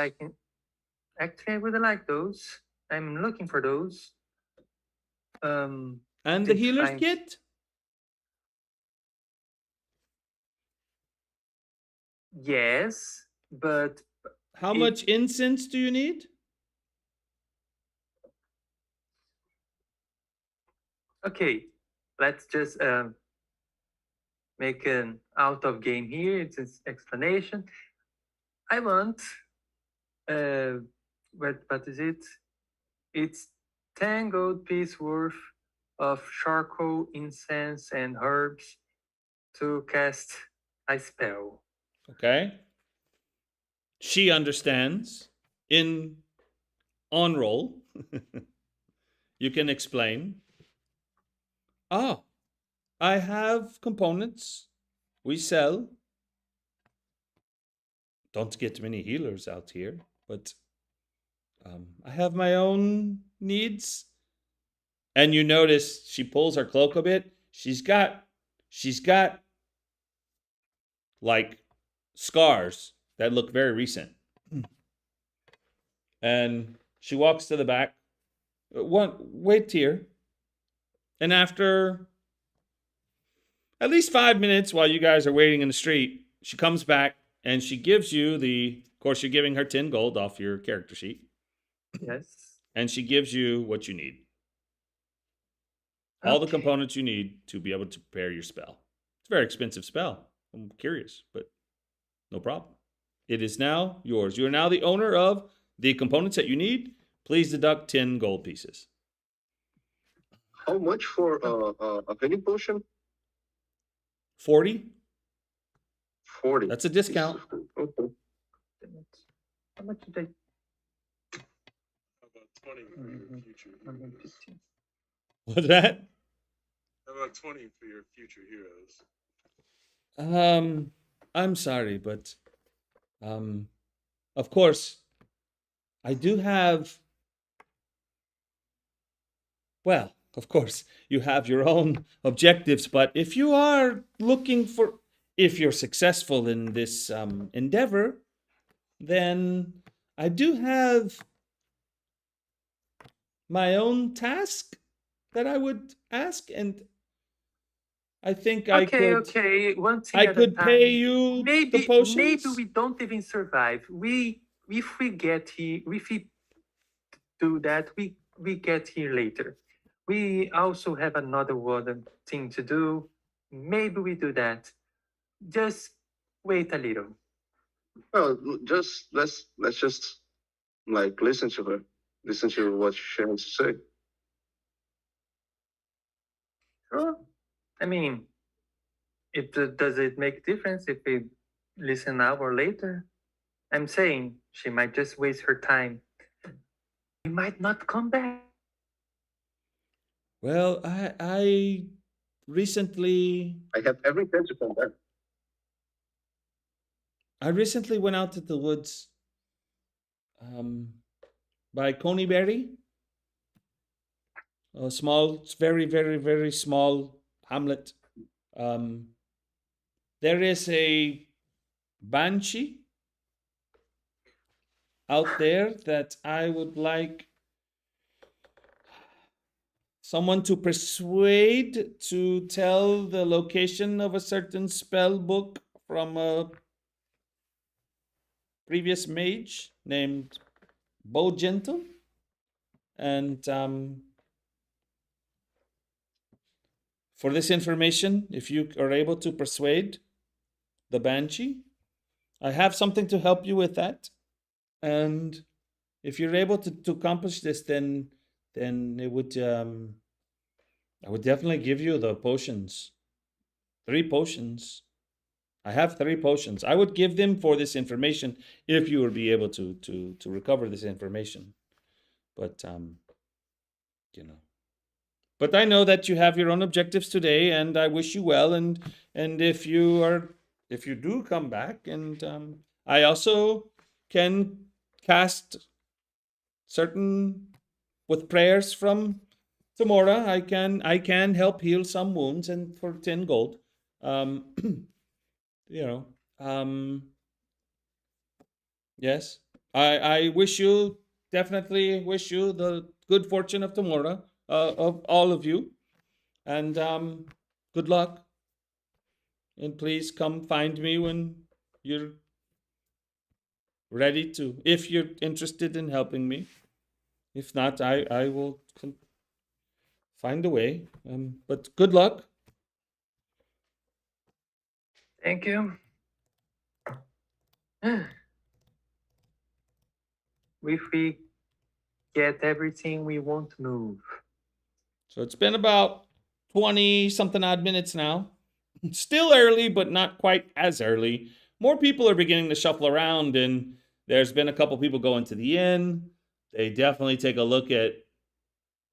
would like those. I'm looking for those. and the Didn't healer's find. kit? Yes, but How It- much incense do you need? okay. Let's just make an out of game here. It's an explanation. I want what is it? It's 10 gold piece worth of charcoal, incense, and herbs to cast a spell. Okay. She understands. In on roll, you can explain. Oh, I have components we sell. Don't get many healers out here, but I have my own needs. And you notice she pulls her cloak a bit. She's got like scars that look very recent. And she walks to the back. Wait here. And after at least 5 minutes while you guys are waiting in the street, she comes back and she gives you of course, you're giving her 10 gold off your character sheet. Yes. And she gives you what you need. All the Okay. components you need to be able to prepare your spell. It's a very expensive spell. I'm curious, but no problem. It is now yours. You are now the owner of the components that you need. Please deduct 10 gold pieces. How much for a healing potion? 40? 40. That's a discount. Okay. How much did How about 20 for your future I? heroes? What's that? How about 20 for your future heroes? I'm sorry, but of course, I do have. Well, of course, you have your own objectives, but if you are looking for, if you're successful in this endeavor, then I do have my own task that I would ask, and I think I Okay, could. okay. One thing I at a could pay time. you the Maybe potions. we don't even survive. If we get here, if we do that, we get here later. We also have another one thing to do. Maybe we do that. Just wait a little. Well, just let's just like listen to her, listen to what she has to say. Sure. I mean, does it make difference if we listen now or later? I'm saying she might just waste her time. We might not come back. Well, I recently I have every intention to come back. went out to the woods by Coneyberry, a small, very, very, very small hamlet. There is a banshee out there that I would like someone to persuade to tell the location of a certain spell book from a previous mage named Bo Gentle. And for this information, if you are able to persuade the banshee, I have something to help you with that. And if you're able to accomplish this, then it would I would definitely give you the potions. 3 potions. I have 3 potions. I would give them for this information if you would be able to recover this information. But you know. But I know that you have your own objectives today, and I wish you well. And if you are if you do come back, and I also can cast certain with prayers from Tamora. I can help heal some wounds, and for 10 gold. Um, you know, yes. I wish you definitely wish you the good fortune of Tamora, of all of you, and good luck. And please come find me when you're ready to, if you're interested in helping me. If not, I will find a way. But good luck. Thank you. If we get everything, we won't move. So it's been about 20 something odd minutes now. It's still early, but not quite as early. More people are beginning to shuffle around, and there's been a couple people going to the inn. They definitely take a look at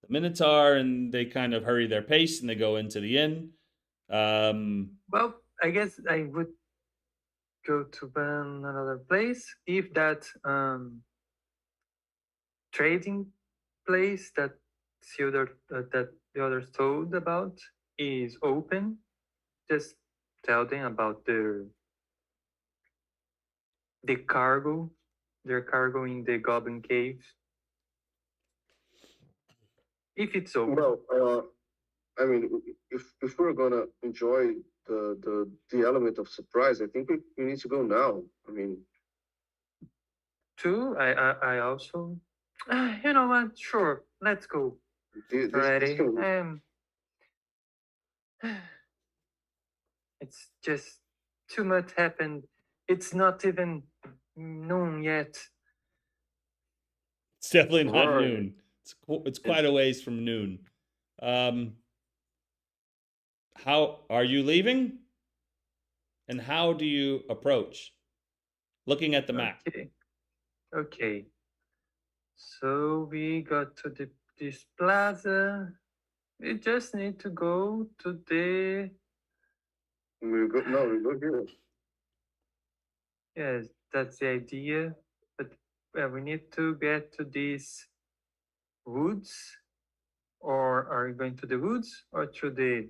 the Minotaur, and they kind of hurry their pace and they go into the inn. Well, I guess I would go to another place if that trading place that the others told about is open. Just tell them about the cargo, their cargo in the Goblin Cave. If it's open. Well, I mean, if we're gonna enjoy the element of surprise, I think we need to go now. I mean, Two, I also, you know what? Sure, let's go this already. can, It's just too much happened. It's not even noon yet. It's definitely not Right. noon. It's quite a ways from noon. How are you leaving? And how do you approach? Looking at the map. Okay. Okay. So we got to this plaza. We just need to go to the. we go here. Yes, that's the idea. But we need to get to these woods. Or are you going to the woods or through the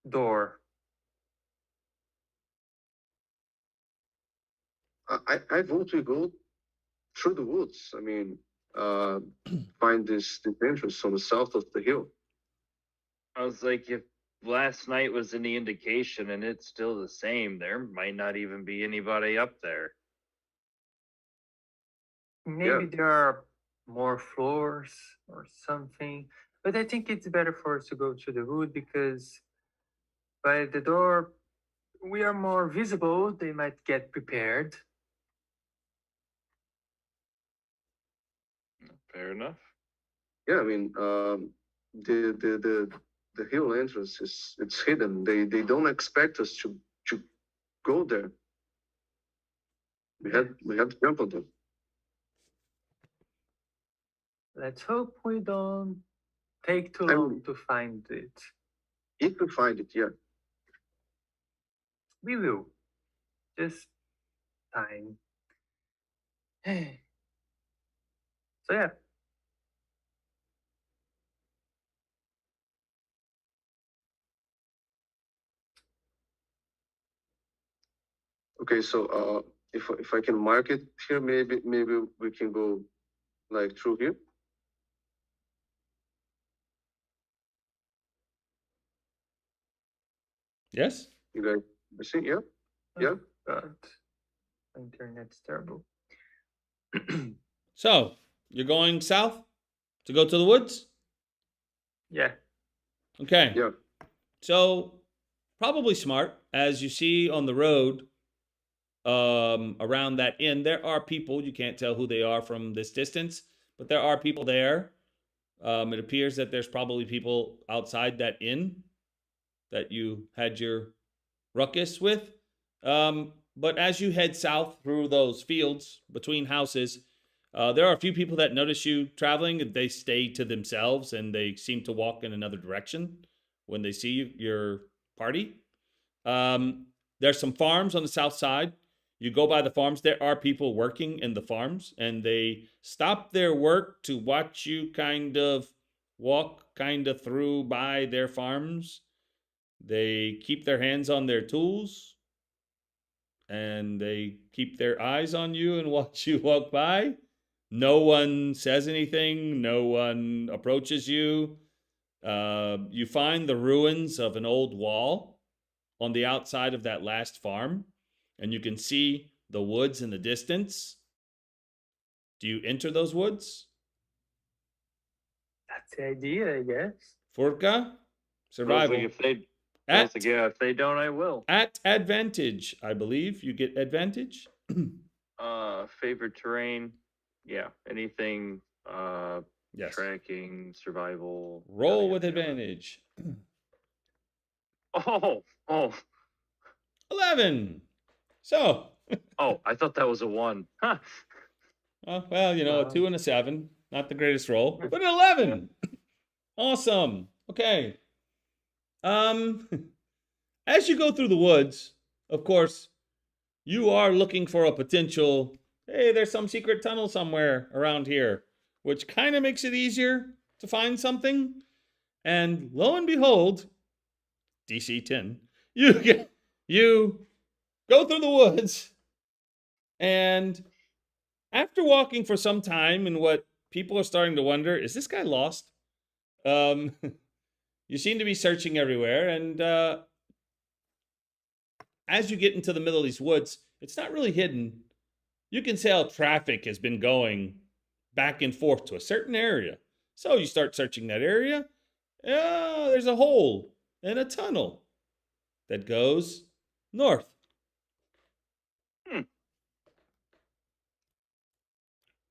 door? I vote we go through the woods. I mean, find this entrance on the south of the hill. I was like, if last night was any indication and it's still the same, there might not even be anybody up there. Maybe there are more floors or something. But I think it's better for us to go to the wood because by the door we are more visible. They might get prepared. Fair enough. Yeah, I mean, the hill entrance it's hidden. They don't expect us to go there. We have to jump on them. Let's hope we don't take too I long mean- to find it. If we find it, yeah. We will. Just time. So yeah. Okay, so if I can mark it here, maybe we can go like through here. Yes? You guys, I see, yeah, yeah. God. Internet's terrible. So, you're going south to go to the woods? Yeah. Okay. Yeah. So, probably smart. As you see on the road around that inn, there are people. You can't tell who they are from this distance, but there are people there. It appears that there's probably people outside that inn that you had your ruckus with. But as you head south through those fields between houses, there are a few people that notice you traveling. They stay to themselves and they seem to walk in another direction when they see your party. There's some farms on the south side. You go by the farms. There are people working in the farms, and they stop their work to watch you kind of walk kind of through by their farms. They keep their hands on their tools, and they keep their eyes on you and watch you walk by. No one says anything. No one approaches you. You find the ruins of an old wall on the outside of that last farm, and you can see the woods in the distance. Do you enter those woods? That's the idea, I guess. Furka? Survival. If they, At, yeah, if they don't, I will. at advantage, I believe. You get advantage. Favorite terrain. Yeah, anything. Yes. Tracking, survival. Roll yada, with yada, yada. advantage. Oh. 11. So, Oh, I thought that was a 1. Huh. well, you know, a 2 and a 7. Not the greatest roll, but an 11. Awesome. Okay. As you go through the woods, of course, you are looking for a potential, hey, there's some secret tunnel somewhere around here, which kind of makes it easier to find something. And lo and behold, DC 10, you go through the woods, and after walking for some time in what people are starting to wonder, is this guy lost? You seem to be searching everywhere, and as you get into the middle of these woods, it's not really hidden. You can tell traffic has been going back and forth to a certain area. So you start searching that area. There's a hole in a tunnel that goes north.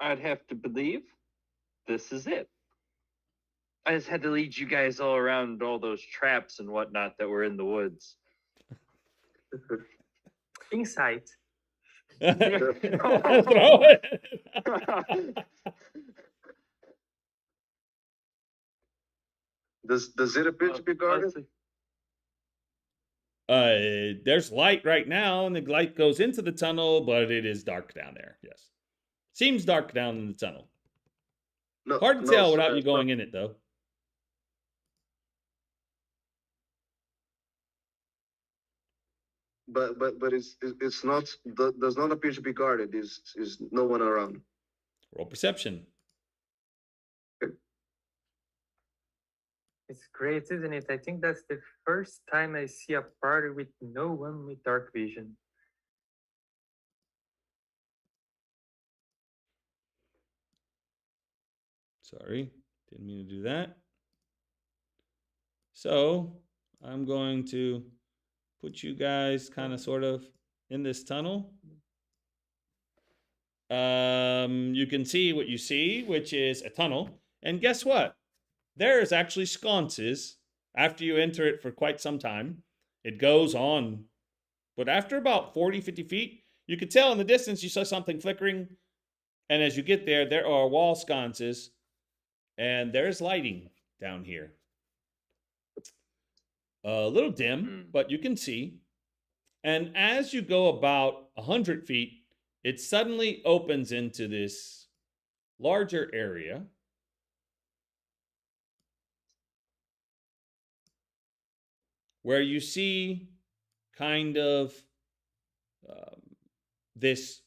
I'd have to believe this is it. I just had to lead you guys all around all those traps and whatnot that were in the woods. Insight. Throw it. Does it appear to be guarded? There's light right now, and the light goes into the tunnel, but it is dark down there. Yes. Seems dark down in the tunnel. No, Hard to no, tell sir, without you it's not- going in it, though. But it's not does not appear to be guarded. Is no one around? Roll perception. It's great, isn't it? I think that's the first time I see a party with no one with dark vision. Sorry, didn't mean to do that. So I'm going to put you guys kind of sort of in this tunnel. You can see what you see, which is a tunnel. And guess what? There's actually sconces after you enter it for quite some time. It goes on. But after about 40, 50 feet, you could tell in the distance you saw something flickering. And as you get there, there are wall sconces. And there's lighting down here. A little dim, but you can see. And as you go about 100 feet, it suddenly opens into this larger area. Where you see kind of this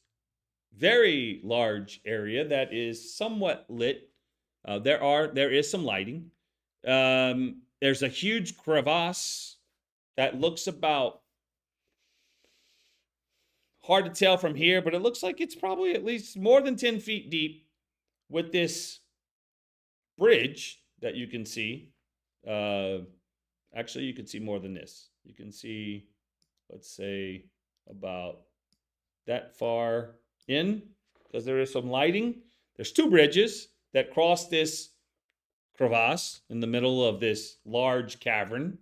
very large area that is somewhat lit. There is some lighting. There's a huge crevasse that looks about, hard to tell from here, but it looks like it's probably at least more than 10 feet deep, with this bridge that you can see. Actually, you can see more than this. You can see, let's say, about that far in, because there is some lighting. There's two bridges that cross this crevasse in the middle of this large cavern.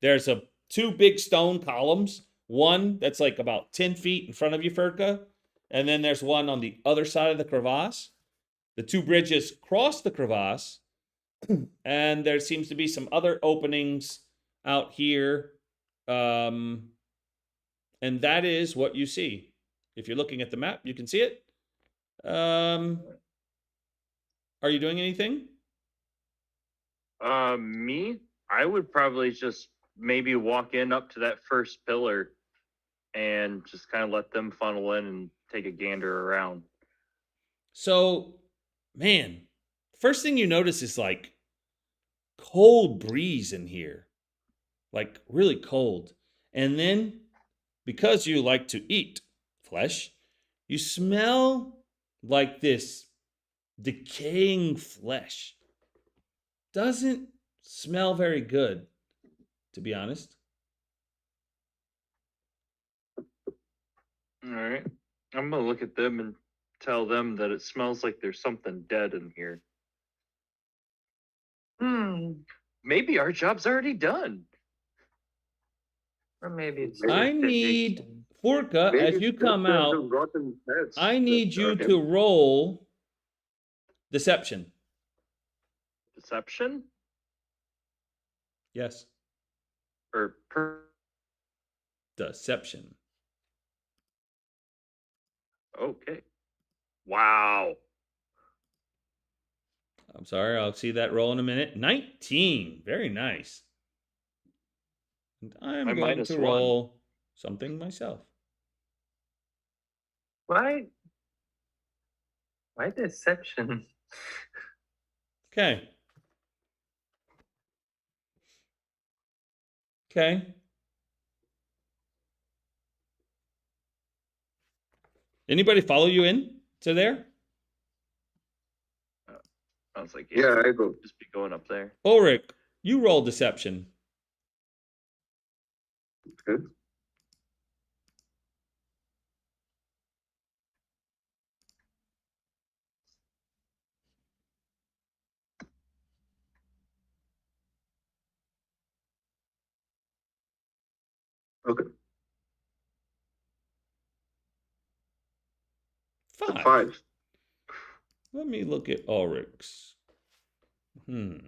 There's two big stone columns. One that's like about 10 feet in front of you, Furka. And then there's one on the other side of the crevasse. The two bridges cross the crevasse. And there seems to be some other openings out here. And that is what you see. If you're looking at the map, you can see it. Are you doing anything? Me, I would probably just maybe walk in up to that first pillar and just kind of let them funnel in and take a gander around. So, man, first thing you notice is like cold breeze in here, like really cold. And then, because you like to eat flesh, you smell like this decaying flesh. Doesn't smell very good, to be honest. All right. I'm going to look at them and tell them that it smells like there's something dead in here. Maybe our job's already done. Or maybe it's I just need addiction. Furka, Maybe as it's you just come the out, rotten heads I need that you are to roll deception. Deception? Yes, Or deception. okay. Wow. I'm sorry, I'll see that roll in a minute. 19. Very nice. And I'm My going minus to one. roll something myself. Why? Why deception? Okay. Okay. Anybody follow you in to there? I was like, Yeah, I go. just be going up there. Ulrich, you roll deception. Okay. Okay. 5. 5. Let me look at Ulrich's. You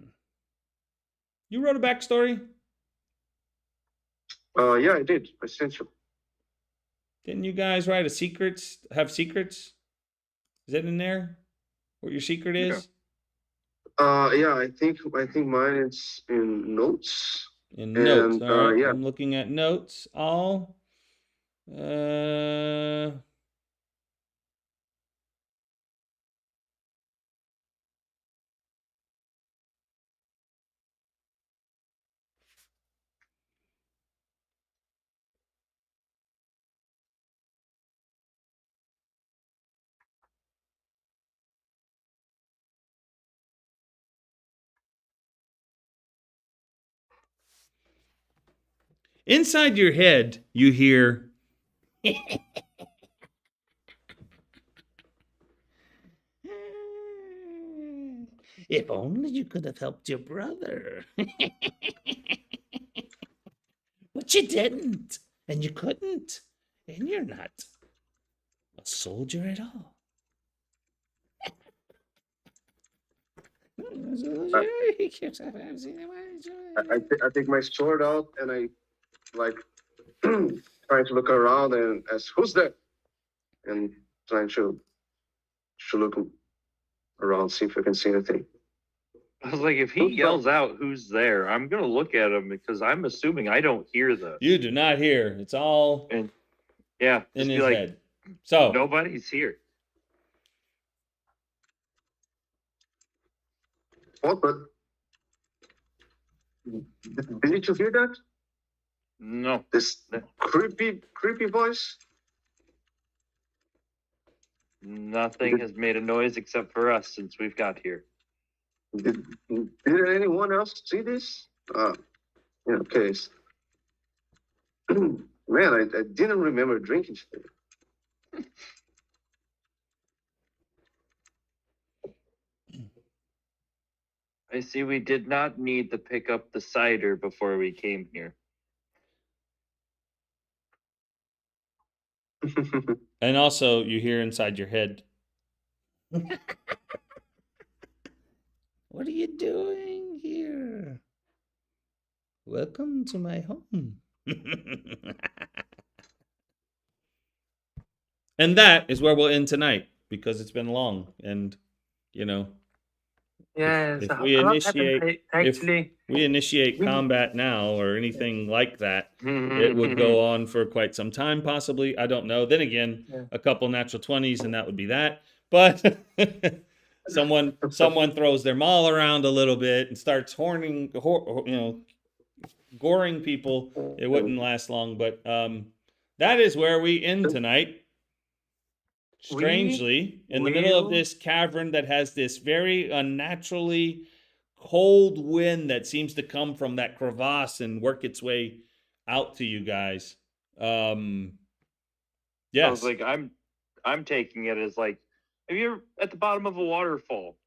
wrote a backstory? Yeah, I did. I sent you. Didn't you guys write have secrets? Is that in there? What your secret is? Yeah, I think mine is in notes. In notes. And All right. yeah. I'm looking at notes. All. Inside your head, you hear. If only you could have helped your brother. But you didn't. And you couldn't. And you're not a soldier at all. I take my sword out and I like trying to look around and ask who's there, and trying to look around, see if I can see anything. I was like, if he yells out who's there, I'm going to look at him because I'm assuming I don't hear this. You do not hear. It's all And yeah, in just be his like, head. So nobody's here. What? But didn't you hear that? No. This creepy voice. Nothing has made a noise except for us since we've got here. Did anyone else see this? Yeah, okay. Man, I didn't remember drinking today. I see we did not need to pick up the cider before we came here. and also you hear inside your head. What are you doing here? Welcome to my home. And that is where we'll end tonight because it's been long. And, you know, Yes, if we a lot happened. initiate if Actually, we initiate we combat now or anything like that, it would go on for quite some time, possibly. I don't know. Then again, Yeah. a couple natural 20s, and that would be that. But someone throws their maul around a little bit and starts goring people. It wouldn't last long. But that is where we end tonight. Strangely, in the middle of will this cavern that has this very unnaturally cold wind that seems to come from that crevasse and work its way out to you guys. I Yes. was like, I'm taking it as like, if you're at the bottom of a waterfall,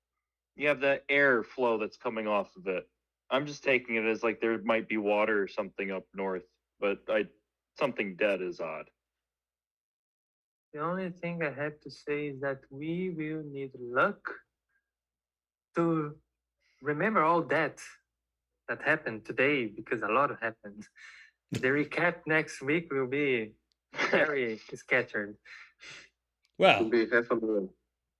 you have that air flow that's coming off of it. I'm just taking it as like there might be water or something up north, but something dead is odd. The only thing I have to say is that we will need luck to remember all that happened today, because a lot happened. The recap next week will be very scattered. Well, Could be half a million.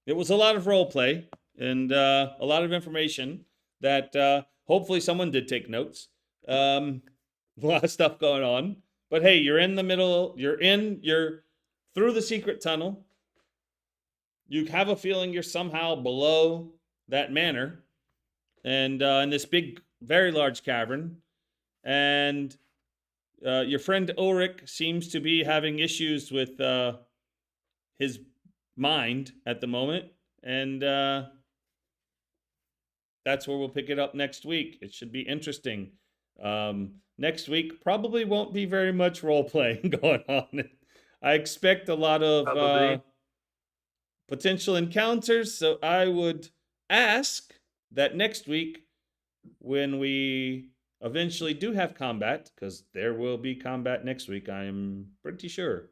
it was a lot of role play and a lot of information that hopefully someone did take notes. A lot of stuff going on. But hey, you're in the middle. You're through the secret tunnel. You have a feeling you're somehow below that manor and in this big, very large cavern. And your friend Ulrich seems to be having issues with his mind at the moment. And that's where we'll pick it up next week. It should be interesting. Next week probably won't be very much role playing going on. I expect a lot of potential encounters, so I would ask that next week, when we eventually do have combat, because there will be combat next week, I am pretty sure.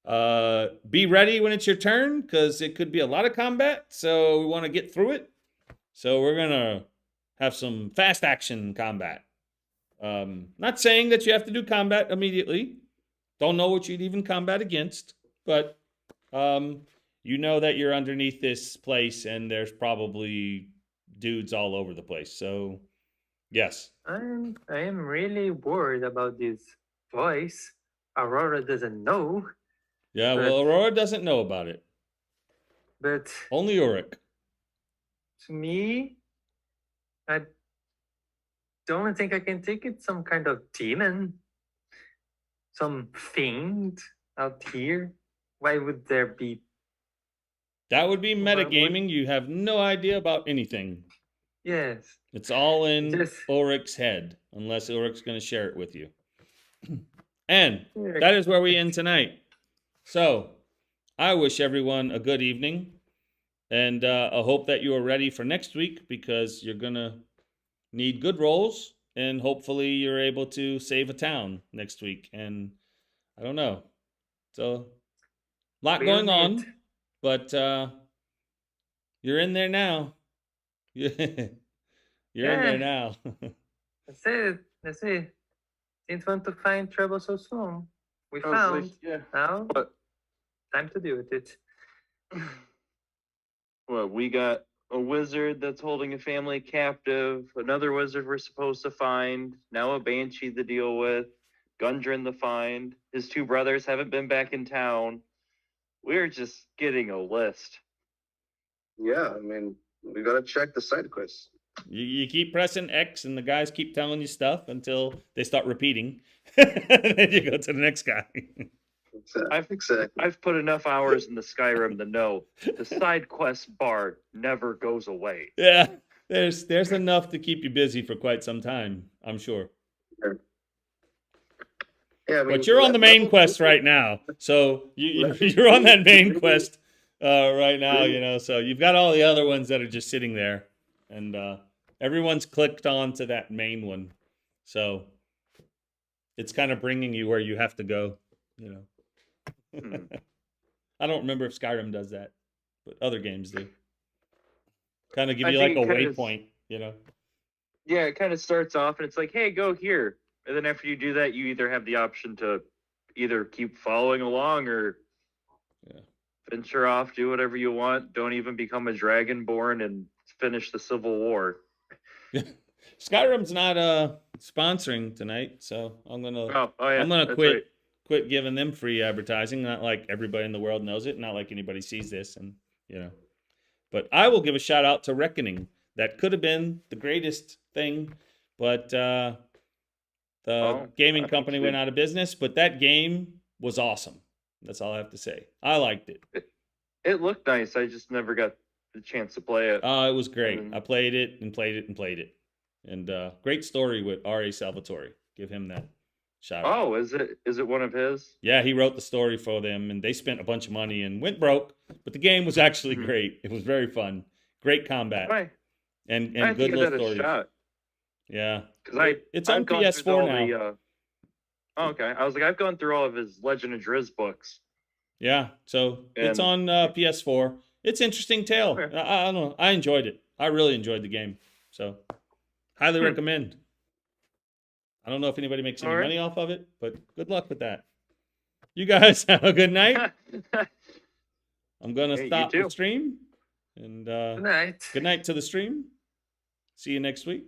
Be ready when it's your turn, because it could be a lot of combat, so we want to get through it. So we're gonna have some fast action combat. Not saying that you have to do combat immediately. Don't know what you'd even combat against, but you know that you're underneath this place and there's probably dudes all over the place. So, yes. I am really worried about this voice. Aurora doesn't know, Yeah, well, Aurora doesn't know about it. but Only Ulrich. to me, I don't think I can take it. Some kind of demon, some fiend out here. Why would there be? That would be metagaming. You have no idea about anything. Yes. It's all in Just Ulrich's head, unless Ulrich's going to share it with you. And that is where we end tonight. So, I wish everyone a good evening. And I hope that you are ready for next week, because you're going to need good rolls. And hopefully you're able to save a town next week. And I don't know. So, a lot going on. But you're in there now. You're in there now. That's it. That's it. Didn't want to find trouble so soon. We I was found. like, yeah. Now, But time to deal with it. well, we got a wizard that's holding a family captive, another wizard we're supposed to find, now a banshee to deal with, Gundren to find. His two brothers haven't been back in town. We're just getting a list. Yeah, I mean, we gotta check the side quests. You keep pressing X and the guys keep telling you stuff until they start repeating. Then you go to the next guy. I've put enough hours in the Skyrim to know the side quest bar never goes away. Yeah, there's enough to keep you busy for quite some time, I'm sure. Yeah, I mean, But you're on the main quest right now, so you're on that main quest right now. You know, so you've got all the other ones that are just sitting there, and everyone's clicked on to that main one, so it's kind of bringing you where you have to go. You know, I don't remember if Skyrim does that, but other games do. Kind of give you like a waypoint, you know. Yeah, it kind of starts off and it's like, hey, go here. And then after you do that, you either have the option to either keep following along or venture off, do whatever you want. Don't even become a dragonborn and finish the Civil War. Skyrim's not sponsoring tonight, so I'm gonna Yeah, I'm gonna that's quit right. quit giving them free advertising. Not like everybody in the world knows it, not like anybody sees this, and you know. But I will give a shout out to Reckoning. That could have been the greatest thing, but the gaming company went out of business. But that game was awesome. That's all I have to say. I liked it. It looked nice. I just never got the chance to play it. It was great. I played it and played it and played it. And great story with R.A. Salvatore. Give him that shout out. Oh, is it one of his? Yeah, he wrote the story for them, and they spent a bunch of money and went broke. But the game was actually great. It was very fun. Great combat. And good little stories. Shot. Yeah. Because it's on PS4 now. Okay. I was like, I've gone through all of his Legend of Drizzt books. Yeah. So it's on PS4. It's interesting tale. Okay. I don't know. I enjoyed it. I really enjoyed the game. So highly recommend. I don't know if anybody makes any money off of it, but good luck with that. You guys have a good night. I'm going to stop the stream. And Good night. Good night to the stream. See you next week.